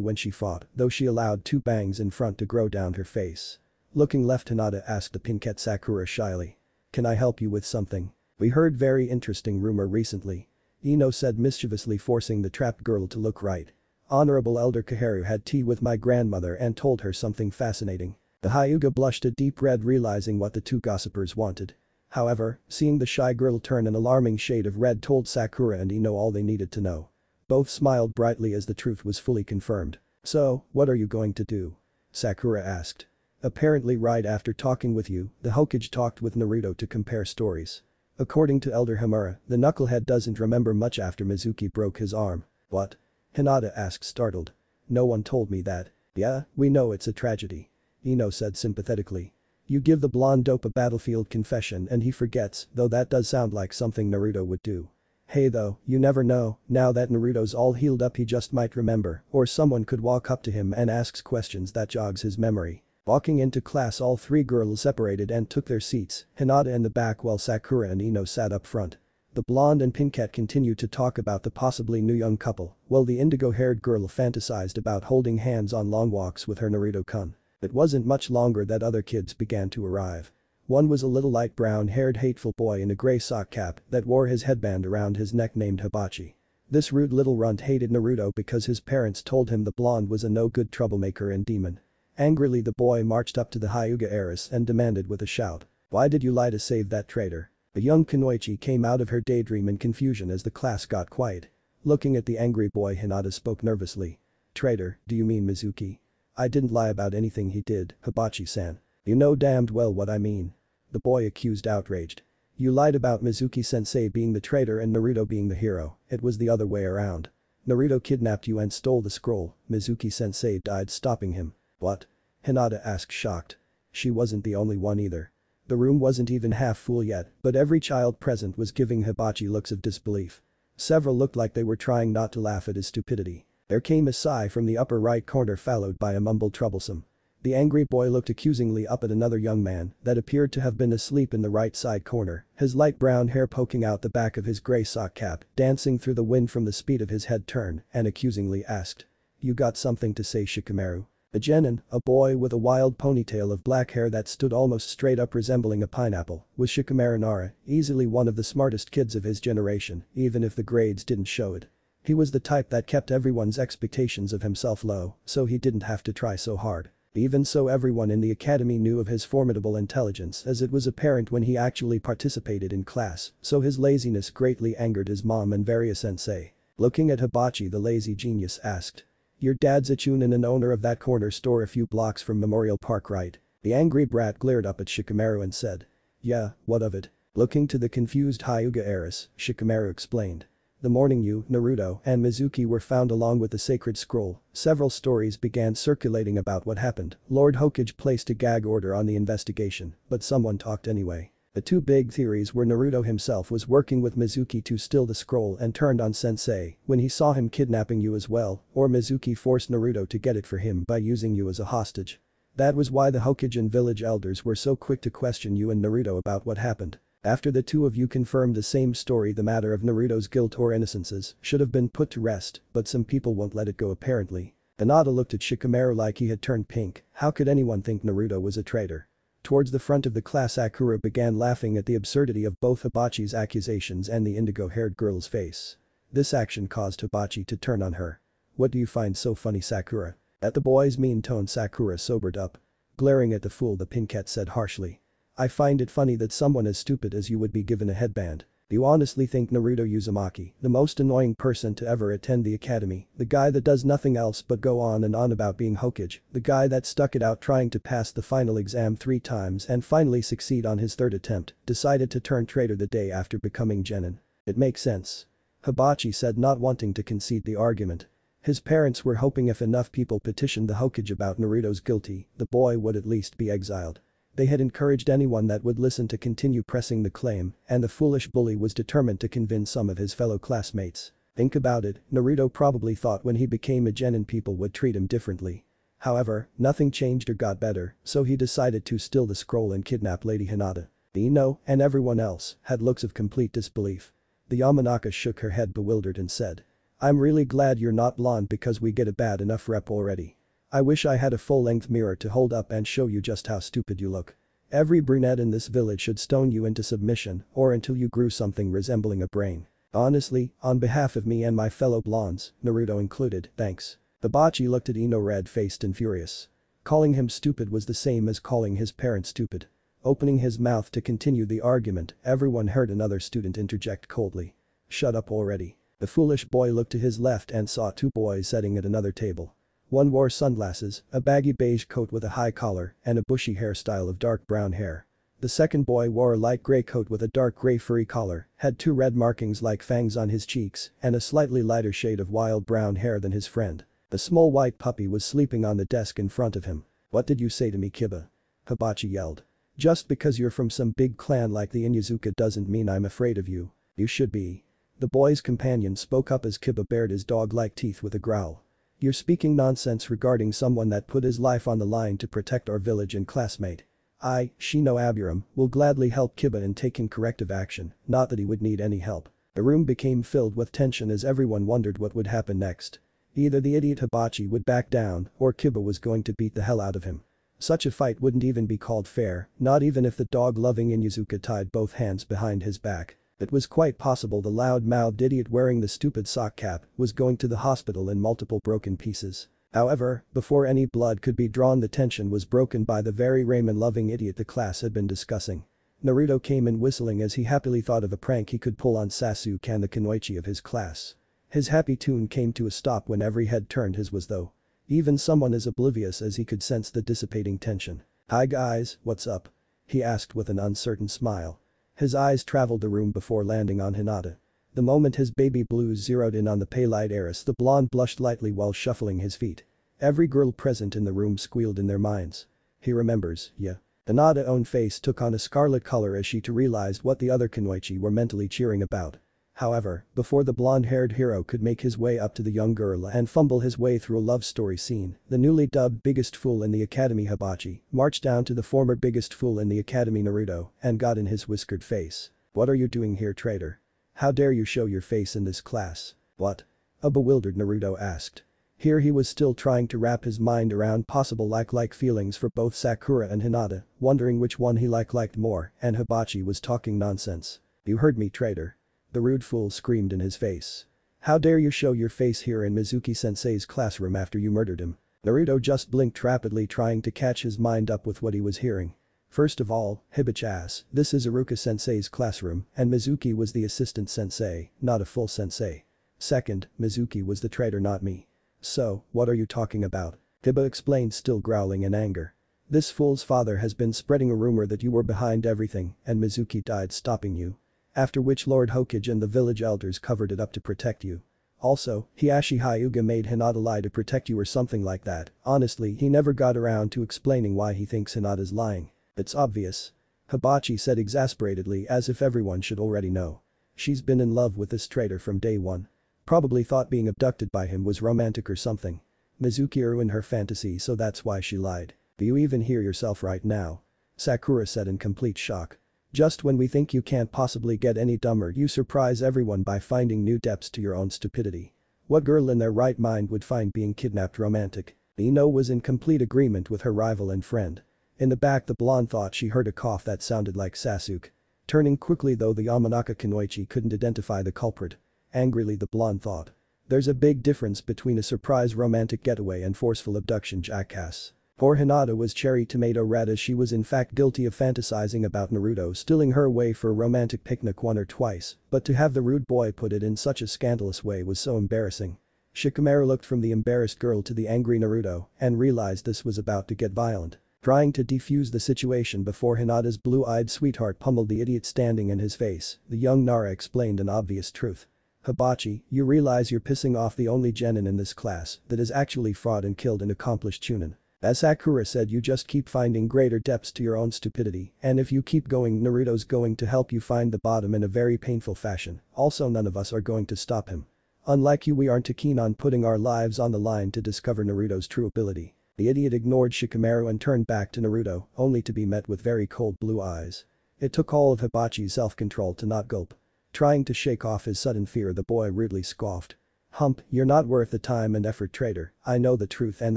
A: when she fought, though she allowed two bangs in front to grow down her face. Looking left, Hinata asked the pinkette Sakura shyly. Can I help you with something? We heard very interesting rumor recently. Ino said mischievously, forcing the trapped girl to look right. Honorable Elder Kaharu had tea with my grandmother and told her something fascinating. The Hyuga blushed a deep red, realizing what the two gossipers wanted. However, seeing the shy girl turn an alarming shade of red told Sakura and Ino all they needed to know. Both smiled brightly as the truth was fully confirmed. So, what are you going to do? Sakura asked. Apparently right after talking with you, the Hokage talked with Naruto to compare stories. According to Elder Hamura, the knucklehead doesn't remember much after Mizuki broke his arm. What? Hinata asked, startled. No one told me that. Yeah, we know it's a tragedy. Ino said sympathetically. You give the blonde dope a battlefield confession and he forgets, though that does sound like something Naruto would do. Hey though, you never know, now that Naruto's all healed up he just might remember, or someone could walk up to him and asks questions that jogs his memory. Walking into class, all three girls separated and took their seats, Hinata in the back while Sakura and Ino sat up front. The blonde and pinkette continued to talk about the possibly new young couple, while the indigo-haired girl fantasized about holding hands on long walks with her Naruto-kun. It wasn't much longer that other kids began to arrive. One was a little light brown-haired hateful boy in a gray sock cap that wore his headband around his neck named Hibachi. This rude little runt hated Naruto because his parents told him the blonde was a no-good troublemaker and demon. Angrily, the boy marched up to the Hyuga heiress and demanded with a shout, "Why did you lie to save that traitor?" A young Kunoichi came out of her daydream in confusion as the class got quiet. Looking at the angry boy, Hinata spoke nervously. "Traitor, do you mean Mizuki?" "I didn't lie about anything he did, Hibachi-san. You know damned well what I mean." The boy accused, outraged. "You lied about Mizuki-sensei being the traitor and Naruto being the hero. It was the other way around. Naruto kidnapped you and stole the scroll. Mizuki-sensei died stopping him." "What?" Hinata asked, shocked. She wasn't the only one either. The room wasn't even half full yet, but every child present was giving Hibachi looks of disbelief. Several looked like they were trying not to laugh at his stupidity. There came a sigh from the upper right corner, followed by a mumbled troublesome. The angry boy looked accusingly up at another young man that appeared to have been asleep in the right side corner, his light brown hair poking out the back of his gray sock cap, dancing through the wind from the speed of his head turn, and accusingly asked, "You got something to say, Shikamaru?" A genin, a boy with a wild ponytail of black hair that stood almost straight up resembling a pineapple, was Shikamaru Nara, easily one of the smartest kids of his generation, even if the grades didn't show it. He was the type that kept everyone's expectations of himself low, so he didn't have to try so hard. Even so, everyone in the academy knew of his formidable intelligence, as it was apparent when he actually participated in class, so his laziness greatly angered his mom and various sensei. Looking at Hibachi, the lazy genius asked, "Your dad's a chunin and owner of that corner store a few blocks from Memorial Park, right?" The angry brat glared up at Shikamaru and said, "Yeah, what of it?" Looking to the confused Hyuga heiress, Shikamaru explained. "The morning you, Naruto, and Mizuki were found along with the sacred scroll, several stories began circulating about what happened. Lord Hokage placed a gag order on the investigation, but someone talked anyway. The two big theories were Naruto himself was working with Mizuki to steal the scroll and turned on Sensei when he saw him kidnapping you as well, or Mizuki forced Naruto to get it for him by using you as a hostage. That was why the Hokage and village elders were so quick to question you and Naruto about what happened. After the two of you confirmed the same story, the matter of Naruto's guilt or innocences should have been put to rest, but some people won't let it go apparently." Hinata looked at Shikamaru like he had turned pink. How could anyone think Naruto was a traitor? Towards the front of the class, Sakura began laughing at the absurdity of both Hibachi's accusations and the indigo-haired girl's face. This action caused Hibachi to turn on her. "What do you find so funny, Sakura?" At the boy's mean tone, Sakura sobered up. Glaring at the fool, the pinkette said harshly, "I find it funny that someone as stupid as you would be given a headband. Do you honestly think Naruto Uzumaki, the most annoying person to ever attend the academy, the guy that does nothing else but go on and on about being Hokage, the guy that stuck it out trying to pass the final exam 3 times and finally succeed on his 3rd attempt, decided to turn traitor the day after becoming genin? It makes sense." Hibachi said, not wanting to concede the argument. His parents were hoping if enough people petitioned the Hokage about Naruto's guilty, the boy would at least be exiled. They had encouraged anyone that would listen to continue pressing the claim, and the foolish bully was determined to convince some of his fellow classmates. Think about it, Naruto probably thought when he became a genin people would treat him differently. However, nothing changed or got better, so he decided to steal the scroll and kidnap Lady Hinata. Ino, and everyone else, had looks of complete disbelief. The Yamanaka shook her head bewildered and said, "I'm really glad you're not blonde because we get a bad enough rep already. I wish I had a full-length mirror to hold up and show you just how stupid you look. Every brunette in this village should stone you into submission or until you grew something resembling a brain. Honestly, on behalf of me and my fellow blondes, Naruto included, thanks." Hibachi looked at Ino red-faced and furious. Calling him stupid was the same as calling his parents stupid. Opening his mouth to continue the argument, everyone heard another student interject coldly, "Shut up already." The foolish boy looked to his left and saw 2 boys sitting at another table. One wore sunglasses, a baggy beige coat with a high collar, and a bushy hairstyle of dark brown hair. The second boy wore a light gray coat with a dark gray furry collar, had 2 red markings like fangs on his cheeks, and a slightly lighter shade of wild brown hair than his friend. The small white puppy was sleeping on the desk in front of him. "What did you say to me, Kiba?" Hibachi yelled. "Just because you're from some big clan like the Inyazuka doesn't mean I'm afraid of you. You should be." The boy's companion spoke up as Kiba bared his dog-like teeth with a growl. You're speaking nonsense regarding someone that put his life on the line to protect our village and classmate. I, Shino Aburam, will gladly help Kiba in taking corrective action, not that he would need any help. The room became filled with tension as everyone wondered what would happen next. Either the idiot Hibachi would back down or Kiba was going to beat the hell out of him. Such a fight wouldn't even be called fair, not even if the dog-loving Inyazuka tied both hands behind his back. It was quite possible the loud-mouthed idiot wearing the stupid sock cap was going to the hospital in multiple broken pieces. However, before any blood could be drawn, the tension was broken by the very ramen-loving idiot the class had been discussing. Naruto came in whistling as he happily thought of a prank he could pull on Sasuke and the kunoichi of his class. His happy tune came to a stop when every head turned his way though. Even someone as oblivious as he could sense the dissipating tension. "Hi guys, what's up?" he asked with an uncertain smile. His eyes traveled the room before landing on Hinata. The moment his baby blues zeroed in on the pale-eyed heiress, the blonde blushed lightly while shuffling his feet. Every girl present in the room squealed in their minds. He remembers, yeah. Hinata's own face took on a scarlet color as she too realized what the other kunoichi were mentally cheering about. However, before the blonde-haired hero could make his way up to the young girl and fumble his way through a love story scene, the newly dubbed biggest fool in the academy Hibachi marched down to the former biggest fool in the academy Naruto and got in his whiskered face. "What are you doing here, traitor? How dare you show your face in this class?" "What?" a bewildered Naruto asked. Here he was still trying to wrap his mind around possible like feelings for both Sakura and Hinata, wondering which one he liked more, and Hibachi was talking nonsense. "You heard me, traitor," the rude fool screamed in his face. "How dare you show your face here in Mizuki-sensei's classroom after you murdered him?" Naruto just blinked rapidly, trying to catch his mind up with what he was hearing. "First of all, Hibachi-ass, this is Iruka-sensei's classroom and Mizuki was the assistant sensei, not a full sensei. Second, Mizuki was the traitor, not me. So, what are you talking about?" Hiba explained, still growling in anger. "This fool's father has been spreading a rumor that you were behind everything and Mizuki died stopping you. After which Lord Hokage and the village elders covered it up to protect you. Also, Hiashi Hyuga made Hinata lie to protect you or something like that. Honestly, he never got around to explaining why he thinks Hinata's lying. It's obvious." Hibachi said exasperatedly, as if everyone should already know. "She's been in love with this traitor from day one. Probably thought being abducted by him was romantic or something. Mizuki ruined her fantasy, so that's why she lied. Do you even hear yourself right now?" Sakura said in complete shock. "Just when we think you can't possibly get any dumber, you surprise everyone by finding new depths to your own stupidity. What girl in their right mind would find being kidnapped romantic?" Ino was in complete agreement with her rival and friend. In the back, the blonde thought she heard a cough that sounded like Sasuke. Turning quickly though, the Yamanaka kunoichi couldn't identify the culprit. Angrily, the blonde thought. "There's a big difference between a surprise romantic getaway and forceful abduction, jackass." Poor Hinata was cherry tomato red, as she was in fact guilty of fantasizing about Naruto stealing her away for a romantic picnic one or twice, but to have the rude boy put it in such a scandalous way was so embarrassing. Shikamaru looked from the embarrassed girl to the angry Naruto and realized this was about to get violent. Trying to defuse the situation before Hinata's blue-eyed sweetheart pummeled the idiot standing in his face, the young Nara explained an obvious truth. "Hibachi, you realize you're pissing off the only genin in this class that has actually fought and killed an accomplished chunin. As Sakura said, you just keep finding greater depths to your own stupidity, and if you keep going, Naruto's going to help you find the bottom in a very painful fashion. Also, none of us are going to stop him. Unlike you, we aren't too keen on putting our lives on the line to discover Naruto's true ability." The idiot ignored Shikamaru and turned back to Naruto, only to be met with very cold blue eyes. It took all of Hibachi's self-control to not gulp. Trying to shake off his sudden fear, the boy rudely scoffed. "Hump, you're not worth the time and effort, traitor. I know the truth and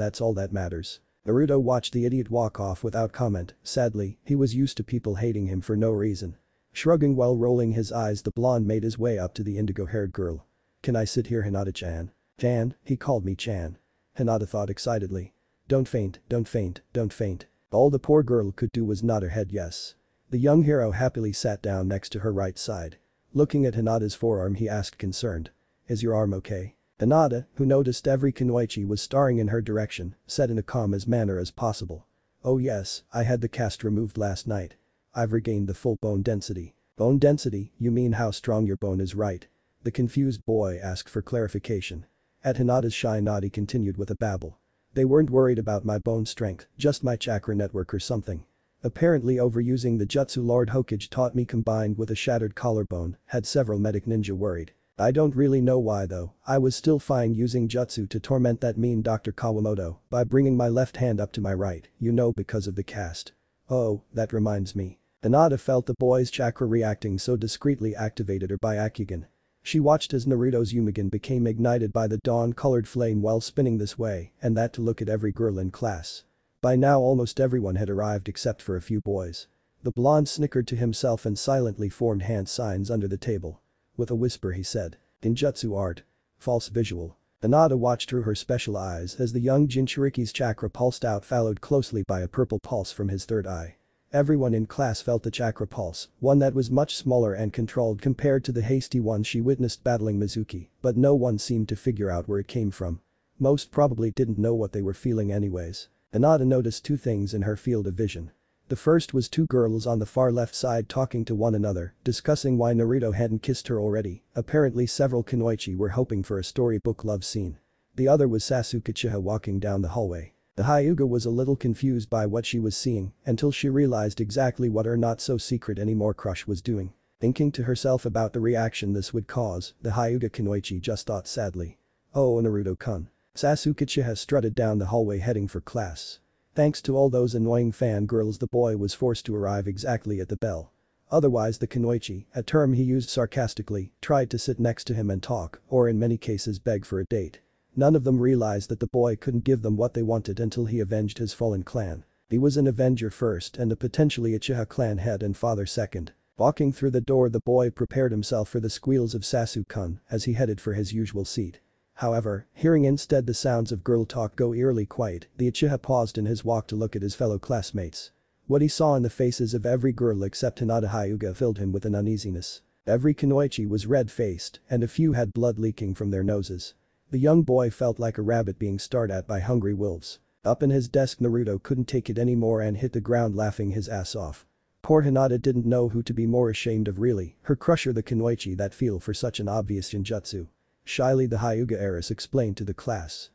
A: that's all that matters." Naruto watched the idiot walk off without comment. Sadly, he was used to people hating him for no reason. Shrugging while rolling his eyes, the blonde made his way up to the indigo-haired girl. "Can I sit here, Hinata-chan?" "Chan, he called me Chan." Hinata thought excitedly. Don't faint, don't faint, don't faint." All the poor girl could do was nod her head yes. The young hero happily sat down next to her right side. Looking at Hinata's forearm, he asked concerned. "Is your arm okay?" Hinata, who noticed every kunoichi was staring in her direction, said in a calm as manner as possible. "Oh yes, I had the cast removed last night. I've regained the full bone density." "Bone density, you mean how strong your bone is, right?" The confused boy asked for clarification. At Hinata's shy nod, he continued with a babble. "They weren't worried about my bone strength, just my chakra network or something. Apparently overusing the jutsu Lord Hokage taught me combined with a shattered collarbone had several medic ninja worried. I don't really know why though, I was still fine using jutsu to torment that mean Dr. Kawamoto by bringing my left hand up to my right, you know, because of the cast. Oh, that reminds me. Hinata felt the boy's chakra reacting so discreetly activated her by Akugan. She watched as Naruto's Yumigan became ignited by the dawn-colored flame while spinning this way, and that to look at every girl in class. By now almost everyone had arrived except for a few boys. The blonde snickered to himself and silently formed hand signs under the table. With a whisper he said, "Genjutsu art. False visual." Hinata watched through her special eyes as the young Jinchuriki's chakra pulsed out, followed closely by a purple pulse from his third eye. Everyone in class felt the chakra pulse, one that was much smaller and controlled compared to the hasty one she witnessed battling Mizuki, but no one seemed to figure out where it came from. Most probably didn't know what they were feeling anyways. Hinata noticed two things in her field of vision. The first was two girls on the far left side talking to one another, discussing why Naruto hadn't kissed her already. Apparently several kunoichi were hoping for a storybook love scene. The other was Sasuke Uchiha walking down the hallway. The Hyuga was a little confused by what she was seeing until she realized exactly what her not-so-secret anymore crush was doing. Thinking to herself about the reaction this would cause, the Hyuga kunoichi just thought sadly. "Oh, Naruto-kun." Sasuke Uchiha strutted down the hallway heading for class. Thanks to all those annoying fangirls, the boy was forced to arrive exactly at the bell. Otherwise the kunoichi, a term he used sarcastically, tried to sit next to him and talk, or in many cases beg for a date. None of them realized that the boy couldn't give them what they wanted until he avenged his fallen clan. He was an avenger first and a potentially Uchiha clan head and father second. Walking through the door, the boy prepared himself for the squeals of Sasuke-kun as he headed for his usual seat. However, hearing instead the sounds of girl talk go eerily quiet, the Uchiha paused in his walk to look at his fellow classmates. What he saw in the faces of every girl except Hinata Hyuga filled him with an uneasiness. Every kunoichi was red-faced and a few had blood leaking from their noses. The young boy felt like a rabbit being stared at by hungry wolves. Up in his desk, Naruto couldn't take it anymore and hit the ground laughing his ass off. Poor Hinata didn't know who to be more ashamed of really, her crush or the kunoichi that feel for such an obvious genjutsu. Shyly the Hyuga heiress explained to the class.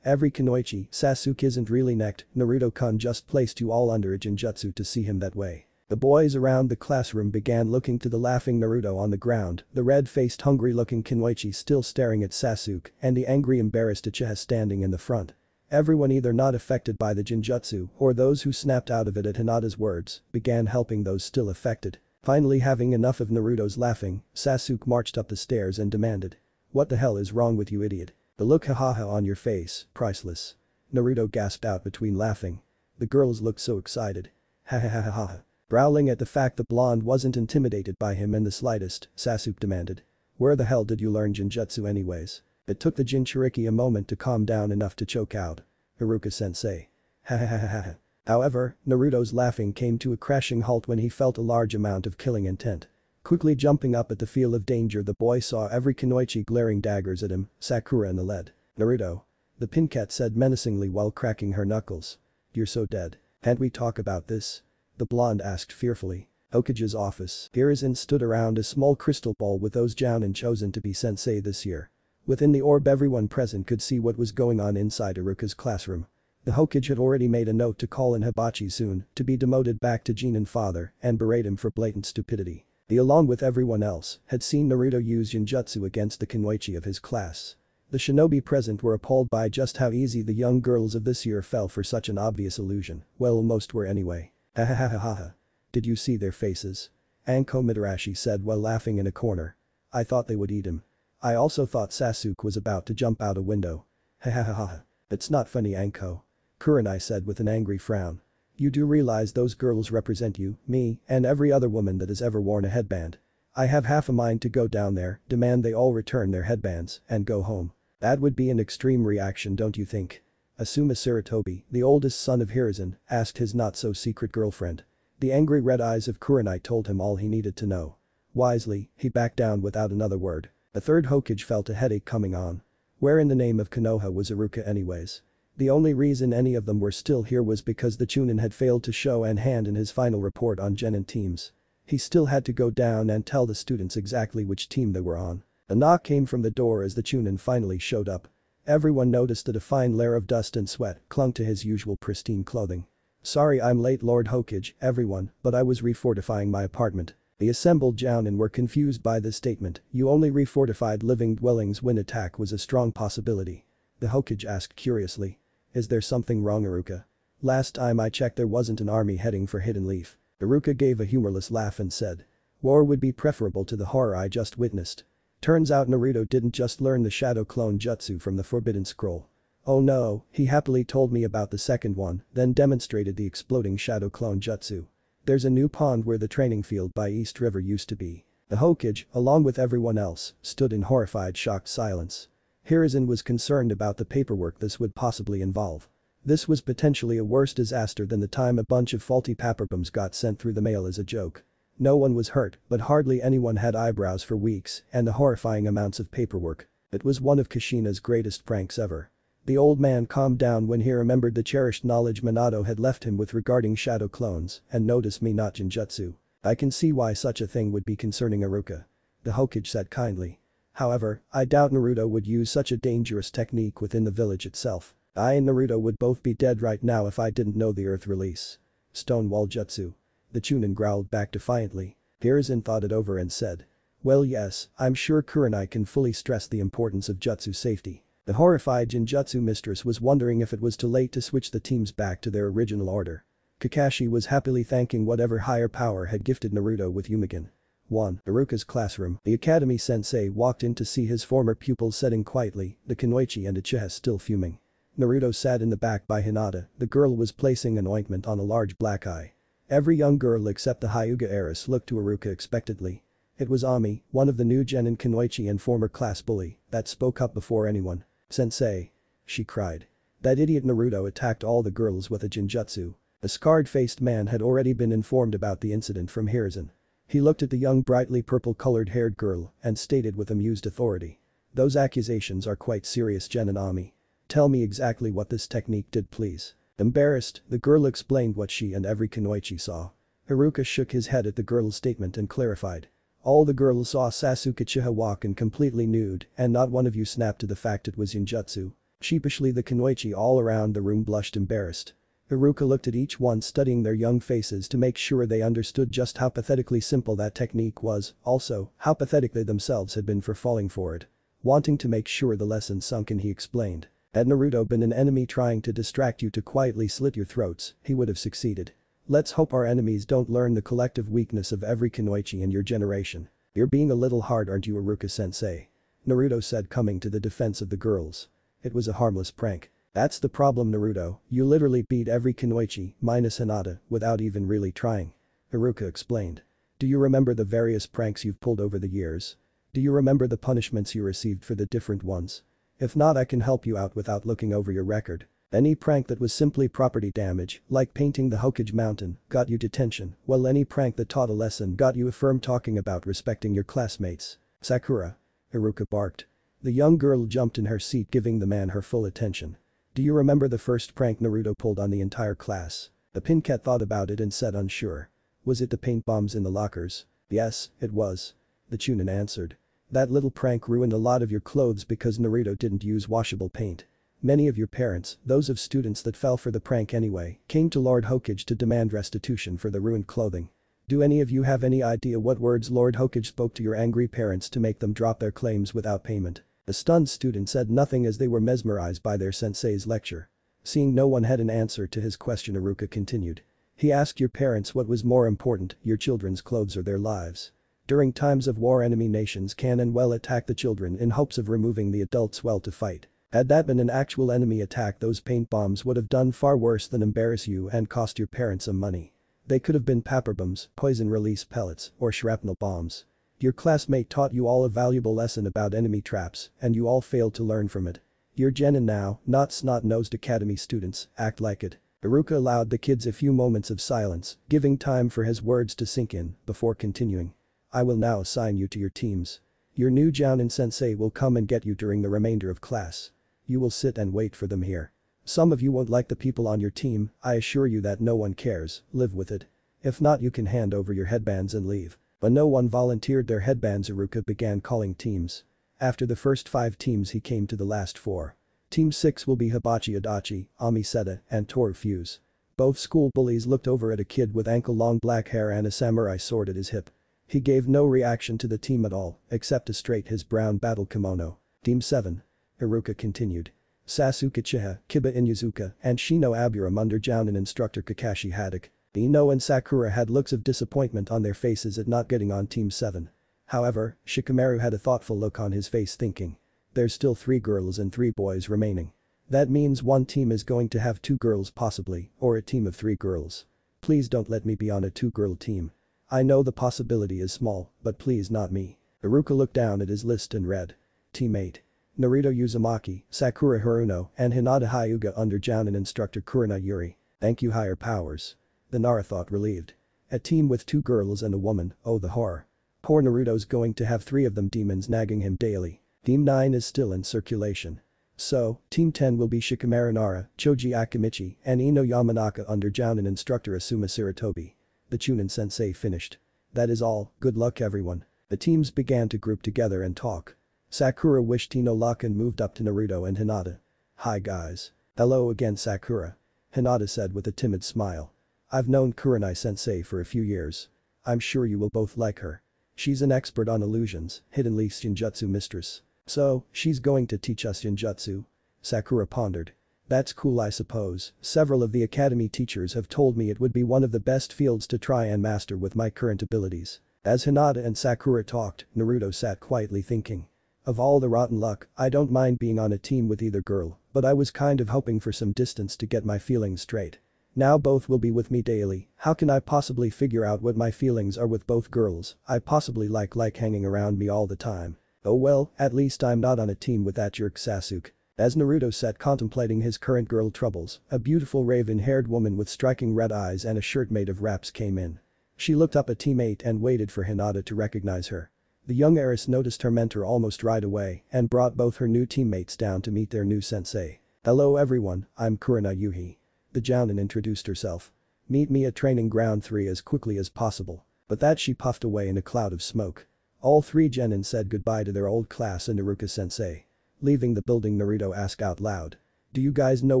A: Every kunoichi, Sasuke isn't really necked, Naruto-kun just placed you all under a genjutsu to see him that way. The boys around the classroom began looking to the laughing Naruto on the ground, the red-faced hungry-looking kunoichi still staring at Sasuke, and the angry embarrassed Uchiha standing in the front. Everyone either not affected by the genjutsu or those who snapped out of it at Hinata's words began helping those still affected. Finally, having enough of Naruto's laughing, Sasuke marched up the stairs and demanded. "What the hell is wrong with you, idiot? The look hahaha on your face, priceless." Naruto gasped out between laughing. The girls looked so excited. Ha ha ha ha ha. Growling at the fact the blonde wasn't intimidated by him in the slightest, Sasuke demanded. "Where the hell did you learn genjutsu anyways?" It took the Jinchuriki a moment to calm down enough to choke out. "Haruka-sensei." Ha ha ha ha ha. However, Naruto's laughing came to a crashing halt when he felt a large amount of killing intent. Quickly jumping up at the feel of danger, the boy saw every kunoichi glaring daggers at him, Sakura and the lead. "Naruto." The pincat said menacingly while cracking her knuckles. "You're so dead. Can't we talk about this?" The blonde asked fearfully. Hokage's office. Hiruzen stood around a small crystal ball with those jounin chosen to be sensei this year. Within the orb, everyone present could see what was going on inside Iruka's classroom. The Hokage had already made a note to call in Hibachi soon to be demoted back to Genin father and berate him for blatant stupidity. He, along with everyone else, had seen Naruto use genjutsu against the kunoichi of his class. The shinobi present were appalled by just how easy the young girls of this year fell for such an obvious illusion. Well, most were anyway. Ha ha ha ha ha. "Did you see their faces?" Anko Mitarashi said while laughing in a corner. "I thought they would eat him. I also thought Sasuke was about to jump out a window." Ha ha ha ha. "It's not funny, Anko." Kurenai said with an angry frown. "You do realize those girls represent you, me, and every other woman that has ever worn a headband. I have half a mind to go down there, demand they all return their headbands, and go home. That would be an extreme reaction, don't you think?" Asuma Sarutobi, the oldest son of Hiruzen, asked his not-so-secret girlfriend. The angry red eyes of Kurenai told him all he needed to know. Wisely, he backed down without another word. A third Hokage felt a headache coming on. Where in the name of Konoha was Iruka anyways? The only reason any of them were still here was because the Chunin had failed to show an hand in his final report on Genin teams. He still had to go down and tell the students exactly which team they were on. A knock came from the door as the Chunin finally showed up. Everyone noticed that a fine layer of dust and sweat clung to his usual pristine clothing. "Sorry I'm late, Lord Hokage, everyone, but I was refortifying my apartment." The assembled Jounin were confused by this statement. You only refortified living dwellings when attack was a strong possibility. The Hokage asked curiously. Is there something wrong, Iruka? Last time I checked there wasn't an army heading for Hidden Leaf. Iruka gave a humorless laugh and said. War would be preferable to the horror I just witnessed. Turns out Naruto didn't just learn the Shadow Clone Jutsu from the Forbidden Scroll. Oh no, he happily told me about the second one, then demonstrated the exploding Shadow Clone Jutsu. There's a new pond where the training field by East River used to be. The Hokage, along with everyone else, stood in horrified shocked silence. Hiruzen was concerned about the paperwork this would possibly involve. This was potentially a worse disaster than the time a bunch of faulty paperbombs got sent through the mail as a joke. No one was hurt, but hardly anyone had eyebrows for weeks and the horrifying amounts of paperwork. It was one of Kushina's greatest pranks ever. The old man calmed down when he remembered the cherished knowledge Minato had left him with regarding shadow clones and noticed me not Genjutsu. I can see why such a thing would be concerning Iruka. The Hokage said kindly. However, I doubt Naruto would use such a dangerous technique within the village itself. I and Naruto would both be dead right now if I didn't know the earth release. Stonewall Jutsu. The Chunin growled back defiantly. Hiruzen thought it over and said. Well yes, I'm sure Kurenai can fully stress the importance of Jutsu safety. The horrified Genjutsu mistress was wondering if it was too late to switch the teams back to their original order. Kakashi was happily thanking whatever higher power had gifted Naruto with Yumigan. 1. Iruka's classroom. The academy sensei walked in to see his former pupils sitting quietly, the Kunoichi and Uchiha still fuming. Naruto sat in the back by Hinata, the girl was placing an ointment on a large black eye. Every young girl except the Hyuga heiress looked to Iruka expectantly. It was Ami, one of the new Genin Kunoichi and former class bully, that spoke up before anyone. Sensei. She cried. That idiot Naruto attacked all the girls with a Genjutsu. A scarred-faced man had already been informed about the incident from Hiruzen. He looked at the young brightly purple-colored-haired girl and stated with amused authority. Those accusations are quite serious, Genin Ami. Tell me exactly what this technique did, please. Embarrassed, the girl explained what she and every Kunoichi saw. Iruka shook his head at the girl's statement and clarified. All the girls saw Sasuke Uchiha walk in completely nude and not one of you snapped to the fact it was Genjutsu. Sheepishly the Kunoichi all around the room blushed embarrassed. Iruka looked at each one studying their young faces to make sure they understood just how pathetically simple that technique was, also, how pathetic they themselves had been for falling for it. Wanting to make sure the lesson sunk in, he explained. Had Naruto been an enemy trying to distract you to quietly slit your throats, he would have succeeded. Let's hope our enemies don't learn the collective weakness of every Kunoichi in your generation. You're being a little hard, aren't you, Iruka-sensei? Naruto said, coming to the defense of the girls. It was a harmless prank. That's the problem, Naruto, you literally beat every Kunoichi, minus Hinata, without even really trying. Iruka explained. Do you remember the various pranks you've pulled over the years? Do you remember the punishments you received for the different ones? If not, I can help you out without looking over your record. Any prank that was simply property damage, like painting the Hokage mountain, got you detention, while any prank that taught a lesson got you a firm talking about respecting your classmates. Sakura. Iruka barked. The young girl jumped in her seat, giving the man her full attention. Do you remember the first prank Naruto pulled on the entire class? The Pincat thought about it and said unsure. Was it the paint bombs in the lockers? Yes, it was. The Chunin answered. That little prank ruined a lot of your clothes because Naruto didn't use washable paint. Many of your parents, those of students that fell for the prank anyway, came to Lord Hokage to demand restitution for the ruined clothing. Do any of you have any idea what words Lord Hokage spoke to your angry parents to make them drop their claims without payment? The stunned student said nothing as they were mesmerized by their sensei's lecture. Seeing no one had an answer to his question, Iruka continued. He asked your parents what was more important, your children's clothes or their lives. During times of war, enemy nations can and will attack the children in hopes of removing the adults well to fight. Had that been an actual enemy attack, those paint bombs would have done far worse than embarrass you and cost your parents some money. They could have been papper bombs, poison release pellets, or shrapnel bombs. Your classmate taught you all a valuable lesson about enemy traps, and you all failed to learn from it. You're Genin now, not snot-nosed academy students, act like it. Iruka allowed the kids a few moments of silence, giving time for his words to sink in, before continuing. I will now assign you to your teams. Your new Jounin sensei will come and get you during the remainder of class. You will sit and wait for them here. Some of you won't like the people on your team, I assure you that no one cares, live with it. If not, you can hand over your headbands and leave. But no one volunteered their headbands. Iruka began calling teams. After the first 5 teams he came to the last 4. Team 6 will be Hibachi Adachi, Ami Seta, and Toru Fuse. Both school bullies looked over at a kid with ankle-long black hair and a samurai sword at his hip. He gave no reaction to the team at all, except to straight his brown battle kimono. Team 7. Iruka continued. Sasuke Uchiha, Kiba Inuzuka, and Shino Aburam under Jounin instructor Kakashi Haddock. Ino and Sakura had looks of disappointment on their faces at not getting on Team 7. However, Shikamaru had a thoughtful look on his face thinking. There's still 3 girls and 3 boys remaining. That means one team is going to have 2 girls possibly, or a team of 3 girls. Please don't let me be on a 2-girl team. I know the possibility is small, but please not me. Iruka looked down at his list and read. Team 8. Naruto Uzumaki, Sakura Haruno, and Hinata Hyuga under Jounin instructor Kurina Yuri. Thank you higher powers. The Nara thought relieved. A team with 2 girls and a woman, oh the horror. Poor Naruto's going to have 3 of them demons nagging him daily. Team 9 is still in circulation. So, Team 10 will be Shikamaru Nara, Choji Akimichi, and Ino Yamanaka under Jounin instructor Asuma Sarutobi. The Chunin sensei finished. That is all, good luck everyone. The teams began to group together and talk. Sakura wished Ino Lakan moved up to Naruto and Hinata. Hi guys. Hello again Sakura. Hinata said with a timid smile. I've known Kurenai sensei for a few years. I'm sure you will both like her. She's an expert on illusions, hidden leaks Genjutsu mistress. So, she's going to teach us Genjutsu? Sakura pondered. That's cool I suppose, several of the academy teachers have told me it would be one of the best fields to try and master with my current abilities. As Hinata and Sakura talked, Naruto sat quietly thinking. Of all the rotten luck, I don't mind being on a team with either girl, but I was kind of hoping for some distance to get my feelings straight. Now both will be with me daily, how can I possibly figure out what my feelings are with both girls? I possibly like hanging around me all the time. Oh well, at least I'm not on a team with that jerk Sasuke. As Naruto sat contemplating his current girl troubles, a beautiful raven-haired woman with striking red eyes and a shirt made of wraps came in. She looked up at Team 8 and waited for Hinata to recognize her. The young heiress noticed her mentor almost right away and brought both her new teammates down to meet their new sensei. Hello everyone, I'm Kurina Yuhi. The Jounin introduced herself. Meet me at training ground 3 as quickly as possible. But that she puffed away in a cloud of smoke. All 3 genin said goodbye to their old class and Iruka sensei. Leaving the building Naruto asked out loud. Do you guys know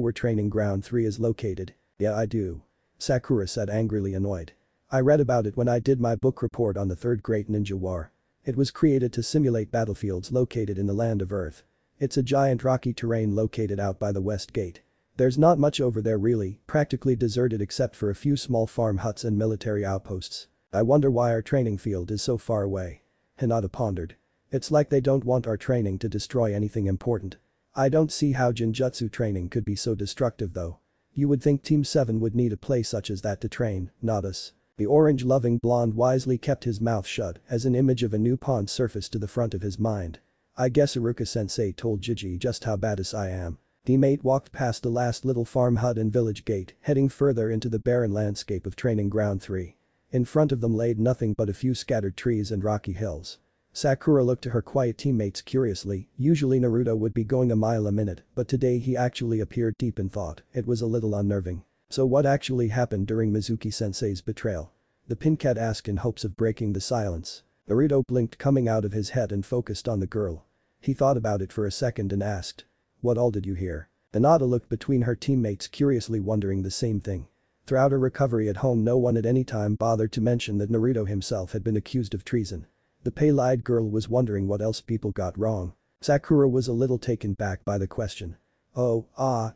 A: where training ground 3 is located? Yeah I do. Sakura said angrily annoyed. I read about it when I did my book report on the Third Great Ninja War. It was created to simulate battlefields located in the land of Earth. It's a giant rocky terrain located out by the West Gate. There's not much over there really, practically deserted except for a few small farm huts and military outposts. I wonder why our training field is so far away. Hinata pondered. It's like they don't want our training to destroy anything important. I don't see how Genjutsu training could be so destructive though. You would think Team 7 would need a place such as that to train, not us. The orange-loving blonde wisely kept his mouth shut as an image of a new pond surfaced to the front of his mind. I guess Iruka-sensei told Gigi just how badass I am. Team 8 walked past the last little farm hut and village gate, heading further into the barren landscape of training ground 3. In front of them laid nothing but a few scattered trees and rocky hills. Sakura looked to her quiet teammates curiously, usually Naruto would be going a mile a minute, but today he actually appeared deep in thought, it was a little unnerving. So what actually happened during Mizuki-sensei's betrayal? The Pincat asked in hopes of breaking the silence. Naruto blinked coming out of his head and focused on the girl. He thought about it for a second and asked. What all did you hear? Hinata looked between her teammates curiously wondering the same thing. Throughout her recovery at home no one at any time bothered to mention that Naruto himself had been accused of treason. The pale-eyed girl was wondering what else people got wrong. Sakura was a little taken back by the question. You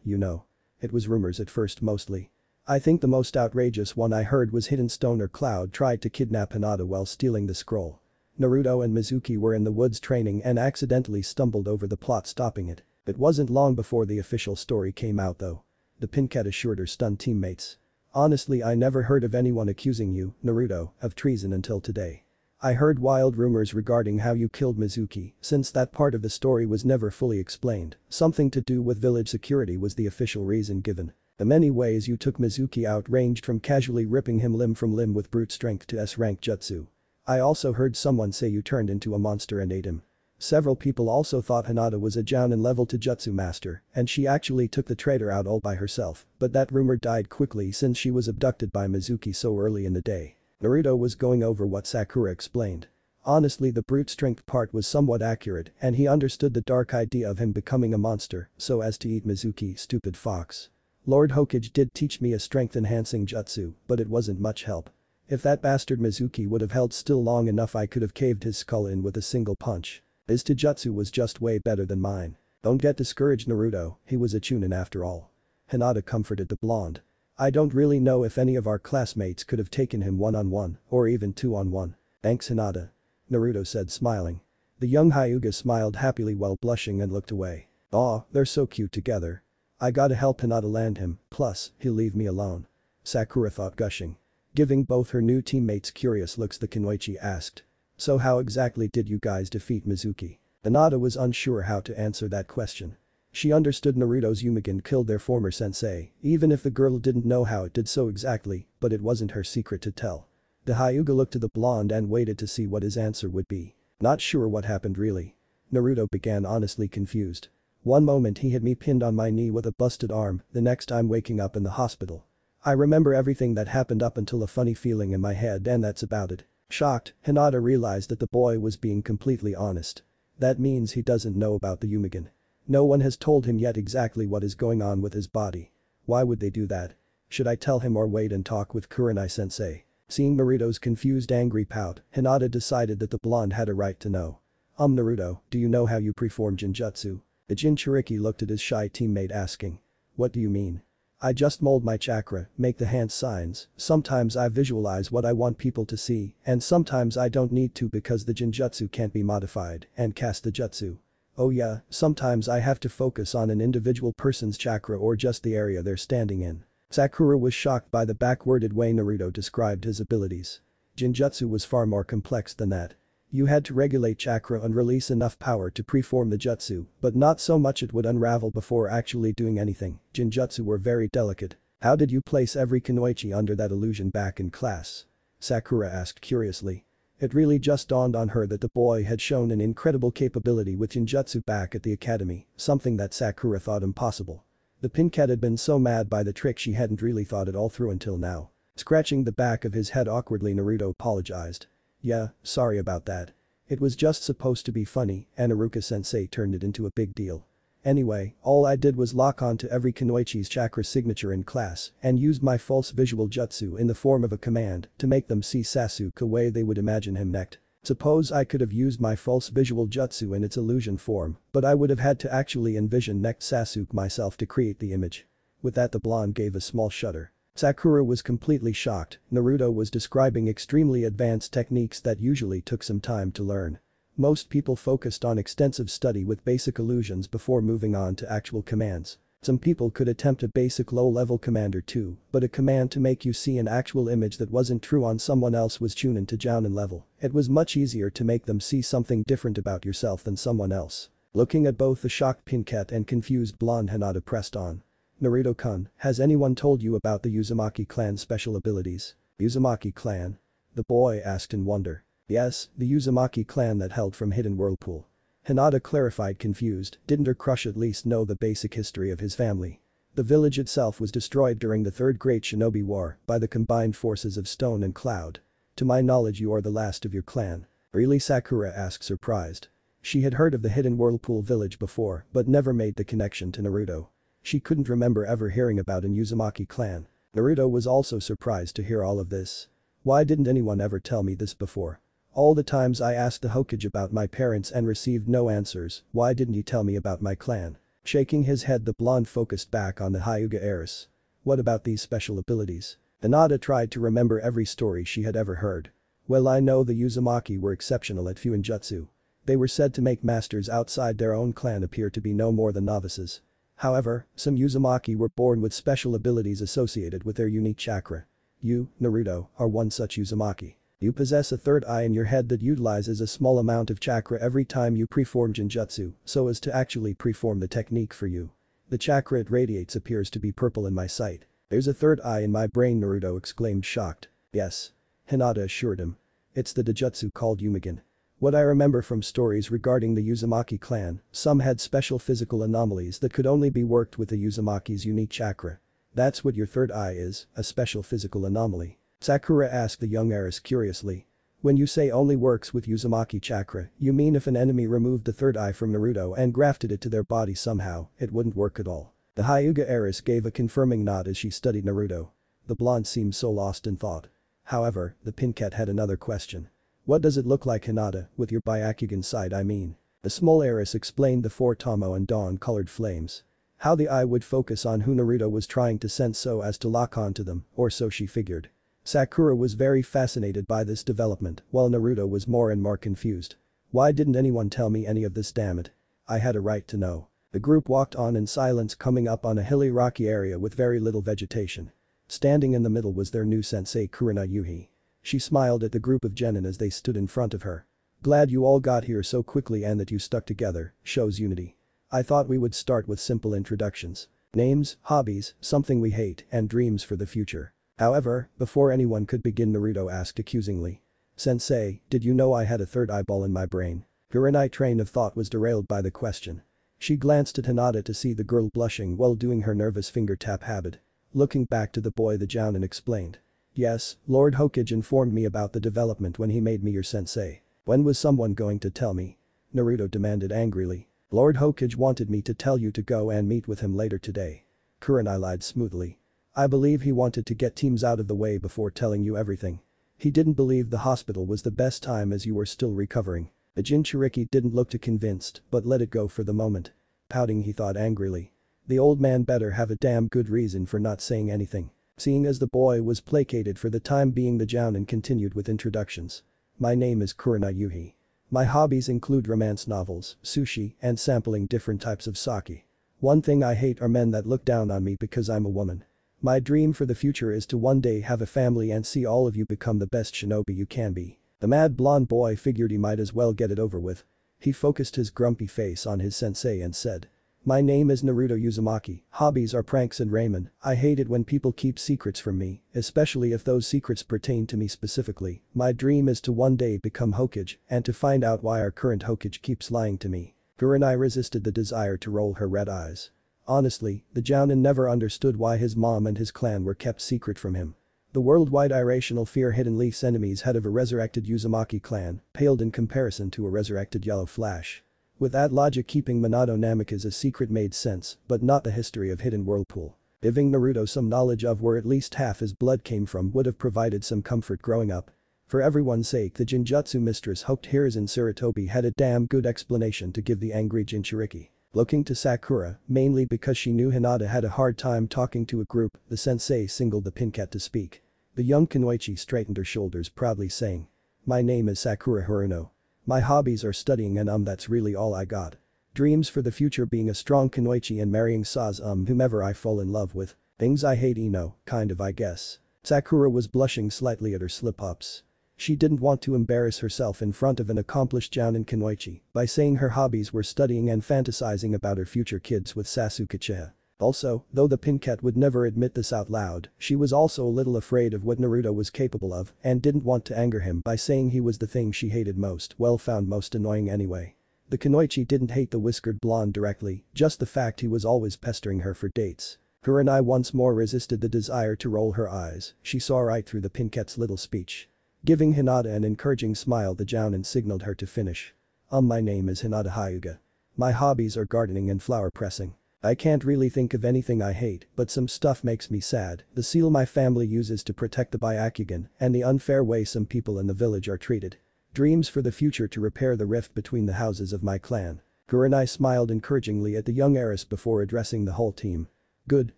A: know. It was rumors at first mostly. I think the most outrageous one I heard was Hidden Stone or Cloud tried to kidnap Hinata while stealing the scroll. Naruto and Mizuki were in the woods training and accidentally stumbled over the plot stopping it. It wasn't long before the official story came out though. The Pincat assured her stunned teammates. Honestly I never heard of anyone accusing you, Naruto, of treason until today. I heard wild rumors regarding how you killed Mizuki, since that part of the story was never fully explained, something to do with village security was the official reason given. The many ways you took Mizuki out ranged from casually ripping him limb from limb with brute strength to S-rank jutsu. I also heard someone say you turned into a monster and ate him. Several people also thought Hinata was a Jounin level Taijutsu master, and she actually took the traitor out all by herself, but that rumor died quickly since she was abducted by Mizuki so early in the day. Naruto was going over what Sakura explained. Honestly the brute strength part was somewhat accurate and he understood the dark idea of him becoming a monster so as to eat Mizuki, stupid fox. Lord Hokage did teach me a strength enhancing jutsu, but it wasn't much help. If that bastard Mizuki would have held still long enough I could have caved his skull in with a single punch. His taijutsu was just way better than mine. Don't get discouraged Naruto, he was a chunin after all. Hinata comforted the blonde. I don't really know if any of our classmates could have taken him one-on-one, or even two-on-one. Thanks Hinata. Naruto said smiling. The young Hyuga smiled happily while blushing and looked away. Aw, they're so cute together. I gotta help Hinata land him, plus, he'll leave me alone. Sakura thought gushing. Giving both her new teammates curious looks the Kunoichi asked. So how exactly did you guys defeat Mizuki? Hinata was unsure how to answer that question. She understood Naruto's Yumigan killed their former sensei, even if the girl didn't know how it did so exactly, but it wasn't her secret to tell. The Hyuga looked to the blonde and waited to see what his answer would be. Not sure what happened really. Naruto began honestly confused. One moment he had me pinned on my knee with a busted arm, the next I'm waking up in the hospital. I remember everything that happened up until a funny feeling in my head and that's about it. Shocked, Hinata realized that the boy was being completely honest. That means he doesn't know about the Yumigan. No one has told him yet exactly what is going on with his body. Why would they do that? Should I tell him or wait and talk with Kurenai-sensei? Seeing Naruto's confused angry pout, Hinata decided that the blonde had a right to know. Naruto, do you know how you perform Genjutsu? The Jinchuriki looked at his shy teammate asking. What do you mean? I just mold my chakra, make the hand signs, sometimes I visualize what I want people to see, and sometimes I don't need to because the Genjutsu can't be modified, and cast the jutsu. Oh yeah, sometimes I have to focus on an individual person's chakra or just the area they're standing in. Sakura was shocked by the backworded way Naruto described his abilities. Genjutsu was far more complex than that. You had to regulate chakra and release enough power to preform the jutsu, but not so much it would unravel before actually doing anything. Genjutsu were very delicate. How did you place every kunoichi under that illusion back in class? Sakura asked curiously. It really just dawned on her that the boy had shown an incredible capability with Genjutsu back at the academy, something that Sakura thought impossible. The Pincat had been so mad by the trick she hadn't really thought it all through until now. Scratching the back of his head awkwardly Naruto apologized. Yeah, sorry about that. It was just supposed to be funny and Iruka-sensei turned it into a big deal. Anyway, all I did was lock onto every kunoichi's chakra signature in class and used my false visual jutsu in the form of a command to make them see Sasuke the way they would imagine him necked. Suppose I could have used my false visual jutsu in its illusion form, but I would have had to actually envision necked Sasuke myself to create the image. With that the blonde gave a small shudder. Sakura was completely shocked. Naruto was describing extremely advanced techniques that usually took some time to learn. Most people focused on extensive study with basic illusions before moving on to actual commands. Some people could attempt a basic low-level command or two, but a command to make you see an actual image that wasn't true on someone else was chunin to jounin level. It was much easier to make them see something different about yourself than someone else. Looking at both the shocked Pincat and confused blonde Hinata pressed on. Naruto-kun, has anyone told you about the Uzuamki clan's special abilities? Uzuamki clan? The boy asked in wonder. Yes, the Uzuamki clan that held from Hidden Whirlpool. Hinata clarified confused, didn't her crush at least know the basic history of his family? The village itself was destroyed during the Third Great Shinobi War by the combined forces of Stone and Cloud. To my knowledge you are the last of your clan. Really? Sakura asked surprised. She had heard of the Hidden Whirlpool village before but never made the connection to Naruto. She couldn't remember ever hearing about an Uzuamki clan. Naruto was also surprised to hear all of this. Why didn't anyone ever tell me this before? All the times I asked the Hokage about my parents and received no answers, why didn't he tell me about my clan? Shaking his head the blonde focused back on the Hyuga heiress. What about these special abilities? Hinata tried to remember every story she had ever heard. Well, I know the Uzumaki were exceptional at Fuinjutsu. They were said to make masters outside their own clan appear to be no more than novices. However, some Uzumaki were born with special abilities associated with their unique chakra. You, Naruto, are one such Uzumaki. You possess a third eye in your head that utilizes a small amount of chakra every time you preform Genjutsu so as to actually preform the technique for you. The chakra it radiates appears to be purple in my sight. There's a third eye in my brain Naruto exclaimed shocked. Yes. Hinata assured him. It's the Doujutsu called Yumigan. What I remember from stories regarding the Uzumaki clan, some had special physical anomalies that could only be worked with the Uzumaki's unique chakra. That's what your third eye is, a special physical anomaly. Sakura asked the young heiress curiously. When you say only works with Uzumaki chakra, you mean if an enemy removed the third eye from Naruto and grafted it to their body somehow, it wouldn't work at all. The Hyuga heiress gave a confirming nod as she studied Naruto. The blonde seemed so lost in thought. However, the Pinket had another question. What does it look like, Hinata, with your Byakugan side I mean? The small heiress explained the four Tomo and dawn-colored flames. How the eye would focus on who Naruto was trying to sense so as to lock onto them, or so she figured. Sakura was very fascinated by this development, while Naruto was more and more confused. Why didn't anyone tell me any of this, damn it? I had a right to know. The group walked on in silence, coming up on a hilly rocky area with very little vegetation. Standing in the middle was their new sensei Kurina Yuhi. She smiled at the group of genin as they stood in front of her. Glad you all got here so quickly and that you stuck together, shows unity. I thought we would start with simple introductions. Names, hobbies, something we hate, and dreams for the future. However, before anyone could begin, Naruto asked accusingly. Sensei, did you know I had a third eyeball in my brain? Kurenai's train of thought was derailed by the question. She glanced at Hinata to see the girl blushing while doing her nervous finger tap habit. Looking back to the boy, the Jounin explained. Yes, Lord Hokage informed me about the development when he made me your sensei. When was someone going to tell me? Naruto demanded angrily. Lord Hokage wanted me to tell you to go and meet with him later today. Kurenai lied smoothly. I believe he wanted to get teams out of the way before telling you everything. He didn't believe the hospital was the best time as you were still recovering. The Jinchuriki didn't look too convinced but let it go for the moment. Pouting, he thought angrily. The old man better have a damn good reason for not saying anything. Seeing as the boy was placated for the time being, the Jounin continued with introductions. My name is Kurenai Yuhi. My hobbies include romance novels, sushi, and sampling different types of sake. One thing I hate are men that look down on me because I'm a woman. My dream for the future is to one day have a family and see all of you become the best shinobi you can be. The mad blonde boy figured he might as well get it over with. He focused his grumpy face on his sensei and said. My name is Naruto Uzuamki, hobbies are pranks and ramen. I hate it when people keep secrets from me, especially if those secrets pertain to me specifically. My dream is to one day become Hokage and to find out why our current Hokage keeps lying to me. Kurenai resisted the desire to roll her red eyes. Honestly, the Jounin never understood why his mom and his clan were kept secret from him. The worldwide irrational fear Hidden Leaf's enemies head of a resurrected Uzumaki clan paled in comparison to a resurrected Yellow Flash. With that logic, keeping Minato Namikaze a secret made sense, but not the history of Hidden Whirlpool. Giving Naruto some knowledge of where at least half his blood came from would have provided some comfort growing up. For everyone's sake, the Genjutsu mistress hoped Hiruzen Sarutobi had a damn good explanation to give the angry Jinchuriki. Looking to Sakura, mainly because she knew Hinata had a hard time talking to a group, the sensei singled the Pinket to speak. The young Kunoichi straightened her shoulders, proudly saying. My name is Sakura Haruno. My hobbies are studying and that's really all I got. Dreams for the future being a strong Kunoichi and marrying whomever I fall in love with. Things I hate, kind of, I guess. Sakura was blushing slightly at her slip-ups. She didn't want to embarrass herself in front of an accomplished Jounin Kunoichi by saying her hobbies were studying and fantasizing about her future kids with Sasuke Uchiha. Also, though the Pinket would never admit this out loud, she was also a little afraid of what Naruto was capable of and didn't want to anger him by saying he was the thing she hated most, found most annoying anyway. The Kunoichi didn't hate the whiskered blonde directly, just the fact he was always pestering her for dates. Kurenai once more resisted the desire to roll her eyes. She saw right through the Pinket's little speech. Giving Hinata an encouraging smile, the Jounin signaled her to finish. My name is Hinata Hyuga. My hobbies are gardening and flower pressing. I can't really think of anything I hate, but some stuff makes me sad. The seal my family uses to protect the Byakugan and the unfair way some people in the village are treated. Dreams for the future to repair the rift between the houses of my clan. Kurenai smiled encouragingly at the young heiress before addressing the whole team. Good,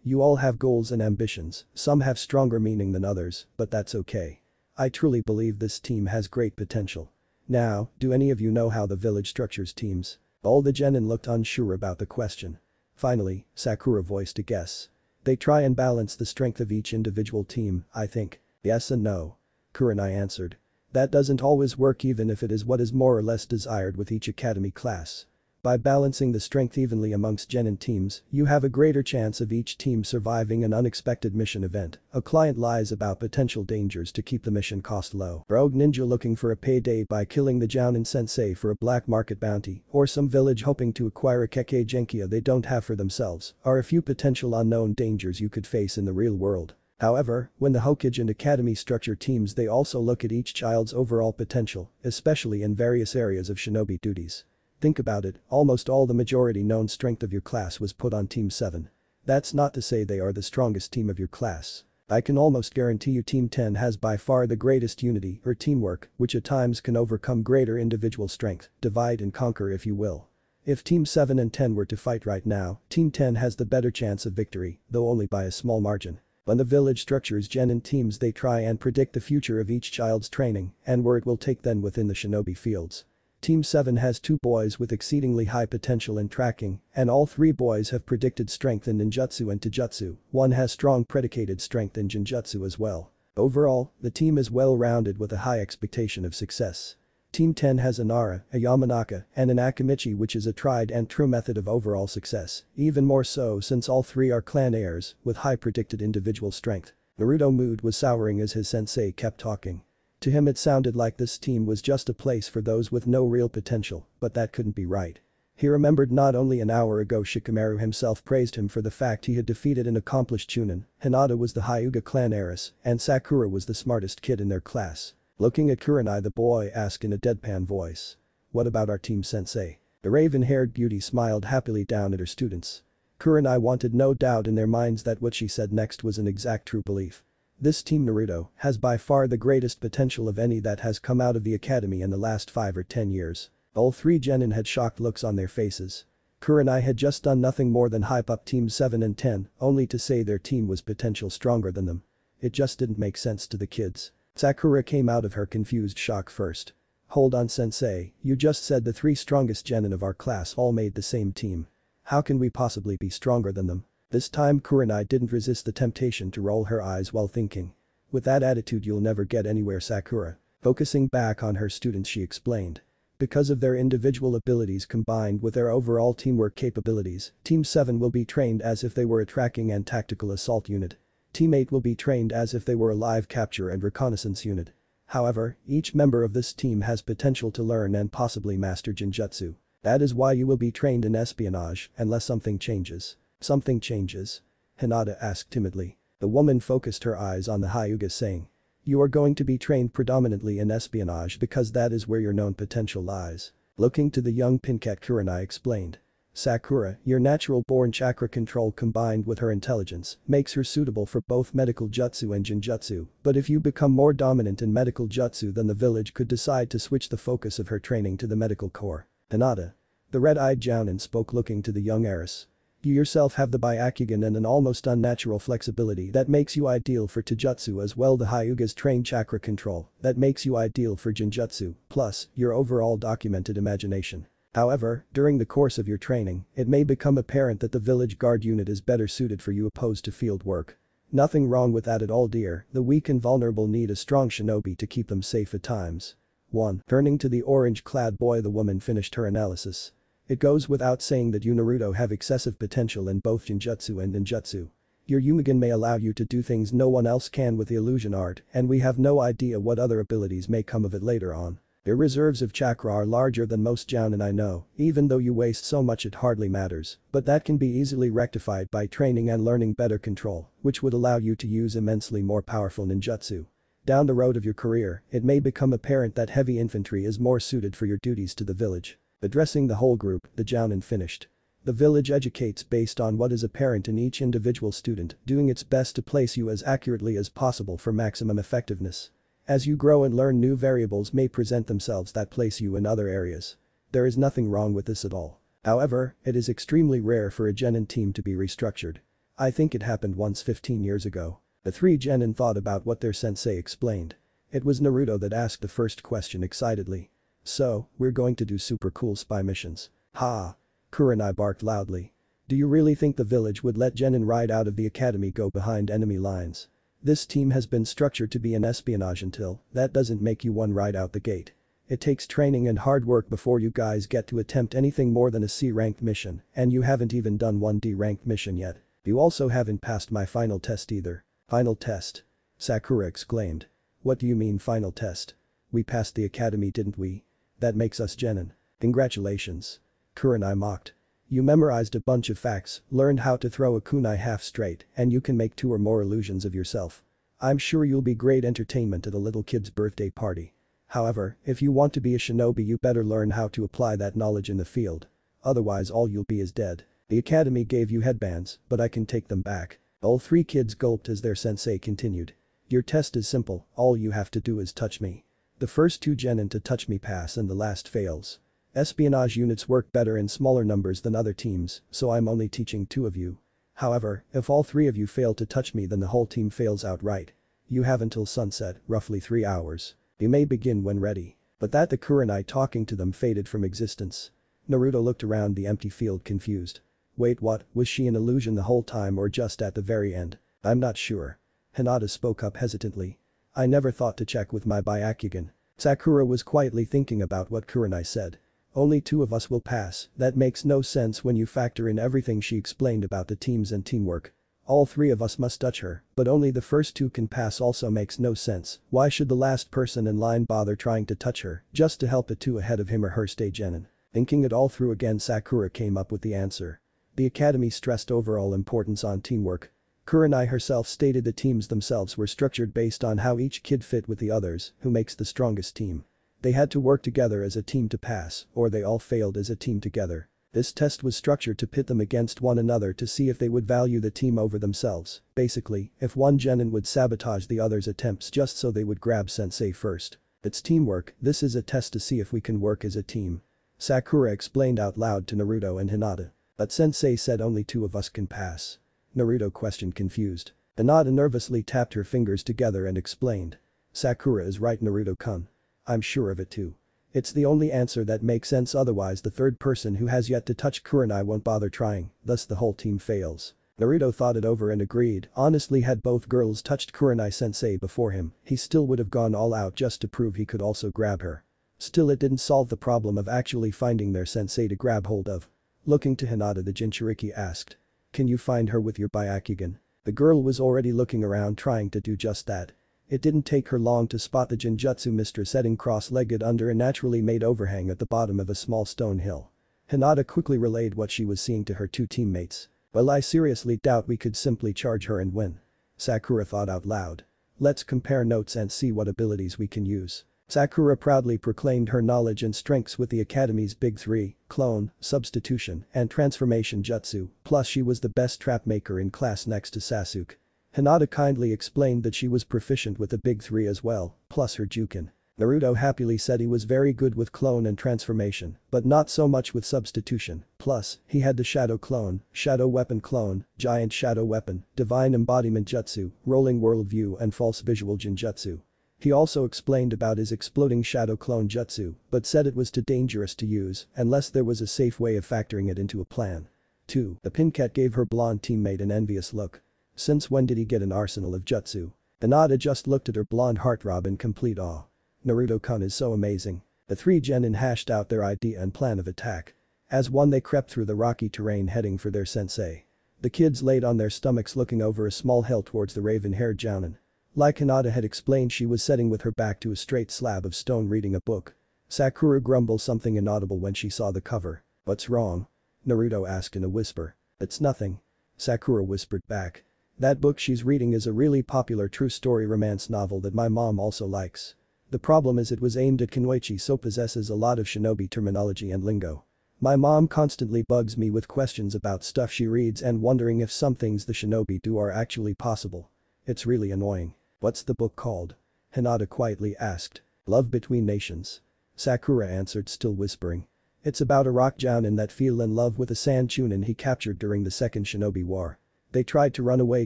A: you all have goals and ambitions, some have stronger meaning than others, but that's okay. I truly believe this team has great potential. Now, do any of you know how the village structures teams? All the genin looked unsure about the question. Finally, Sakura voiced a guess. They try and balance the strength of each individual team, I think. Yes and no. Kurenai answered. That doesn't always work even if it is what is more or less desired with each academy class. By balancing the strength evenly amongst genin teams, you have a greater chance of each team surviving an unexpected mission event. A client lies about potential dangers to keep the mission cost low. Rogue ninja looking for a payday by killing the Jounin sensei for a black market bounty, or some village hoping to acquire a Kekkei Genkia they don't have for themselves, are a few potential unknown dangers you could face in the real world. However, when the Hokage and Academy structure teams, they also look at each child's overall potential, especially in various areas of shinobi duties. Think about it, almost all the majority known strength of your class was put on Team 7. That's not to say they are the strongest team of your class. I can almost guarantee you Team 10 has by far the greatest unity or teamwork, which at times can overcome greater individual strength, divide and conquer if you will. If Team 7 and 10 were to fight right now, Team 10 has the better chance of victory, though only by a small margin. When the village structures genin teams, they try and predict the future of each child's training and where it will take them within the shinobi fields. Team 7 has 2 boys with exceedingly high potential in tracking, and all 3 boys have predicted strength in ninjutsu and taijutsu. One has strong predicated strength in genjutsu as well. Overall, the team is well-rounded with a high expectation of success. Team 10 has a Nara, a Yamanaka, and an Akimichi, which is a tried and true method of overall success, even more so since all 3 are clan heirs with high predicted individual strength. Naruto's mood was souring as his sensei kept talking. To him it sounded like this team was just a place for those with no real potential, but that couldn't be right. He remembered not only an hour ago Shikamaru himself praised him for the fact he had defeated an accomplished chunin, Hinata was the Hyuga clan heiress, and Sakura was the smartest kid in their class. Looking at Kurenai, the boy asked in a deadpan voice. What about our team sensei? The raven-haired beauty smiled happily down at her students. Kurenai wanted no doubt in their minds that what she said next was an exact true belief. This team Naruto has by far the greatest potential of any that has come out of the academy in the last 5 or 10 years. All 3 genin had shocked looks on their faces. Kurenai had just done nothing more than hype up Team 7 and 10, only to say their team was potential stronger than them. It just didn't make sense to the kids. Sakura came out of her confused shock first. Hold on sensei, you just said the 3 strongest genin of our class all made the same team. How can we possibly be stronger than them? This time Kurenai didn't resist the temptation to roll her eyes while thinking. With that attitude you'll never get anywhere, Sakura. Focusing back on her students, she explained. Because of their individual abilities combined with their overall teamwork capabilities, Team 7 will be trained as if they were a tracking and tactical assault unit. Team 8 will be trained as if they were a live capture and reconnaissance unit. However, each member of this team has potential to learn and possibly master Genjutsu. That is why you will be trained in espionage unless something changes. Something changes? Hinata asked timidly. The woman focused her eyes on the Hyuga, saying. You are going to be trained predominantly in espionage because that is where your known potential lies. Looking to the young Pinkat, Kurenai explained. Sakura, your natural-born chakra control combined with her intelligence makes her suitable for both medical jutsu and genjutsu, but if you become more dominant in medical jutsu then the village could decide to switch the focus of her training to the medical core. Hinata. The red-eyed Jounin spoke, looking to the young heiress. You yourself have the Byakugan and an almost unnatural flexibility that makes you ideal for taijutsu, as well the Hyuga's trained chakra control that makes you ideal for genjutsu, plus your overall documented imagination. However, during the course of your training, it may become apparent that the village guard unit is better suited for you opposed to field work. Nothing wrong with that at all, dear. The weak and vulnerable need a strong shinobi to keep them safe at times. 1. Turning to the orange-clad boy, the woman finished her analysis. It goes without saying that you Naruto have excessive potential in both genjutsu and ninjutsu. Your Yumigan may allow you to do things no one else can with the illusion art, and we have no idea what other abilities may come of it later on. Your reserves of chakra are larger than most Jounin I know, even though you waste so much it hardly matters, but that can be easily rectified by training and learning better control, which would allow you to use immensely more powerful ninjutsu. Down the road of your career, it may become apparent that heavy infantry is more suited for your duties to the village. Addressing the whole group, the Jounin finished. The village educates based on what is apparent in each individual student, doing its best to place you as accurately as possible for maximum effectiveness. As you grow and learn, new variables may present themselves that place you in other areas. There is nothing wrong with this at all. However, it is extremely rare for a genin team to be restructured. I think it happened once 15 years ago. The 3 genin thought about what their sensei explained. It was Naruto that asked the first question excitedly. So, we're going to do super cool spy missions. Ha! Kurenai barked loudly. Do you really think the village would let genin ride out of the academy go behind enemy lines? This team has been structured to be an espionage until that doesn't make you one right out the gate. It takes training and hard work before you guys get to attempt anything more than a C-ranked mission, and you haven't even done one D-ranked mission yet. You also haven't passed my final test either. Final test? Sakura exclaimed. What do you mean final test? We passed the academy, didn't we? That makes us genin. Congratulations. Kurenai mocked. You memorized a bunch of facts, learned how to throw a kunai half straight, and you can make 2 or more illusions of yourself. I'm sure you'll be great entertainment at a little kid's birthday party. However, if you want to be a shinobi you better learn how to apply that knowledge in the field. Otherwise all you'll be is dead. The academy gave you headbands, but I can take them back. All three kids gulped as their sensei continued. Your test is simple, all you have to do is touch me. The first two genin to touch me pass and the last fails. Espionage units work better in smaller numbers than other teams, so I'm only teaching two of you. However, if all three of you fail to touch me then the whole team fails outright. You have until sunset, roughly 3 hours. You may begin when ready. But that the Kurenai talking to them faded from existence. Naruto looked around the empty field confused. Wait, what, was she an illusion the whole time or just at the very end? I'm not sure. Hinata spoke up hesitantly. I never thought to check with my Byakugan. Sakura was quietly thinking about what Kurenai said. Only two of us will pass, that makes no sense when you factor in everything she explained about the teams and teamwork. All three of us must touch her, but only the first two can pass also makes no sense, why should the last person in line bother trying to touch her, just to help the two ahead of him or her stay genin? Thinking it all through again Sakura came up with the answer. The academy stressed overall importance on teamwork. Kurenai herself stated the teams themselves were structured based on how each kid fit with the others, who makes the strongest team. They had to work together as a team to pass, or they all failed as a team together. This test was structured to pit them against one another to see if they would value the team over themselves. Basically, if one genin would sabotage the other's attempts just so they would grab sensei first. It's teamwork, this is a test to see if we can work as a team. Sakura explained out loud to Naruto and Hinata. But sensei said only two of us can pass. Naruto questioned confused. Hinata nervously tapped her fingers together and explained. Sakura is right Naruto-kun. I'm sure of it too. It's the only answer that makes sense otherwise the third person who has yet to touch Kurenai won't bother trying, thus the whole team fails. Naruto thought it over and agreed, honestly had both girls touched Kurenai-sensei before him, he still would have gone all out just to prove he could also grab her. Still it didn't solve the problem of actually finding their sensei to grab hold of. Looking to Hinata the Jinchuriki asked. Can you find her with your Byakugan? The girl was already looking around trying to do just that. It didn't take her long to spot the Genjutsu mistress sitting cross-legged under a naturally made overhang at the bottom of a small stone hill. Hinata quickly relayed what she was seeing to her two teammates. Well, I seriously doubt we could simply charge her and win. Sakura thought out loud. Let's compare notes and see what abilities we can use. Sakura proudly proclaimed her knowledge and strengths with the academy's big three, clone, substitution, and transformation jutsu, plus she was the best trap maker in class next to Sasuke. Hinata kindly explained that she was proficient with the big three as well, plus her Jukin. Naruto happily said he was very good with clone and transformation, but not so much with substitution, plus, he had the shadow clone, shadow weapon clone, giant shadow weapon, divine embodiment jutsu, rolling worldview and false visual genjutsu. He also explained about his exploding shadow clone jutsu, but said it was too dangerous to use unless there was a safe way of factoring it into a plan. 2. The Pincat gave her blonde teammate an envious look. Since when did he get an arsenal of jutsu? Hinata just looked at her blonde heartthrob in complete awe. Naruto-kun is so amazing. The three genin hashed out their idea and plan of attack. As one they crept through the rocky terrain heading for their sensei. The kids laid on their stomachs looking over a small hill towards the raven-haired jounin. Like Hinata had explained she was sitting with her back to a straight slab of stone reading a book. Sakura grumbled something inaudible when she saw the cover. What's wrong? Naruto asked in a whisper. It's nothing. Sakura whispered back. That book she's reading is a really popular true story romance novel that my mom also likes. The problem is it was aimed at Kunoichi so possesses a lot of shinobi terminology and lingo. My mom constantly bugs me with questions about stuff she reads and wondering if some things the shinobi do are actually possible. It's really annoying. What's the book called? Hinata quietly asked. Love Between Nations. Sakura answered still whispering. It's about a rock jounin that fell in love with a sand chunin he captured during the Second Shinobi War. They tried to run away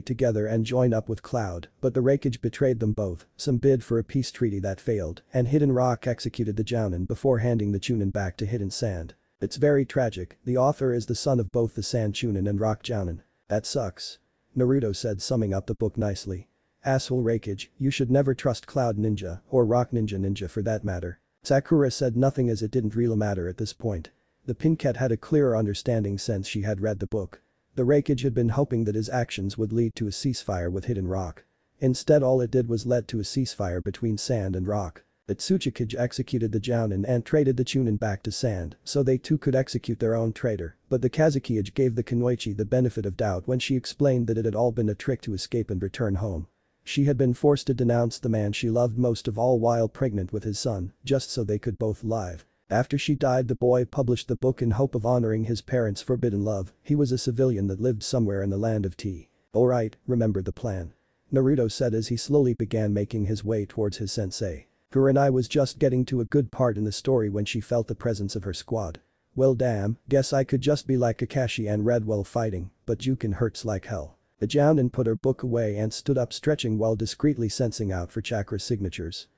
A: together and join up with Cloud, but the Raikage betrayed them both, some bid for a peace treaty that failed, and Hidden Rock executed the jounin before handing the chunin back to Hidden Sand. It's very tragic, the author is the son of both the Sand Chunin and Rock Jounin. That sucks. Naruto said summing up the book nicely. Asshole Raikage, you should never trust Cloud Ninja, or Rock Ninja for that matter. Sakura said nothing as it didn't really matter at this point. The Pincat had a clearer understanding since she had read the book. The Raikage had been hoping that his actions would lead to a ceasefire with Hidden Rock. Instead all it did was led to a ceasefire between Sand and Rock. The Tsuchikage executed the jounin and traded the chunin back to Sand so they too could execute their own traitor, but the Kazekage gave the Kunoichi the benefit of doubt when she explained that it had all been a trick to escape and return home. She had been forced to denounce the man she loved most of all while pregnant with his son, just so they could both live. After she died the boy published the book in hope of honoring his parents' forbidden love, he was a civilian that lived somewhere in the land of tea. Alright, remember the plan. Naruto said as he slowly began making his way towards his sensei. Kurenai was just getting to a good part in the story when she felt the presence of her squad. Well damn, guess I could just be like Kakashi and Red while fighting, but Jukin hurts like hell. The Jounin put her book away and stood up stretching while discreetly sensing out for chakra signatures.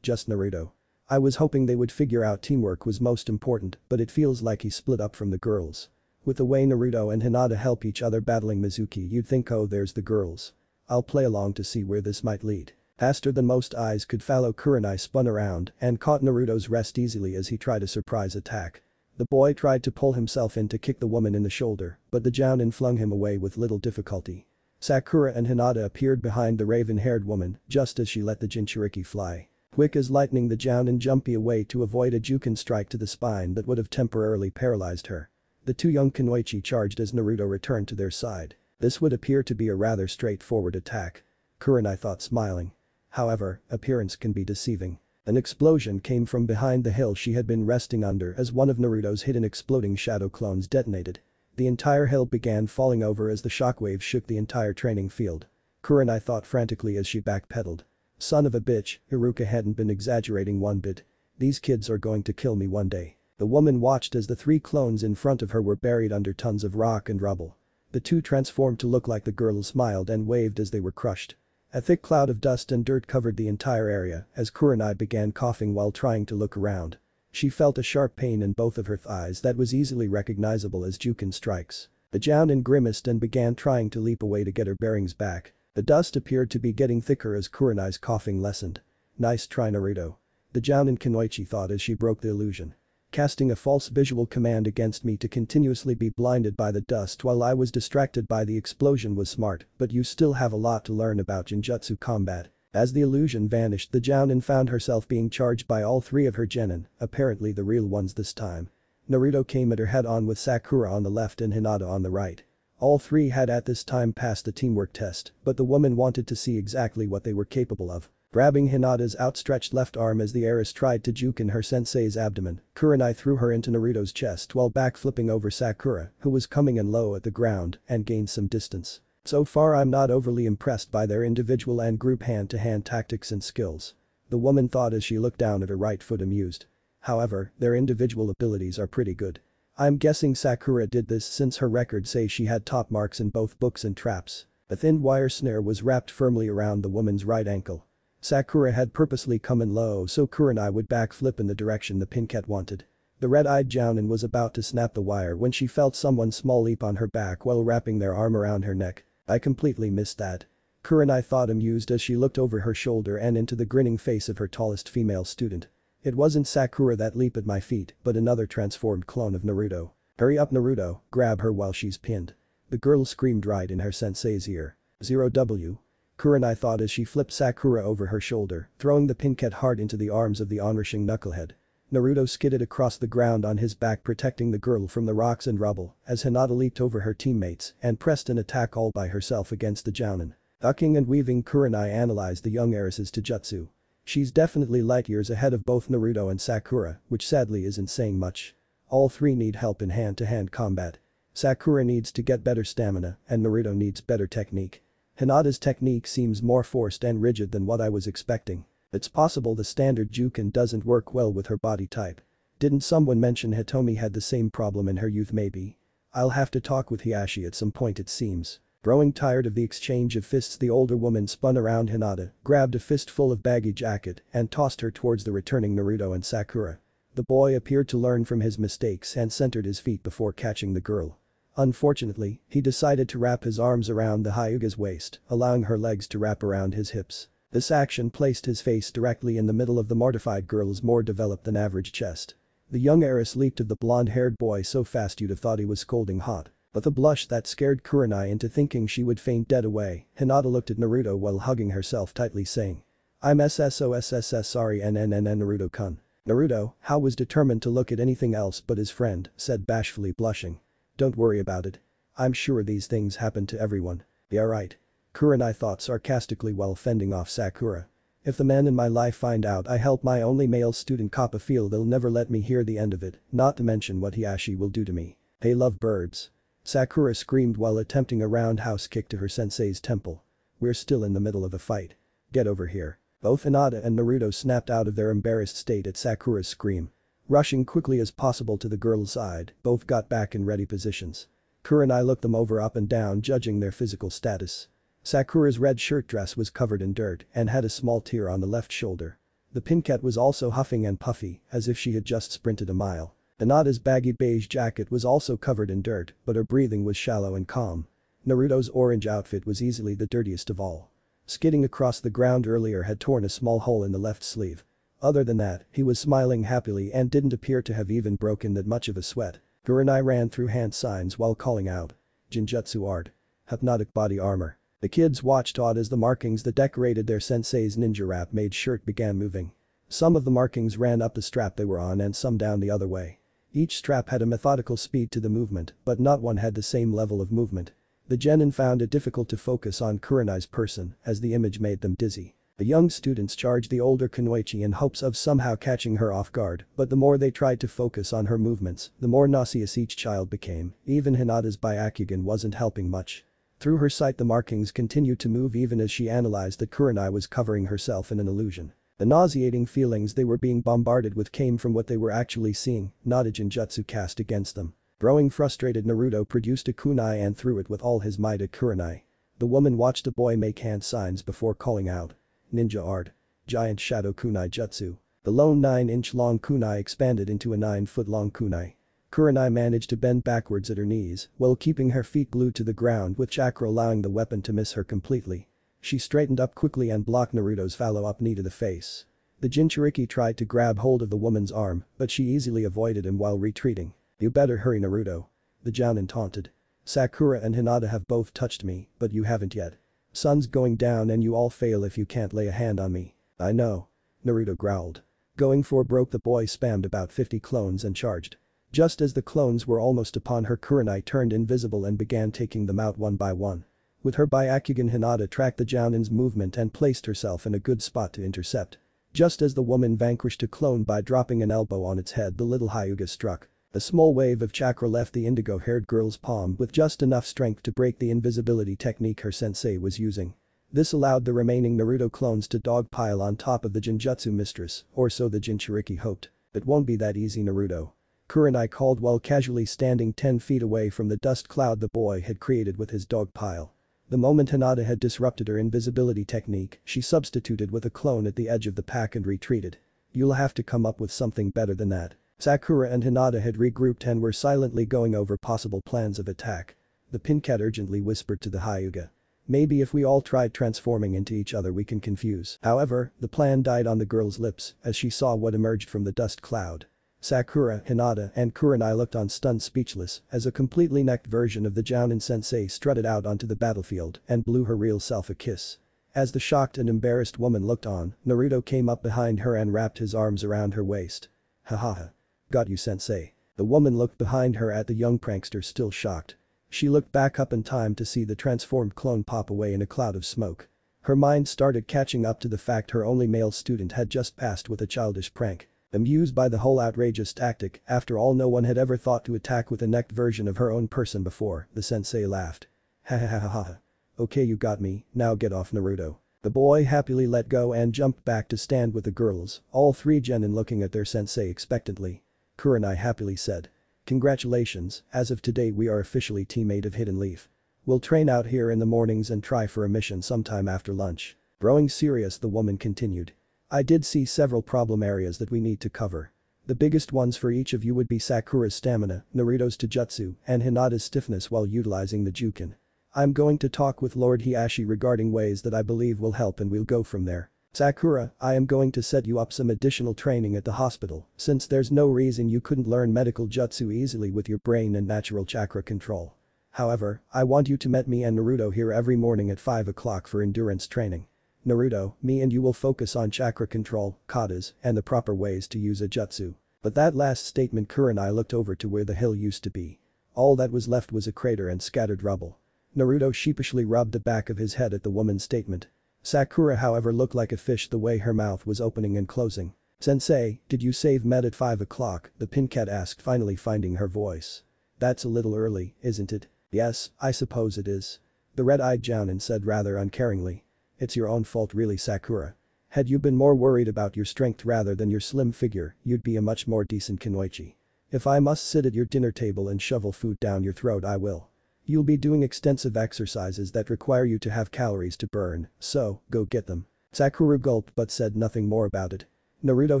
A: Just Naruto. I was hoping they would figure out teamwork was most important, but it feels like he split up from the girls. With the way Naruto and Hinata help each other battling Mizuki, you'd think, oh, there's the girls. I'll play along to see where this might lead. Faster than most eyes could follow, Kurenai spun around and caught Naruto's wrist easily as he tried a surprise attack. The boy tried to pull himself in to kick the woman in the shoulder, but the Jounin flung him away with little difficulty. Sakura and Hinata appeared behind the raven-haired woman just as she let the Jinchuriki fly. Quick as lightning, the Jounin jumped away to avoid a Jukin strike to the spine that would have temporarily paralyzed her. The two young Kunoichi charged as Naruto returned to their side. This would appear to be a rather straightforward attack. Kurenai thought, smiling. However, appearance can be deceiving. An explosion came from behind the hill she had been resting under as one of Naruto's hidden exploding shadow clones detonated. The entire hill began falling over as the shockwave shook the entire training field. Kurenai thought frantically as she backpedaled. Son of a bitch, Iruka hadn't been exaggerating one bit. These kids are going to kill me one day. The woman watched as the three clones in front of her were buried under tons of rock and rubble. The two transformed to look like the girls smiled and waved as they were crushed. A thick cloud of dust and dirt covered the entire area as Kurenai began coughing while trying to look around. She felt a sharp pain in both of her thighs that was easily recognizable as Jukin strikes. The Jounin grimaced and began trying to leap away to get her bearings back. The dust appeared to be getting thicker as Kurenai's coughing lessened. Nice try, Naruto. The Jounin Kunoichi thought as she broke the illusion. Casting a false visual command against me to continuously be blinded by the dust while I was distracted by the explosion was smart, but you still have a lot to learn about Genjutsu combat. As the illusion vanished, the Jounin found herself being charged by all three of her genin, apparently the real ones this time. Naruto came at her head on with Sakura on the left and Hinata on the right. All three had at this time passed the teamwork test, but the woman wanted to see exactly what they were capable of. Grabbing Hinata's outstretched left arm as the heiress tried to juke her sensei's abdomen, Kurenai threw her into Naruto's chest while backflipping over Sakura, who was coming in low at the ground, and gained some distance. So far I'm not overly impressed by their individual and group hand-to-hand tactics and skills. The woman thought as she looked down at her right foot, amused. However, their individual abilities are pretty good. I'm guessing Sakura did this since her records say she had top marks in both books and traps. A thin wire snare was wrapped firmly around the woman's right ankle. Sakura had purposely come in low so Kurenai would backflip in the direction the Pinket wanted. The red-eyed Jounin was about to snap the wire when she felt someone small leap on her back while wrapping their arm around her neck. I completely missed that. Kurenai thought, amused as she looked over her shoulder and into the grinning face of her tallest female student. It wasn't Sakura that leaped at my feet, but another transformed clone of Naruto. Hurry up, Naruto, grab her while she's pinned. The girl screamed right in her sensei's ear. 0W. Kurenai thought as she flipped Sakura over her shoulder, throwing the Pinket hard into the arms of the onrushing knucklehead. Naruto skidded across the ground on his back, protecting the girl from the rocks and rubble as Hinata leaped over her teammates and pressed an attack all by herself against the Jounin. Ducking and weaving, Kurenai analyzed the young heiress's Taijutsu. She's definitely light years ahead of both Naruto and Sakura, which sadly isn't saying much. All three need help in hand-to-hand combat. Sakura needs to get better stamina and Naruto needs better technique. Hinata's technique seems more forced and rigid than what I was expecting. It's possible the standard Jukin doesn't work well with her body type. Didn't someone mention Hitomi had the same problem in her youth? Maybe. I'll have to talk with Hiashi at some point, it seems. Growing tired of the exchange of fists, the older woman spun around Hinata, grabbed a fistful of baggy jacket and tossed her towards the returning Naruto and Sakura. The boy appeared to learn from his mistakes and centered his feet before catching the girl. Unfortunately, he decided to wrap his arms around the Hyuga's waist, allowing her legs to wrap around his hips. This action placed his face directly in the middle of the mortified girl's more developed than average chest. The young heiress leaped at the blonde-haired boy so fast you'd have thought he was scolding hot. With a blush that scared Kurenai into thinking she would faint dead away, Hinata looked at Naruto while hugging herself tightly, saying, I'm SSOSSS sorry NNN Naruto-kun. Naruto, how was determined to look at anything else but his friend, said bashfully, blushing. Don't worry about it. I'm sure these things happen to everyone. Yeah, right. Kurenai thought sarcastically while fending off Sakura. If the men in my life find out I help my only male student Kappa feel they'll never let me hear the end of it, not to mention what Hiashi will do to me. Hey lovebirds. Sakura screamed while attempting a roundhouse kick to her sensei's temple. "We're still in the middle of a fight. Get over here." Both Hinata and Naruto snapped out of their embarrassed state at Sakura's scream. Rushing quickly as possible to the girl's side, both got back in ready positions. Kurenai looked them over up and down, judging their physical status. Sakura's red shirt dress was covered in dirt and had a small tear on the left shoulder. The pincat was also huffing and puffy, as if she had just sprinted a mile. Hinata's baggy beige jacket was also covered in dirt, but her breathing was shallow and calm. Naruto's orange outfit was easily the dirtiest of all. Skidding across the ground earlier had torn a small hole in the left sleeve. Other than that, he was smiling happily and didn't appear to have even broken that much of a sweat. Kurenai ran through hand signs while calling out. Genjutsu art. Hypnotic body armor. The kids watched awed as the markings that decorated their sensei's ninja wrap-made shirt began moving. Some of the markings ran up the strap they were on and some down the other way. Each strap had a methodical speed to the movement, but not one had the same level of movement. The genin found it difficult to focus on Kurenai's person as the image made them dizzy. The young students charged the older Kunoichi in hopes of somehow catching her off guard, but the more they tried to focus on her movements, the more nauseous each child became. Even Hinata's Byakugan wasn't helping much. Through her sight the markings continued to move even as she analyzed that Kurenai was covering herself in an illusion. The nauseating feelings they were being bombarded with came from what they were actually seeing, not a genjutsu cast against them. Growing frustrated, Naruto produced a kunai and threw it with all his might at Kurenai. The woman watched the boy make hand signs before calling out. Ninja art. Giant shadow kunai jutsu. The lone 9-inch-long kunai expanded into a 9-foot-long kunai. Kurenai managed to bend backwards at her knees while keeping her feet glued to the ground, with chakra allowing the weapon to miss her completely. She straightened up quickly and blocked Naruto's follow-up knee to the face. The Jinchuriki tried to grab hold of the woman's arm, but she easily avoided him while retreating. "You better hurry, Naruto." The Jounin taunted. "Sakura and Hinata have both touched me, but you haven't yet. Sun's going down and you all fail if you can't lay a hand on me." "I know." Naruto growled. Going for broke, the boy spammed about 50 clones and charged. Just as the clones were almost upon her, Kurenai turned invisible and began taking them out one by one. With her Byakugan, Hinata tracked the Jounin's movement and placed herself in a good spot to intercept. Just as the woman vanquished a clone by dropping an elbow on its head, the little Hyuga struck. A small wave of chakra left the indigo-haired girl's palm with just enough strength to break the invisibility technique her sensei was using. This allowed the remaining Naruto clones to dogpile on top of the Genjutsu mistress, or so the Jinchuriki hoped. "It won't be that easy, Naruto," Kurenai called while casually standing 10 feet away from the dust cloud the boy had created with his dog pile. The moment Hinata had disrupted her invisibility technique, she substituted with a clone at the edge of the pack and retreated. "You'll have to come up with something better than that." Sakura and Hinata had regrouped and were silently going over possible plans of attack. The pincat urgently whispered to the Hyuga. "Maybe if we all tried transforming into each other we can confuse." However, the plan died on the girl's lips as she saw what emerged from the dust cloud. Sakura, Hinata, and Kurenai looked on, stunned, speechless, as a completely necked version of the Jounin sensei strutted out onto the battlefield and blew her real self a kiss. As the shocked and embarrassed woman looked on, Naruto came up behind her and wrapped his arms around her waist. "Ha. Got you, sensei." The woman looked behind her at the young prankster, still shocked. She looked back up in time to see the transformed clone pop away in a cloud of smoke. Her mind started catching up to the fact her only male student had just passed with a childish prank. Amused by the whole outrageous tactic, after all no one had ever thought to attack with a necked version of her own person before, the sensei laughed. "Ha. Okay, you got me, now get off, Naruto." The boy happily let go and jumped back to stand with the girls, all three genin looking at their sensei expectantly. Kurenai happily said. "Congratulations, as of today we are officially teammate of Hidden Leaf. We'll train out here in the mornings and try for a mission sometime after lunch." Growing serious, the woman continued. "I did see several problem areas that we need to cover. The biggest ones for each of you would be Sakura's stamina, Naruto's taijutsu, and Hinata's stiffness while utilizing the Jukin. I'm going to talk with Lord Hiashi regarding ways that I believe will help and we'll go from there. Sakura, I am going to set you up some additional training at the hospital, since there's no reason you couldn't learn medical jutsu easily with your brain and natural chakra control. However, I want you to meet me and Naruto here every morning at 5 o'clock for endurance training. Naruto, me and you will focus on chakra control, katas, and the proper ways to use a jutsu." But that last statement, Kurenai looked over to where the hill used to be. All that was left was a crater and scattered rubble. Naruto sheepishly rubbed the back of his head at the woman's statement. Sakura, however, looked like a fish the way her mouth was opening and closing. "Sensei, did you save med at 5 o'clock?" the pincat asked, finally finding her voice. "That's a little early, isn't it?" Yes, I suppose it is. The red-eyed Jounin said rather uncaringly. It's your own fault really, Sakura. Had you been more worried about your strength rather than your slim figure, you'd be a much more decent kunoichi. If I must sit at your dinner table and shovel food down your throat, I will. You'll be doing extensive exercises that require you to have calories to burn, so, go get them. Sakura gulped but said nothing more about it. Naruto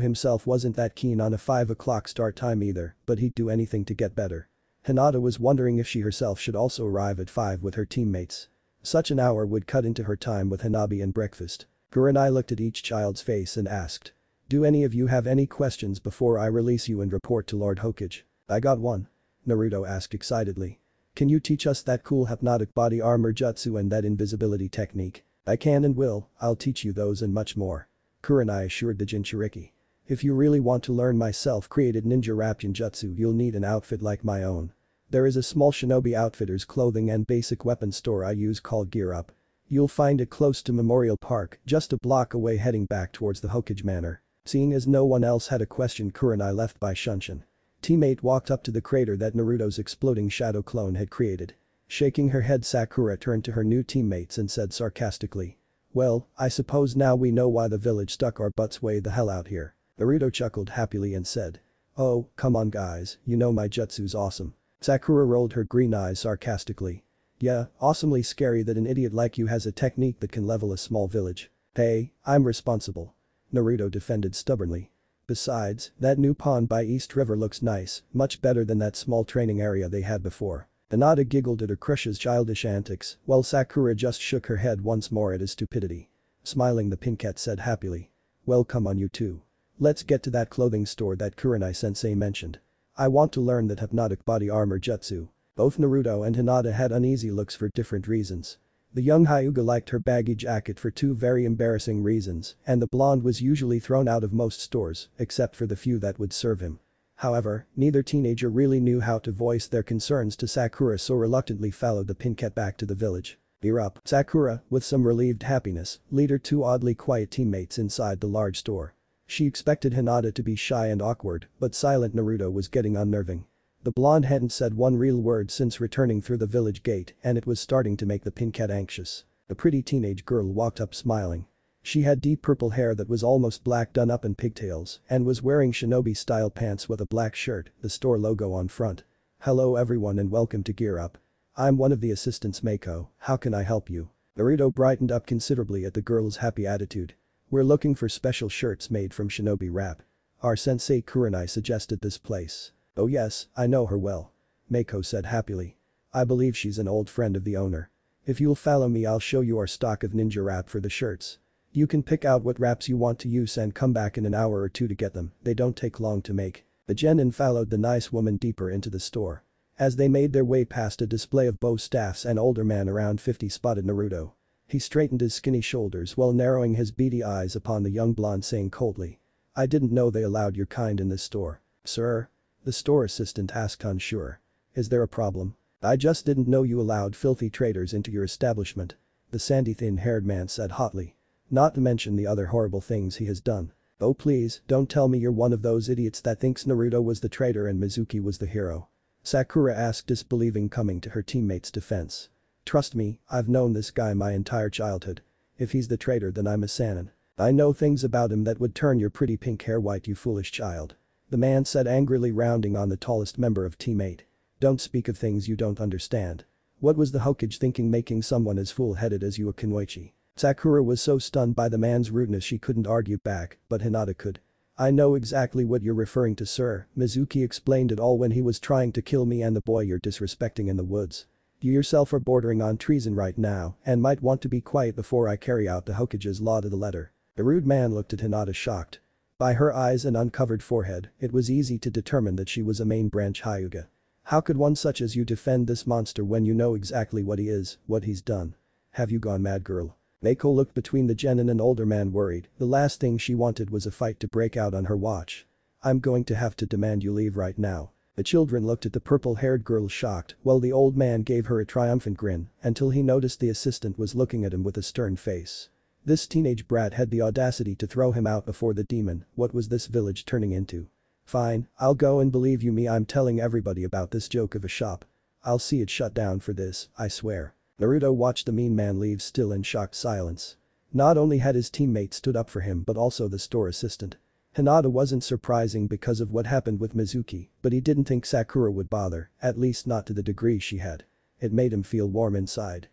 A: himself wasn't that keen on a 5 o'clock start time either, but he'd do anything to get better. Hinata was wondering if she herself should also arrive at 5 with her teammates. Such an hour would cut into her time with Hanabi and breakfast. Kurenai looked at each child's face and asked. Do any of you have any questions before I release you and report to Lord Hokage? I got one. Naruto asked excitedly. Can you teach us that cool hypnotic body armor jutsu and that invisibility technique? I can and will, I'll teach you those and much more. Kurenai assured the Jinchuriki. If you really want to learn my self-created ninja rap jutsu, you'll need an outfit like my own. There is a small shinobi outfitter's clothing and basic weapon store I use called Gear Up. You'll find it close to Memorial Park, just a block away heading back towards the Hokage Manor. Seeing as no one else had a question, Kurenai left by Shunshin. Teammate walked up to the crater that Naruto's exploding shadow clone had created. Shaking her head, Sakura turned to her new teammates and said sarcastically. Well, I suppose now we know why the village stuck our butts way the hell out here. Naruto chuckled happily and said. Oh, come on guys, you know my jutsu's awesome. Sakura rolled her green eyes sarcastically. Yeah, awesomely scary that an idiot like you has a technique that can level a small village. Hey, I'm responsible. Naruto defended stubbornly. Besides, that new pond by East River looks nice, much better than that small training area they had before. Hinata giggled at her crush's childish antics, while Sakura just shook her head once more at his stupidity. Smiling, the Pinkette said happily. Well, come on you two. Let's get to that clothing store that Kurenai-sensei mentioned. I want to learn that hypnotic body armor jutsu. Both Naruto and Hinata had uneasy looks for different reasons. The young Hyuga liked her baggy jacket for two very embarrassing reasons, and the blonde was usually thrown out of most stores, except for the few that would serve him. However, neither teenager really knew how to voice their concerns to Sakura, so reluctantly followed the Pinkette back to the village. Gear up. Sakura, with some relieved happiness, led her two oddly quiet teammates inside the large store. She expected Hinata to be shy and awkward, but silent Naruto was getting unnerving. The blonde hadn't said one real word since returning through the village gate, and it was starting to make the Pinkette anxious. A pretty teenage girl walked up smiling. She had deep purple hair that was almost black done up in pigtails and was wearing shinobi-style pants with a black shirt, the store logo on front. Hello everyone and welcome to Gear Up. I'm one of the assistants, Mako, how can I help you? Naruto brightened up considerably at the girl's happy attitude. We're looking for special shirts made from shinobi wrap. Our sensei Kurenai suggested this place. Oh yes, I know her well. Mako said happily. I believe she's an old friend of the owner. If you'll follow me, I'll show you our stock of ninja wrap for the shirts. You can pick out what wraps you want to use and come back in an hour or two to get them, they don't take long to make. The genin followed the nice woman deeper into the store. As they made their way past a display of bow staffs, an older man around 50 spotted Naruto. He straightened his skinny shoulders while narrowing his beady eyes upon the young blonde, saying coldly. I didn't know they allowed your kind in this store. Sir? The store assistant asked, unsure. Is there a problem? I just didn't know you allowed filthy traders into your establishment. The sandy thin-haired man said hotly. Not to mention the other horrible things he has done. Oh please, don't tell me you're one of those idiots that thinks Naruto was the traitor and Mizuki was the hero. Sakura asked, disbelieving, coming to her teammate's defense. Trust me, I've known this guy my entire childhood. If he's the traitor, then I'm a Sannin. I know things about him that would turn your pretty pink hair white, you foolish child. The man said angrily, rounding on the tallest member of Team 8. Don't speak of things you don't understand. What was the Hokage thinking making someone as full-headed as you a kunoichi? Sakura was so stunned by the man's rudeness she couldn't argue back, but Hinata could. I know exactly what you're referring to, sir. Mizuki explained it all when he was trying to kill me and the boy you're disrespecting in the woods. You yourself are bordering on treason right now and might want to be quiet before I carry out the Hokage's law to the letter. The rude man looked at Hinata shocked. By her eyes and uncovered forehead, it was easy to determine that she was a main branch Hyuga. How could one such as you defend this monster when you know exactly what he is, what he's done? Have you gone mad, girl? Mako looked between the genin and older man, worried. The last thing she wanted was a fight to break out on her watch. I'm going to have to demand you leave right now. The children looked at the purple-haired girl shocked while the old man gave her a triumphant grin until he noticed the assistant was looking at him with a stern face. This teenage brat had the audacity to throw him out before the demon. What was this village turning into? Fine, I'll go and believe you me, I'm telling everybody about this joke of a shop. I'll see it shut down for this, I swear. Naruto watched the mean man leave still in shocked silence. Not only had his teammate stood up for him but also the store assistant. Hinata wasn't surprising because of what happened with Mizuki, but he didn't think Sakura would bother, at least not to the degree she had. It made him feel warm inside.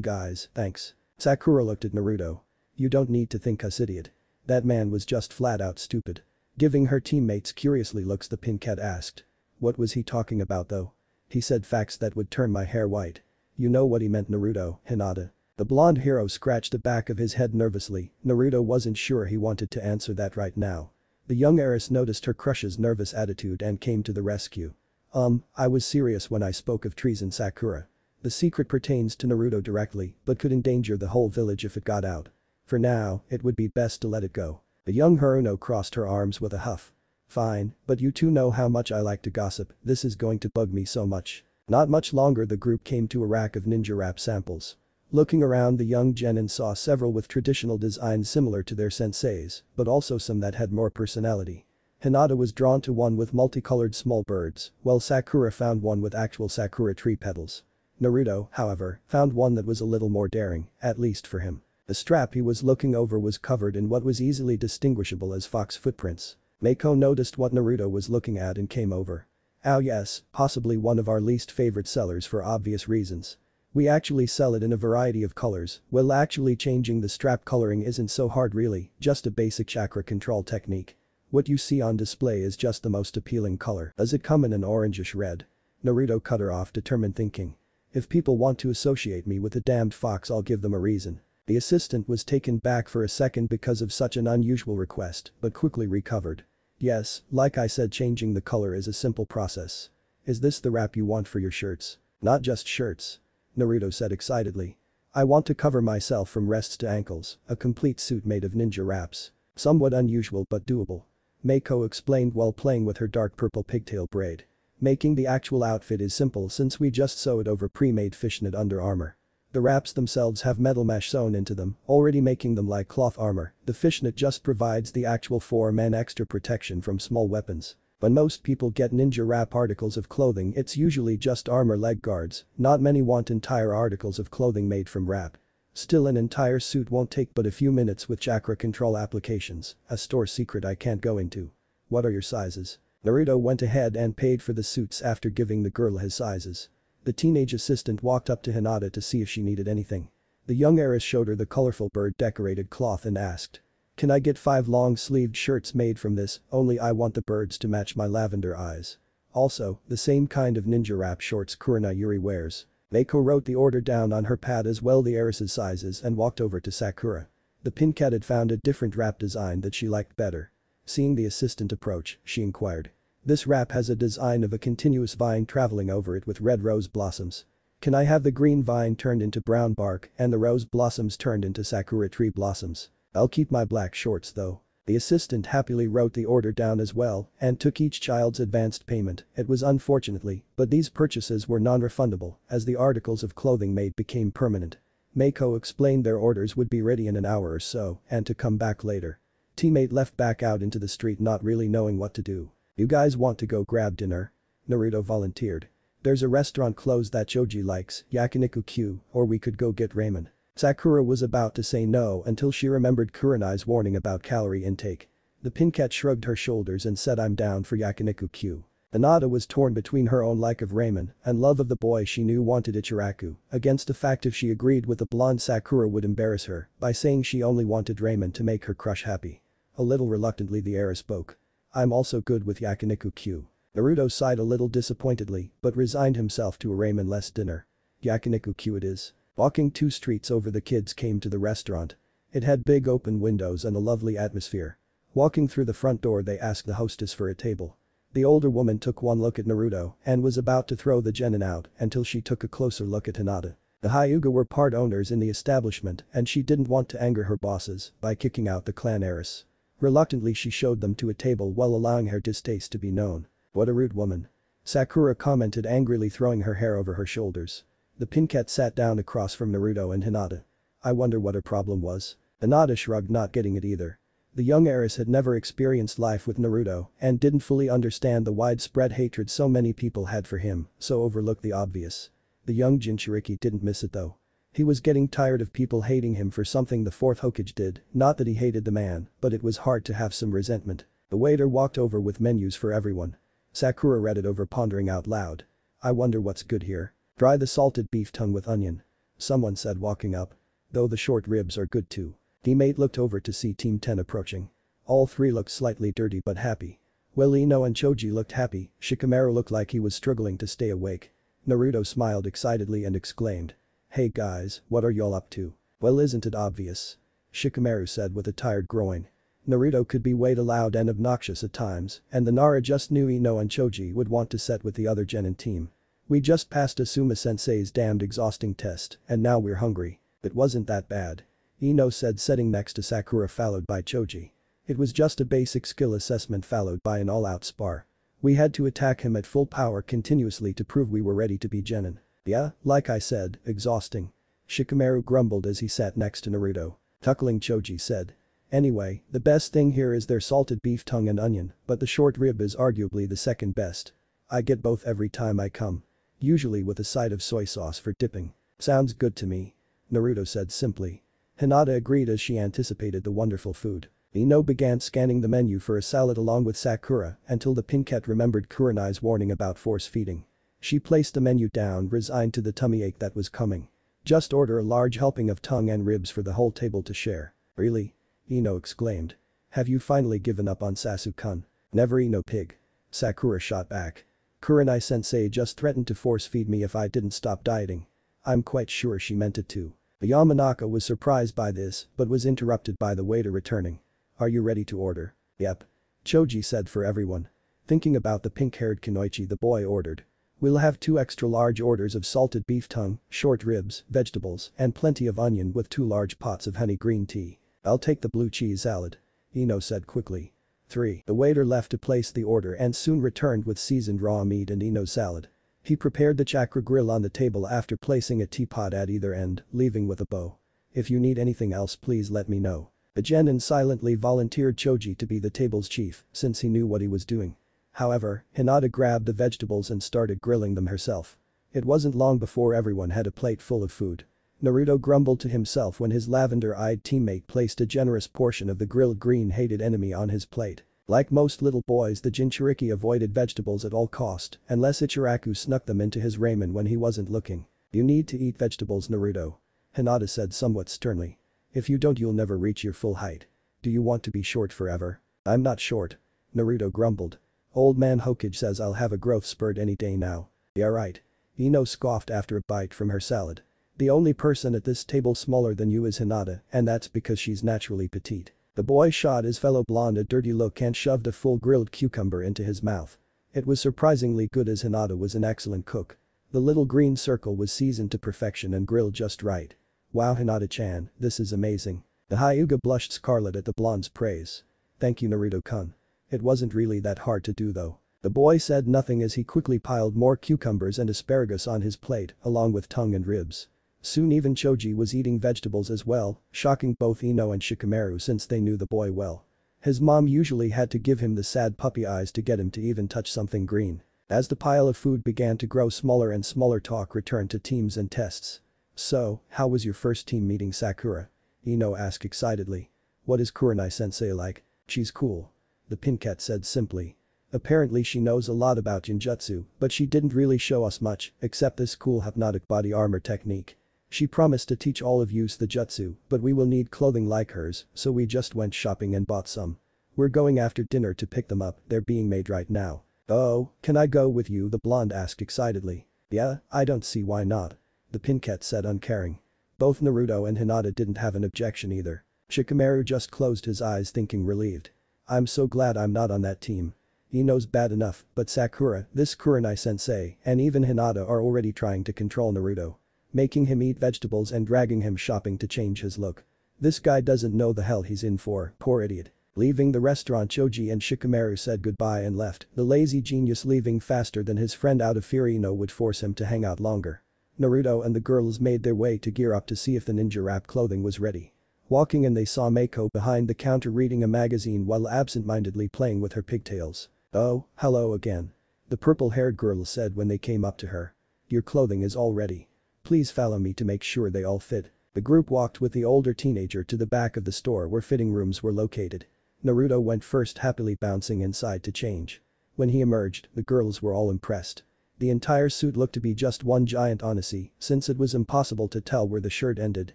A: Guys, thanks. Sakura looked at Naruto. You don't need to think us idiot. That man was just flat out stupid. Giving her teammates curiously looks, the pin cat asked. What was he talking about though? He said facts that would turn my hair white. You know what he meant, Naruto, Hinata. The blonde hero scratched the back of his head nervously. Naruto wasn't sure he wanted to answer that right now. The young heiress noticed her crush's nervous attitude and came to the rescue. I was serious when I spoke of treason, Sakura. The secret pertains to Naruto directly but could endanger the whole village if it got out. For now, it would be best to let it go. The young Haruno crossed her arms with a huff. Fine, but you two know how much I like to gossip, this is going to bug me so much. Not much longer the group came to a rack of ninja rap samples. Looking around, the young genin saw several with traditional designs similar to their sensei's, but also some that had more personality. Hinata was drawn to one with multicolored small birds, while Sakura found one with actual sakura tree petals. Naruto, however, found one that was a little more daring, at least for him. The strap he was looking over was covered in what was easily distinguishable as fox footprints. Meiko noticed what Naruto was looking at and came over. Oh yes, possibly one of our least favorite sellers for obvious reasons. We actually sell it in a variety of colors. Well, actually changing the strap coloring isn't so hard really, just a basic chakra control technique. What you see on display is just the most appealing color. Does it come in an orangish red? Naruto cut her off, determined, thinking. If people want to associate me with a damned fox, I'll give them a reason. The assistant was taken back for a second because of such an unusual request, but quickly recovered. Yes, like I said, changing the color is a simple process. Is this the wrap you want for your shirts? Not just shirts. Naruto said excitedly. I want to cover myself from wrists to ankles, a complete suit made of ninja wraps. Somewhat unusual but doable. Meiko explained while playing with her dark purple pigtail braid. Making the actual outfit is simple since we just sew it over pre-made fishnet under armor. The wraps themselves have metal mesh sewn into them, already making them like cloth armor. The fishnet just provides the actual form and extra protection from small weapons. When most people get ninja wrap articles of clothing, it's usually just armor leg guards. Not many want entire articles of clothing made from wrap. Still, an entire suit won't take but a few minutes with chakra control applications, a store secret I can't go into. What are your sizes? Naruto went ahead and paid for the suits after giving the girl his sizes. The teenage assistant walked up to Hinata to see if she needed anything. The young heiress showed her the colorful bird-decorated cloth and asked. Can I get 5 long-sleeved shirts made from this, only I want the birds to match my lavender eyes. Also, the same kind of ninja wrap shorts Kurina Yuri wears. Meiko wrote the order down on her pad as well the heiress's sizes and walked over to Sakura. The pin cat had found a different wrap design that she liked better. Seeing the assistant approach, she inquired. This wrap has a design of a continuous vine traveling over it with red rose blossoms. Can I have the green vine turned into brown bark and the rose blossoms turned into sakura tree blossoms? I'll keep my black shorts though. The assistant happily wrote the order down as well and took each child's advanced payment. It was unfortunately, but these purchases were non-refundable as the articles of clothing made became permanent. Meiko explained their orders would be ready in an hour or so and to come back later. Teammate left back out into the street not really knowing what to do. You guys want to go grab dinner? Naruto volunteered. There's a restaurant closed that Joji likes, Yakiniku-Q, or we could go get ramen. Sakura was about to say no until she remembered Kurenai's warning about calorie intake. The pin cat shrugged her shoulders and said I'm down for Yakiniku-Q. Hinata was torn between her own like of ramen and love of the boy she knew wanted Ichiraku, against the fact if she agreed with the blonde Sakura would embarrass her by saying she only wanted ramen to make her crush happy. A little reluctantly the heiress spoke. I'm also good with Yakiniku-Q. Naruto sighed a little disappointedly but resigned himself to a ramen-less dinner. Yakiniku-Q it is. Walking 2 streets over the kids came to the restaurant. It had big open windows and a lovely atmosphere. Walking through the front door they asked the hostess for a table. The older woman took one look at Naruto and was about to throw the genin out until she took a closer look at Hinata. The Hyuga were part owners in the establishment and she didn't want to anger her bosses by kicking out the clan heiress. Reluctantly she showed them to a table while allowing her distaste to be known. What a rude woman. Sakura commented angrily throwing her hair over her shoulders. The pin cat sat down across from Naruto and Hinata. I wonder what her problem was. Hinata shrugged not getting it either. The young heiress had never experienced life with Naruto and didn't fully understand the widespread hatred so many people had for him, so overlooked the obvious. The young Jinchuriki didn't miss it though. He was getting tired of people hating him for something the fourth Hokage did, not that he hated the man, but it was hard to have some resentment. The waiter walked over with menus for everyone. Sakura read it over, pondering out loud. I wonder what's good here. Try the salted beef tongue with onion. Someone said, walking up. Though the short ribs are good too. Teammate looked over to see Team 10 approaching. All three looked slightly dirty but happy. Well, Ino and Choji looked happy, Shikamaru looked like he was struggling to stay awake. Naruto smiled excitedly and exclaimed. Hey guys, what are y'all up to? Well, isn't it obvious? Shikamaru said with a tired groin. Naruto could be way too loud and obnoxious at times, and the Nara just knew Ino and Choji would want to set with the other Genin team. We just passed Asuma-sensei's damned exhausting test, and now we're hungry. It wasn't that bad. Ino said, sitting next to Sakura, followed by Choji. It was just a basic skill assessment followed by an all-out spar. We had to attack him at full power continuously to prove we were ready to be Genin. Yeah, like I said, exhausting. Shikamaru grumbled as he sat next to Naruto. Tuckling, Choji said. Anyway, the best thing here is their salted beef tongue and onion, but the short rib is arguably the second best. I get both every time I come. Usually with a side of soy sauce for dipping. Sounds good to me. Naruto said simply. Hinata agreed as she anticipated the wonderful food. Ino began scanning the menu for a salad along with Sakura until the Pinkette remembered Kurenai's warning about force feeding. She placed the menu down, resigned to the tummy ache that was coming. Just order a large helping of tongue and ribs for the whole table to share. Really? Ino exclaimed. Have you finally given up on Sasuke-kun? Never, Ino pig. Sakura shot back. Kurenai-sensei just threatened to force feed me if I didn't stop dieting. I'm quite sure she meant it too. Yamanaka was surprised by this but was interrupted by the waiter returning. Are you ready to order? Yep. Choji said for everyone. Thinking about the pink-haired Kunoichi, the boy ordered. We'll have 2 extra large orders of salted beef tongue, short ribs, vegetables, and plenty of onion with 2 large pots of honey green tea. I'll take the blue cheese salad. Ino said quickly. 3. The waiter left to place the order and soon returned with seasoned raw meat and Ino's salad. He prepared the chakra grill on the table after placing a teapot at either end, leaving with a bow. If you need anything else, please let me know. The Genin silently volunteered Choji to be the table's chief since he knew what he was doing. However, Hinata grabbed the vegetables and started grilling them herself. It wasn't long before everyone had a plate full of food. Naruto grumbled to himself when his lavender-eyed teammate placed a generous portion of the grilled green-hated enemy on his plate. Like most little boys, the Jinchuriki avoided vegetables at all cost unless Ichiraku snuck them into his ramen when he wasn't looking. You need to eat vegetables, Naruto. Hinata said somewhat sternly. If you don't, you'll never reach your full height. Do you want to be short forever? I'm not short. Naruto grumbled. Old man Hokage says I'll have a growth spurt any day now. Yeah, right. Ino scoffed after a bite from her salad. The only person at this table smaller than you is Hinata, and that's because she's naturally petite. The boy shot his fellow blonde a dirty look and shoved a full grilled cucumber into his mouth. It was surprisingly good as Hinata was an excellent cook. The little green circle was seasoned to perfection and grilled just right. Wow, Hinata-chan, this is amazing. The Hyuga blushed scarlet at the blonde's praise. Thank you, Naruto-kun. It wasn't really that hard to do though. The boy said nothing as he quickly piled more cucumbers and asparagus on his plate along with tongue and ribs. Soon even Choji was eating vegetables as well, shocking both Ino and Shikamaru since they knew the boy well. His mom usually had to give him the sad puppy eyes to get him to even touch something green. As the pile of food began to grow smaller and smaller, talk returned to teams and tests. So, how was your first team meeting Sakura? Ino asked excitedly. What is Kurenai-sensei like? She's cool. The Pinkette said simply. Apparently she knows a lot about Genjutsu, but she didn't really show us much except this cool hypnotic body armor technique. She promised to teach all of us the jutsu, but we will need clothing like hers, so we just went shopping and bought some. We're going after dinner to pick them up, they're being made right now. Oh, can I go with you? The blonde asked excitedly. Yeah, I don't see why not. The Pinkette said uncaring. Both Naruto and Hinata didn't have an objection either. Shikamaru just closed his eyes thinking relieved. I'm so glad I'm not on that team. Ino's bad enough, but Sakura, this Kurenai-sensei, and even Hinata are already trying to control Naruto. Making him eat vegetables and dragging him shopping to change his look. This guy doesn't know the hell he's in for, poor idiot. Leaving the restaurant, Choji and Shikamaru said goodbye and left, the lazy genius leaving faster than his friend out of fear Ino would force him to hang out longer. Naruto and the girls made their way to gear up to see if the ninja wrap clothing was ready. Walking in they saw Meiko behind the counter reading a magazine while absent-mindedly playing with her pigtails. "Oh, hello again," the purple-haired girl said when they came up to her. "Your clothing is all ready. Please follow me to make sure they all fit." The group walked with the older teenager to the back of the store where fitting rooms were located. Naruto went first, happily bouncing inside to change. When he emerged, the girls were all impressed. The entire suit looked to be just one giant odyssey, since it was impossible to tell where the shirt ended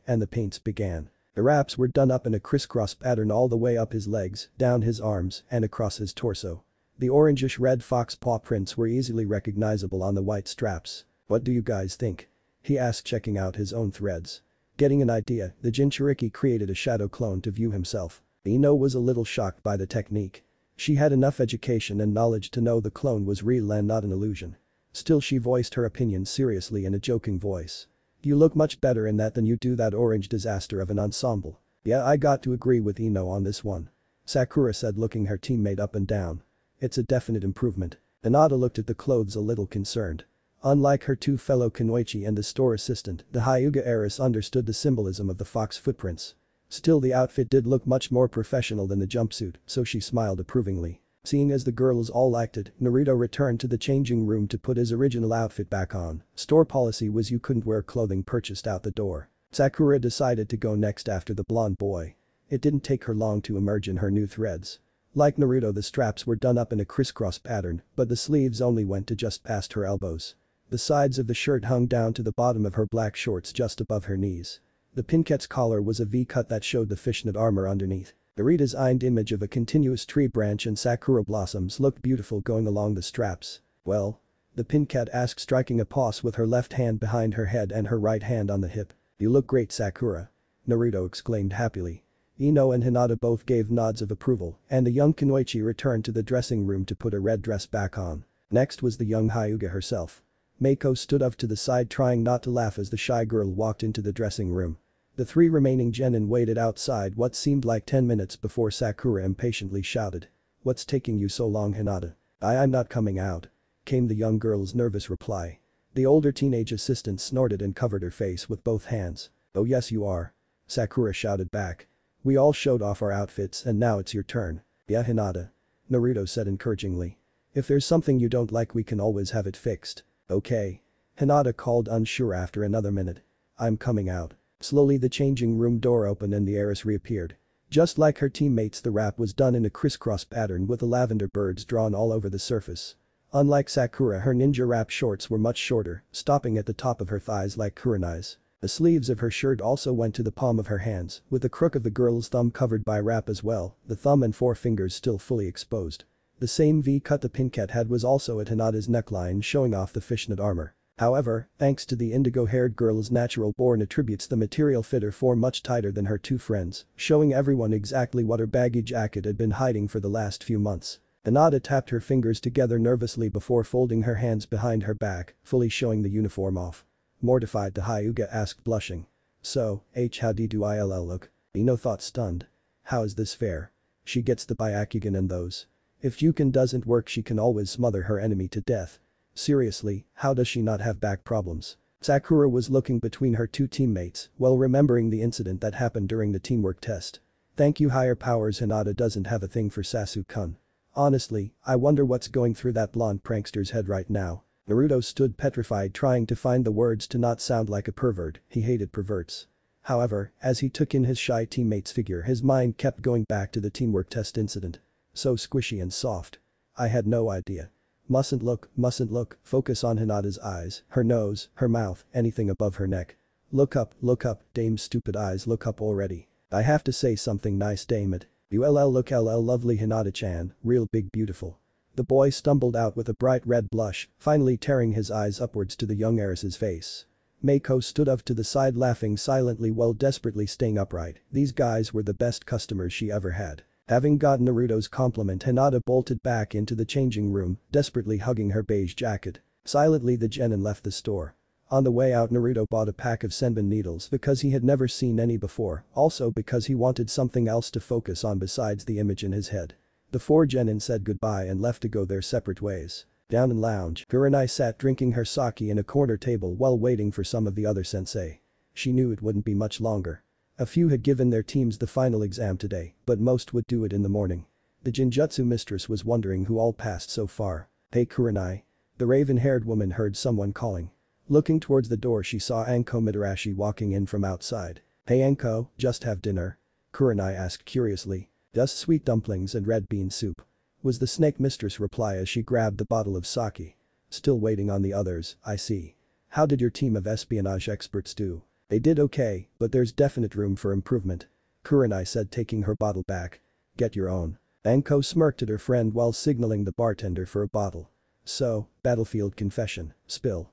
A: and the paints began. The wraps were done up in a crisscross pattern all the way up his legs, down his arms, and across his torso. The orangish-red fox paw prints were easily recognizable on the white straps. "What do you guys think?" he asked, checking out his own threads. Getting an idea, the Jinchuriki created a shadow clone to view himself. Ino was a little shocked by the technique. She had enough education and knowledge to know the clone was real and not an illusion. Still, she voiced her opinion seriously in a joking voice. "You look much better in that than you do that orange disaster of an ensemble." "Yeah, I got to agree with Ino on this one," Sakura said, looking her teammate up and down. "It's a definite improvement." Hinata looked at the clothes a little concerned. Unlike her two fellow kunoichi and the store assistant, the Hyuga heiress understood the symbolism of the fox footprints. Still, the outfit did look much more professional than the jumpsuit, so she smiled approvingly. Seeing as the girls all liked it, Naruto returned to the changing room to put his original outfit back on. Store policy was you couldn't wear clothing purchased out the door. Sakura decided to go next after the blonde boy. It didn't take her long to emerge in her new threads. Like Naruto, the straps were done up in a crisscross pattern, but the sleeves only went to just past her elbows. The sides of the shirt hung down to the bottom of her black shorts just above her knees. The pinkette's collar was a V-cut that showed the fishnet armor underneath. The redesigned image of a continuous tree branch and sakura blossoms looked beautiful going along the straps. "Well?" the pinkette asked, striking a pose with her left hand behind her head and her right hand on the hip. "You look great, Sakura," Naruto exclaimed happily. Ino and Hinata both gave nods of approval, and the young kunoichi returned to the dressing room to put a red dress back on. Next was the young Hyuga herself. Meiko stood off to the side, trying not to laugh as the shy girl walked into the dressing room. The three remaining genin waited outside what seemed like 10 minutes before Sakura impatiently shouted. "What's taking you so long, Hinata?" I'm not coming out," came the young girl's nervous reply. The older teenage assistant snorted and covered her face with both hands. "Oh yes you are," Sakura shouted back. "We all showed off our outfits and now it's your turn." "Yeah, Hinata," Naruto said encouragingly. "If there's something you don't like we can always have it fixed." "Okay," Hinata called, unsure after another minute. "I'm coming out." Slowly the changing room door opened and the heiress reappeared. Just like her teammates, the wrap was done in a crisscross pattern with the lavender birds drawn all over the surface. Unlike Sakura, her ninja wrap shorts were much shorter, stopping at the top of her thighs like Kurenai's. The sleeves of her shirt also went to the palm of her hands, with the crook of the girl's thumb covered by wrap as well, the thumb and four fingers still fully exposed. The same V-cut the pinkette had was also at Hinata's neckline, showing off the fishnet armor. However, thanks to the indigo-haired girl's natural-born attributes, the material fit her form much tighter than her two friends, showing everyone exactly what her baggy jacket had been hiding for the last few months. Hinata tapped her fingers together nervously before folding her hands behind her back, fully showing the uniform off. Mortified, the Hyuga asked, blushing. "So, how do Ill look?" Ino thought, stunned. "How is this fair? She gets the Byakugan and those. If Yuken doesn't work she can always smother her enemy to death. Seriously, how does she not have back problems?" Sakura was looking between her two teammates while remembering the incident that happened during the teamwork test. "Thank you higher powers, Hinata doesn't have a thing for Sasu-kun. Honestly, I wonder what's going through that blonde prankster's head right now." Naruto stood petrified, trying to find the words to not sound like a pervert. He hated perverts. However, as he took in his shy teammate's figure, his mind kept going back to the teamwork test incident. So squishy and soft. "I had no idea." Mustn't look, focus on Hinata's eyes, her nose, her mouth, anything above her neck. Look up, dame's stupid eyes, look up already. "I have to say something nice, damn it. Look lovely Hinata-chan, real big beautiful." The boy stumbled out with a bright red blush, finally tearing his eyes upwards to the young heiress's face. Meiko stood off to the side, laughing silently while desperately staying upright. These guys were the best customers she ever had. Having gotten Naruto's compliment, Hinata bolted back into the changing room, desperately hugging her beige jacket. Silently the genin left the store. On the way out, Naruto bought a pack of senbon needles because he had never seen any before, also because he wanted something else to focus on besides the image in his head. The four genin said goodbye and left to go their separate ways. Down in lounge, Kurenai sat drinking her sake in a corner table while waiting for some of the other sensei. She knew it wouldn't be much longer. A few had given their teams the final exam today, but most would do it in the morning. The Genjutsu mistress was wondering who all passed so far. "Hey Kurenai." The raven-haired woman heard someone calling. Looking towards the door she saw Anko Mitarashi walking in from outside. "Hey Anko, just have dinner?" Kurenai asked curiously. "Just sweet dumplings and red bean soup," was the snake mistress' reply as she grabbed the bottle of sake. "Still waiting on the others, I see. How did your team of espionage experts do?" "They did okay, but there's definite room for improvement," Kurenai said, taking her bottle back. "Get your own." Anko smirked at her friend while signaling the bartender for a bottle. "So, battlefield confession, spill.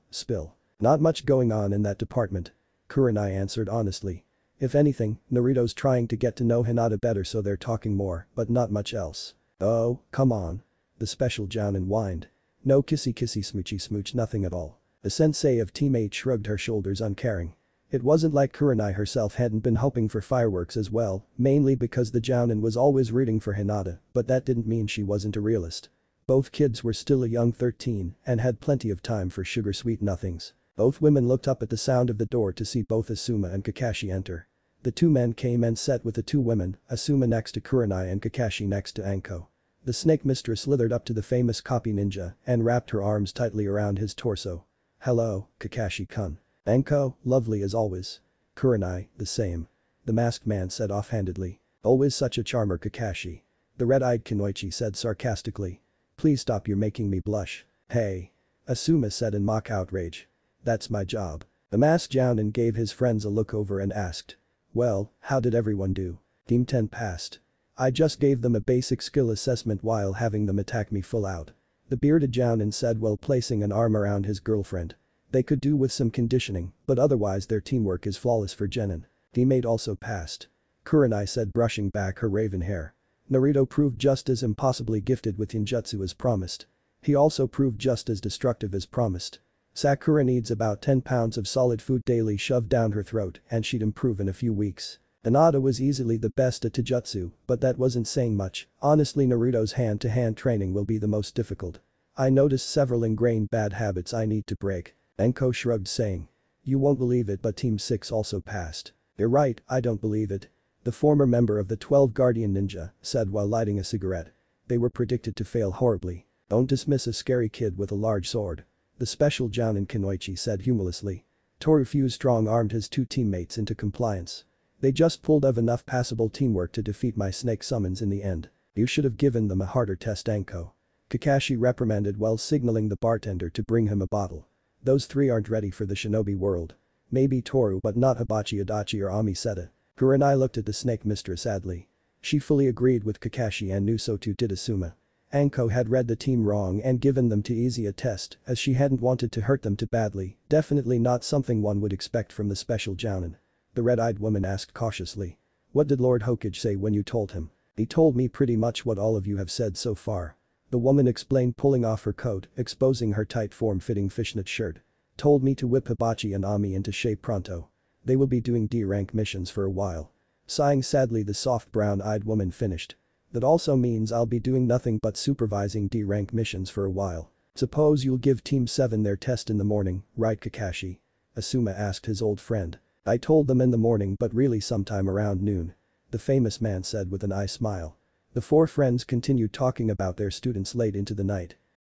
A: Not much going on in that department," Kurenai answered honestly. "If anything, Naruto's trying to get to know Hinata better so they're talking more, but not much else." "Oh, come on." The special Jounin whined. "No kissy smoochy smooch, nothing at all." The sensei of Team 8 shrugged her shoulders uncaring. It wasn't like Kurenai herself hadn't been hoping for fireworks as well, mainly because the Jounin was always rooting for Hinata, but that didn't mean she wasn't a realist. Both kids were still a young 13 and had plenty of time for sugar-sweet nothings. Both women looked up at the sound of the door to see both Asuma and Kakashi enter. The two men came and sat with the two women, Asuma next to Kurenai and Kakashi next to Anko. The snake mistress slithered up to the famous copy ninja and wrapped her arms tightly around his torso. "Hello, Kakashi-kun." "Anko, lovely as always." "Kurenai, the same." The masked man said offhandedly. "Always such a charmer, Kakashi." The red-eyed Kunoichi said sarcastically. "Please stop, you're making me blush." "Hey." Asuma said in mock outrage. "That's my job." The masked Jounin gave his friends a look over and asked. "Well, how did everyone do?" "Team 10 passed. I just gave them a basic skill assessment while having them attack me full out." The bearded Jounin said while placing an arm around his girlfriend. "They could do with some conditioning, but otherwise their teamwork is flawless for Genin." "Team 8 also passed." Kurenai said, brushing back her raven hair. "Naruto proved just as impossibly gifted with Genjutsu as promised. He also proved just as destructive as promised. Sakura needs about 10 pounds of solid food daily shoved down her throat and she'd improve in a few weeks. Hinata was easily the best at Taijutsu, but that wasn't saying much. Honestly, Naruto's hand-to-hand training will be the most difficult. I noticed several ingrained bad habits I need to break." Anko shrugged, saying. "You won't believe it, but Team 6 also passed." "You're right, I don't believe it." The former member of the 12 Guardian Ninja said while lighting a cigarette. "They were predicted to fail horribly. Don't dismiss a scary kid with a large sword." The special Jounin Kunoichi said humorlessly. Torufu strong-armed his two teammates into compliance. "They just pulled off enough passable teamwork to defeat my snake summons in the end. You should have given them a harder test, Anko." Kakashi reprimanded while signaling the bartender to bring him a bottle. "Those three aren't ready for the shinobi world. Maybe Toru but not Hibachi Adachi or Ami Seta." Kurenai looked at the snake mistress sadly. She fully agreed with Kakashi and knew so too did Asuma. Anko had read the team wrong and given them too easy a test as she hadn't wanted to hurt them too badly, definitely not something one would expect from the special Jounin. The red-eyed woman asked cautiously. "What did Lord Hokage say when you told him?" "He told me pretty much what all of you have said so far." The woman explained, pulling off her coat, exposing her tight form-fitting fishnet shirt. "Told me to whip Hibachi and Ami into shape pronto. They will be doing D-rank missions for a while." Sighing sadly, the soft brown-eyed woman finished. "That also means I'll be doing nothing but supervising D-rank missions for a while. Suppose you'll give Team 7 their test in the morning, right Kakashi?" Asuma asked his old friend. "I told them in the morning but really sometime around noon," the famous man said with an eye smile. The four friends continued talking about their students late into the night.